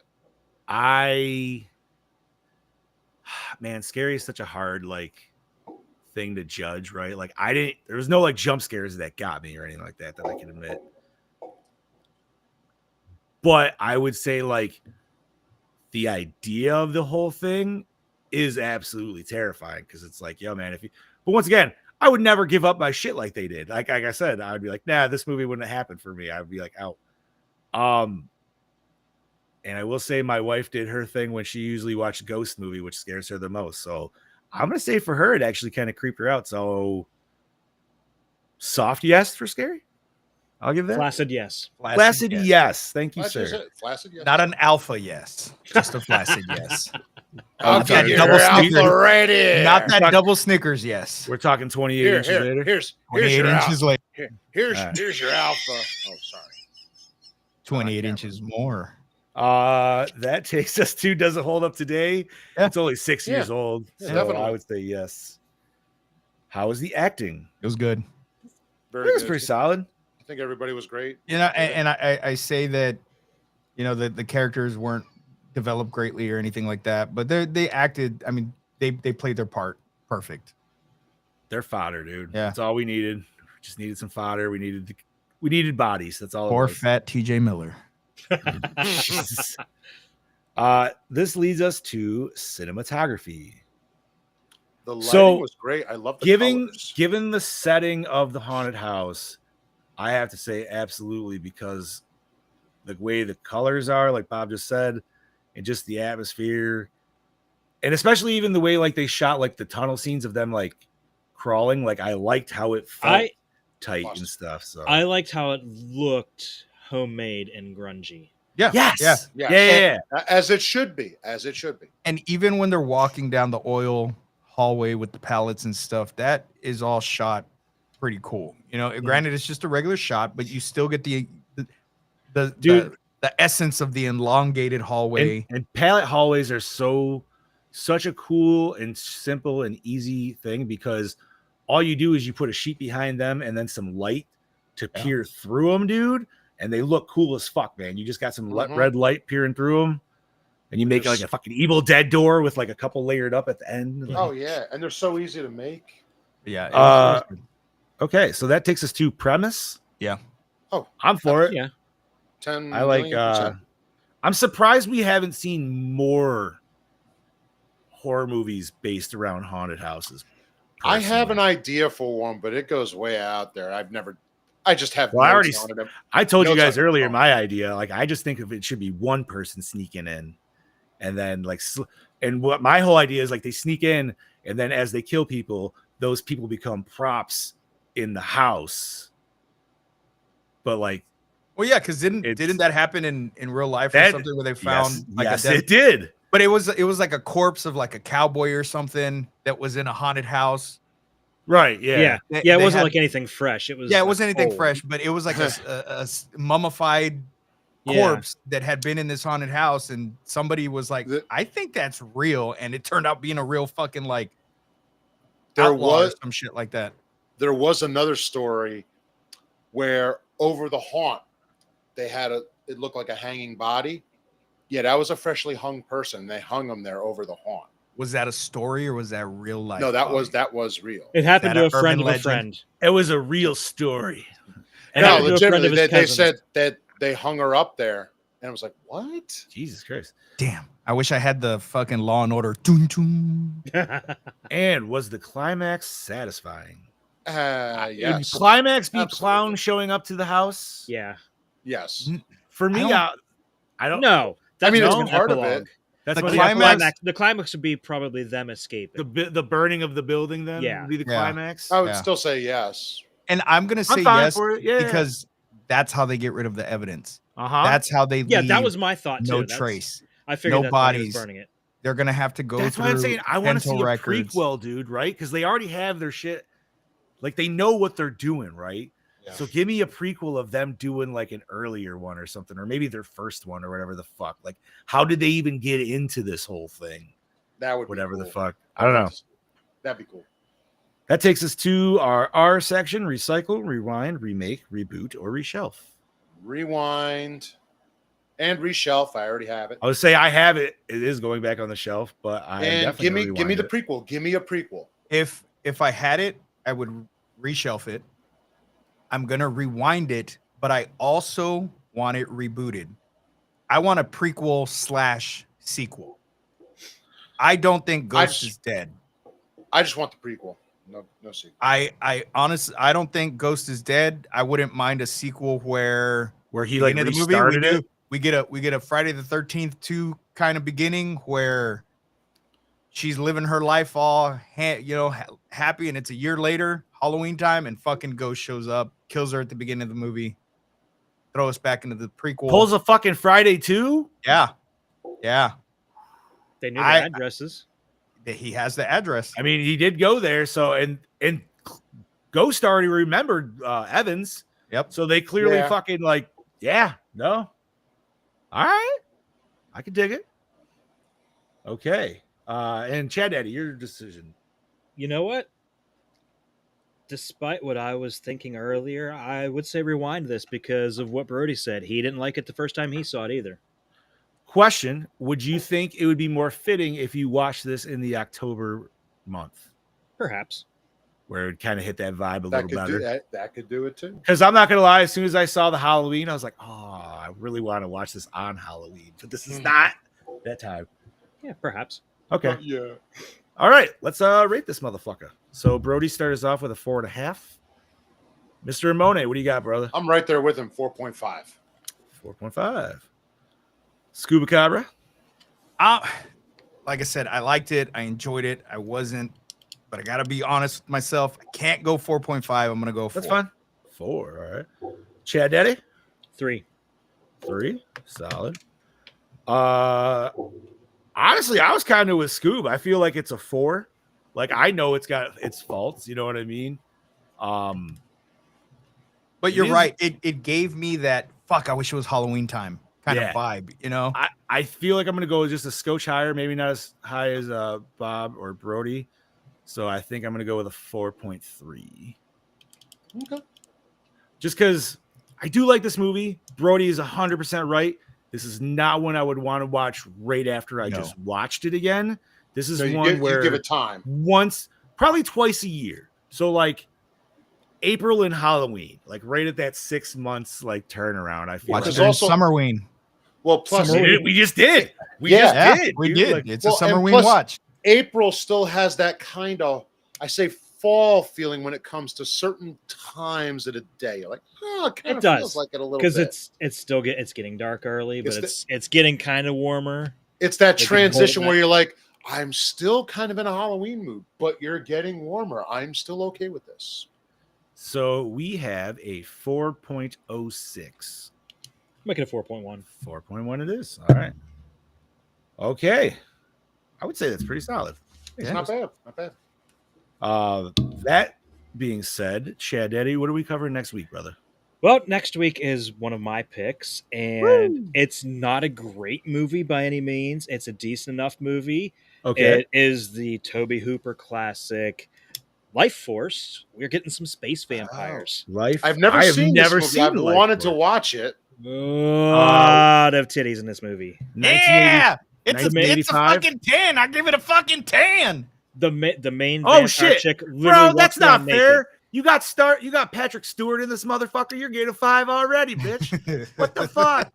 Man, scary is such a hard like thing to judge, right? Like there was no like jump scares that got me or anything like that I can admit. But I would say like the idea of the whole thing is absolutely terrifying because it's like, yo, man, but once again, I would never give up my shit like they did. Like I said, I would be like, nah, this movie wouldn't have happened for me. I would be like, out. And I will say my wife did her thing when she usually watched a ghost movie, which scares her the most. So I'm going to say for her, it actually kind of creeped her out. So soft yes for scary. I'll give that. flaccid yes. Flaccid yes. Thank you, Flaccid, sir. Flaccid, yes. Not an alpha yes. Just a flaccid yes. I'll Not get that your double alpha Snickers. right here. Not that double Snickers yes. We're talking 28 inches later. Here's 28 your inches alpha. later. Here's your alpha. Oh, sorry. 28 inches more. That takes us to Does It Hold Up Today? Yeah. It's only 6 years old. Yeah, So definitely. I would say yes. How was the acting? It was good. Very It was good. pretty solid. I think everybody was great. You know, and I say that, you know, the characters weren't developed greatly or anything like that, but they acted. I mean, they played their part perfect. They're fodder, dude. Yeah. That's all we needed. We just needed some fodder. We needed bodies. That's all. Poor it was. fat TJ Miller. This leads us to cinematography. The lighting So, was great. I love the Given colors. given the setting of the haunted house, I have to say absolutely, because the way the colors are, like Bob just said, and just the atmosphere, and especially even the way like they shot like the tunnel scenes of them like crawling, like I liked how it felt tight and stuff. So I liked how it looked homemade and grungy. Yeah. yes, Yeah. yeah. As it should be. As it should be. And even when they're walking down the oil hallway with the pallets and stuff, that is all shot pretty cool. You know, granted, it's just a regular shot, but you still get the essence of the elongated hallway. And pallet hallways are such a cool and simple and easy thing, because all you do is you put a sheet behind them and then some light to peer through them, dude, and they look cool as fuck, man. You just got some red light peering through them, and you make like a fucking Evil Dead door with like a couple layered up at the end. Oh yeah, and they're so easy to make. Yeah. It was good. Okay, so that takes us to premise. Yeah. Oh, I'm for it. Yeah. 10 I like million%. I'm surprised we haven't seen more horror movies based around haunted houses. I have an personally. idea for one, but it goes way out there. I just have. Well, I notes already- on it. I told you Notes guys on your earlier phone. my idea. Like, I just think of it should be one person sneaking in, and then like, and what my whole idea is like they sneak in, and then as they kill people, those people become props in the house. But like, Well, yeah, because didn't that happen in real life or That- something where they found yes, a dead, it did. but it was like a corpse of like a cowboy or something that was in a haunted house. Right. Yeah. Yeah, They- yeah. It they wasn't had- like anything fresh. It was Yeah, it like wasn't anything old. fresh, but it was like a mummified corpse that had been in this haunted house, and somebody was like, The- "I think that's real," and it turned out being a real fucking like There outlaw or was some shit like that. there was another story where over the haunt they had it looked like a hanging body. Yeah, that was a freshly hung person. They hung him there over the haunt. Was that a story or was that real life? No, that Bobby? was real. It happened that to an a friend urban of a legend? friend. It was a real story. It No, happened to a friend legitimately, of his they cousins. said that they hung her up there, and I was like, "What?" Jesus Christ. Damn. I wish I had the fucking Law and Order. Dun, dun. And was the climax satisfying? Yes, Would climax be Absolutely. clown showing up to the house? Yeah. yes. For me, I don't. No. That's mean, just it's an part of epilogue. it. That's The what climax- The climax would be probably them escaping. the burning of the building. Then Yeah. would be the Yeah. climax. I would Yeah. still say yes. And I'm gonna say fine yes for it. Yeah. because that's how they get rid of the evidence. Uh-huh. That's how they Yeah, that leave was my thought too. no That's- trace. I figured no that's why he was bodies. burning it. They're gonna have to go That's through why I'm saying I want to see dental a records. prequel, dude. Right? Because they already have their shit. Like they know what they're doing, right? Yeah. So give me a prequel of them doing like an earlier one or something, or maybe their first one or whatever the fuck. Like, how did they even get into this whole thing? That would Whatever be the cool. fuck. I don't know. That'd be cool. That takes us to our R section: recycle, rewind, remake, reboot, or reshelf. Rewind and reshelf. I already have it. I would say I have it. It is going back on the shelf, but I And definitely give me the rewind prequel. Give me a prequel. If I had it, I would reshelf it. I'm gonna rewind it, but I also want it rebooted. I want a prequel / sequel. I don't think Ghost is dead. I just want the prequel. No sequel. I honestly I don't think Ghost is dead. I wouldn't mind a sequel where where he like beginning of the movie restarted it. we get a Friday the 13th 2 kind of beginning where she's living her life all happy, and it's a year later, Halloween time, and fucking Ghost shows up, kills her at the beginning of the movie, throw us back into the prequel. Pulls a fucking Friday too. Yeah. They knew their addresses. He has the address. I mean, he did go there. So and Ghost already remembered Evans. Yep. So they clearly Yeah. fucking like, yeah, no. All right. I can dig it. Okay. And Chad Daddy, your decision. You know what? Despite what I was thinking earlier, I would say rewind this because of what Brody said. He didn't like it the first time he saw it either. Question: would you think it would be more fitting if you watched this in the October month, Perhaps. where it would kind of hit that vibe a That little could better? do that could do it too. Because I'm not gonna lie, as soon as I saw the Halloween, I was like, oh, I really want to watch this on Halloween, but this is not that time. Yeah, perhaps. Okay. Yeah. All right, let's rate this motherfucker. So Brody started us off with a 4.5. Mr. Ramone, what do you got, brother? I'm right there with him. 4.5. 4.5. Scuba Cabra. Like I said, I liked it. I enjoyed it. I wasn't, but I gotta be honest with myself. I can't go 4.5. I'm gonna go 4. That's fine. 4. All right. Chad Daddy. 3. 3. Solid. Honestly, I was kind of with Scoob. I feel like it's a 4. Like I know it's got its faults. You know what I mean? But you're is- right. It gave me that fuck. I wish it was Halloween time kind Yeah. of vibe. You know. I feel like I'm gonna go just a scotch higher, maybe not as high as Bob or Brody. So I think I'm gonna go with a 4.3. Okay. Just because I do like this movie. Brody is 100% right. This is not one I would want to watch right after I No. just watched it again. This is So you one where give it time. once, probably twice a year. So like April and Halloween, like right at that 6 months like turnaround. I feel Watch like. it during also- Summerween. Well, plus We just did. We Yeah. just did. We dude. did. Like, It's well, a and Summerween plus- watch. April still has that kind of, I say, fall feeling when it comes to certain times of the day. You're like, oh, it kind It of does, feels like it a little Because bit. it's getting dark early, but It's it's getting kind of warmer. It's that They can transition hold where that. you're like, I'm still kind of in a Halloween mood, but you're getting warmer. I'm still okay with this. So we have a 4.06. Make it a 4.1. 4.1 it is. All right. Okay. I would say that's pretty solid. It's not bad. Not bad. That being said, Chad Daddy, what are we covering next week, brother? Well, next week is one of my picks, and it's not a great movie by any means. It's a decent enough movie. Okay. It is the Toby Hooper classic Life Force. We're getting some space vampires. Life. I've never I have seen never this movie. I've seen Life wanted to Force. watch it. A lot of titties in this movie. 1980 Yeah, it's a 1985? fucking 10. I give it a fucking 10. The main Oh, vampire shit. chick literally Bro, walks that's around not fair. You got Patrick Stewart in this motherfucker. You're getting a 5 already, bitch. What the fuck?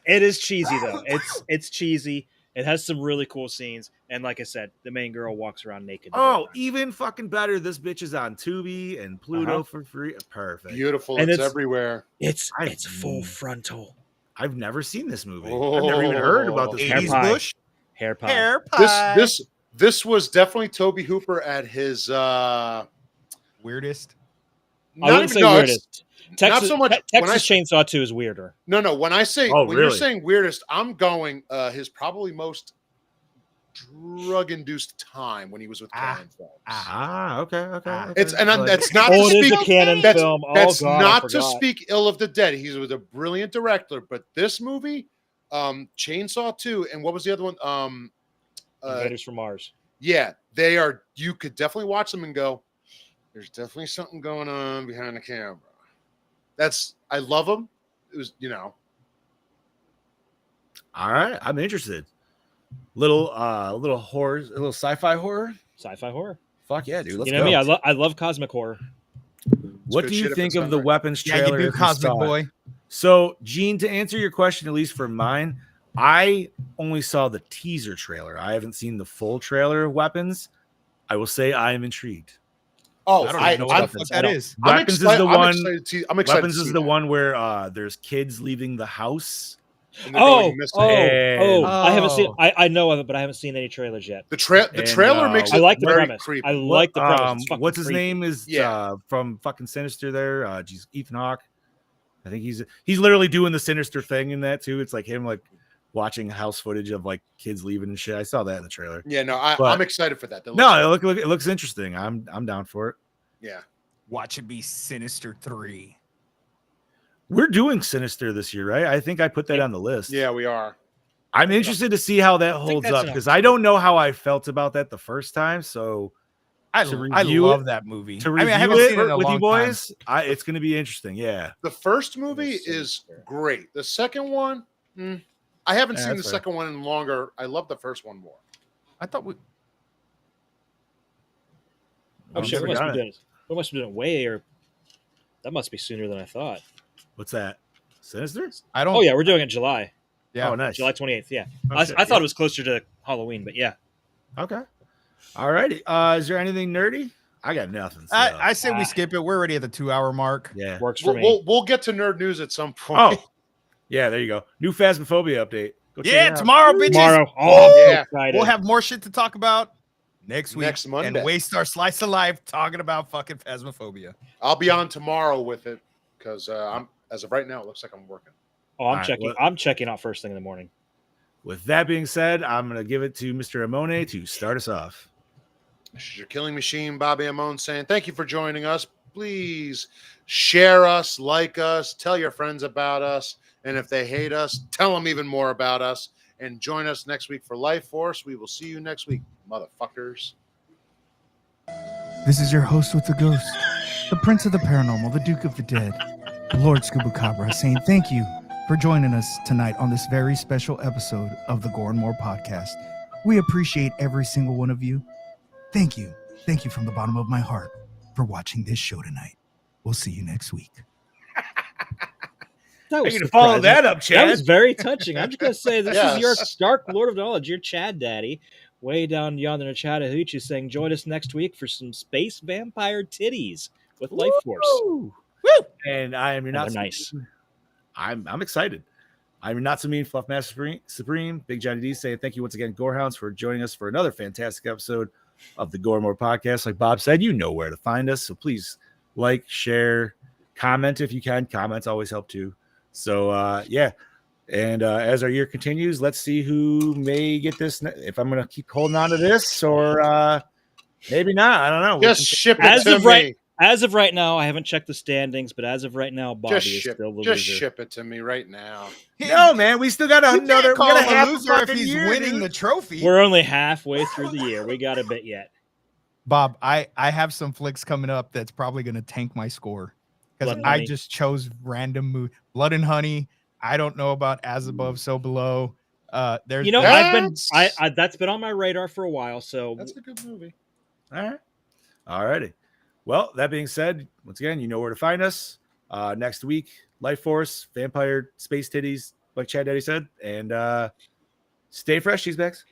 It is cheesy though. It's cheesy. It has some really cool scenes, and like I said, the main girl walks around naked. Oh, even fucking better. This bitch is on Tubi and Pluto for free. Perfect. Beautiful. And It's it's- everywhere. it's full frontal I've never seen this movie. I've never even heard about this. Hair 80s pie. Bush. hair pie. Hair pie. This was definitely Toby Hooper at his Weirdest. I wouldn't say it's- weirdest. Texas, so much- Texas when Chainsaw 2 is weirder. No. When I say Oh, when really? you're saying weirdest, I'm going his probably most drug-induced time when he was with Canon Films. Okay. It's and I like that's it. not to Oh, it is speak. a canon that's film. Oh, that's God, I not to forgot. speak ill of the dead. He was a brilliant director, but this movie, Chainsaw 2, and what was the other one? Invaders from Mars. Yeah, they are. You could definitely watch them and go, "There's definitely something going on behind the camera." I love them. It was, All right, I'm interested. Little horror, a little sci-fi horror. Sci-fi horror. Fuck yeah, dude. Let's You know go. me. I love cosmic horror. What good do shit you if think it's of done the right. weapons Yeah, you trailer? do, if Cosmic saw it? Boy. So, Gene, to answer your question, at least for mine, I only saw the teaser trailer. I haven't seen the full trailer of Weapons. I will say I am intrigued. Oh, I don't even know what I'm, the fuck that is. I'm Weapons excited. is the I'm one. excited I'm excited Weapons to is see the that. one where there's kids leaving the house. And they're going missing. I haven't seen. Oh. I know of it, but I haven't seen any trailers yet. The trailer makes I it like the very premise. creepy. I like the premise. It's fucking What's his creepy. name is Yeah. from fucking Sinister there. Geez, Ethan Hawke. I think he's literally doing the Sinister thing in that too. It's like him like watching house footage of like kids leaving and shit. I saw that in the trailer. Yeah, no, But- I'm excited for that. That No, looks it looks interesting. I'm down for it. yeah. Watch it be Sinister 3. We're doing Sinister this year, right? I think I put that on the list. Yeah, we are. I'm interested to see how that think holds that's up an because I don't know how I felt about that the first time. So I To review love it- that movie. to I review mean, I haven't it seen it in a with you long time. boys, it's going to be interesting. Yeah. The first movie Yes, is sir. great. The second one, I haven't Yeah, seen the that's fair. second one in longer. I love the first one more. I thought we. Oh shit! never We must got be it. doing. We must be doing way or. That must be sooner than I thought. What's that? Sinister? I don't. Oh yeah, we're doing it in July. Yeah. Oh, nice. July 28th. Yeah, Oh, shit, I thought yeah. it was closer to Halloween, but yeah. Okay. All righty. Is there anything nerdy? I got nothing. So. I say we skip it. We're already at the 2-hour mark. yeah. Works for We'll, me. we'll get to nerd news at some point. Oh, yeah. There you go. New Phasmophobia update. Go check Yeah, it out. tomorrow, bitches. Tomorrow. Oh, Yeah. excited. We'll have more shit to talk about next week. Next Monday. And waste our slice of life talking about fucking Phasmophobia. I'll be on tomorrow with it because I'm as of right now. It looks like I'm working. Oh, I'm All right, checking. well- I'm checking out first thing in the morning. With that being said, I'm going to give it to Mr. Amone to start us off. This is your killing machine, Bobby Amon, saying thank you for joining us. Please share us, like us, tell your friends about us, and if they hate us, tell them even more about us. And join us next week for Life Force. We will see you next week, motherfuckers. This is your host with the ghost, the prince of the paranormal, the duke of the dead, Lord Scubacabra, saying thank you for joining us tonight on this very special episode of the Gore and More podcast. We appreciate every single one of you. Thank you. Thank you from the bottom of my heart for watching this show tonight. We'll see you next week. That Are was you going to follow surprising. that up, That Chad? was very touching. I'm just gonna say this is your Yes. Dark Lord of Knowledge, your Chad Daddy, way down yonder in Chattahoochee, saying join us next week for some space vampire titties with Life Force. Woo! And I am your And not they're nice. I'm excited. I'm your not so mean Fluffmaster Supreme. Big Johnny D saying thank you once again, Gorehounds, for joining us for another fantastic episode of the Gore More podcast. Like Bob said, you know where to find us. So please like, share, comment if you can. Comments always help too. So yeah. And as our year continues, let's see who may get this. If I'm going to keep holding on to this or Maybe not. I don't know. Just ship it As to of me. right, as of right now, I haven't checked the standings, but as of right now, Bobby Just is ship, still the just loser. ship it to me right now. No, man. We still got You another. can't We call got a him half a a loser if fucking he's year, winning dude. the trophy. We're only halfway through the year. We got a bit yet. Bob, I have some flicks coming up that's probably going to tank my score because Blood and I Honey. just chose random movie. Blood and Honey. I don't know about As Above, So Below. There's You know, That's- that's been on my radar for a while. So That's a good movie. All right. All righty. Well, that being said, once again, you know where to find us. Next week, Life Force, Vampire, Space Titties, like Chad Daddy said. And stay fresh, cheese bags.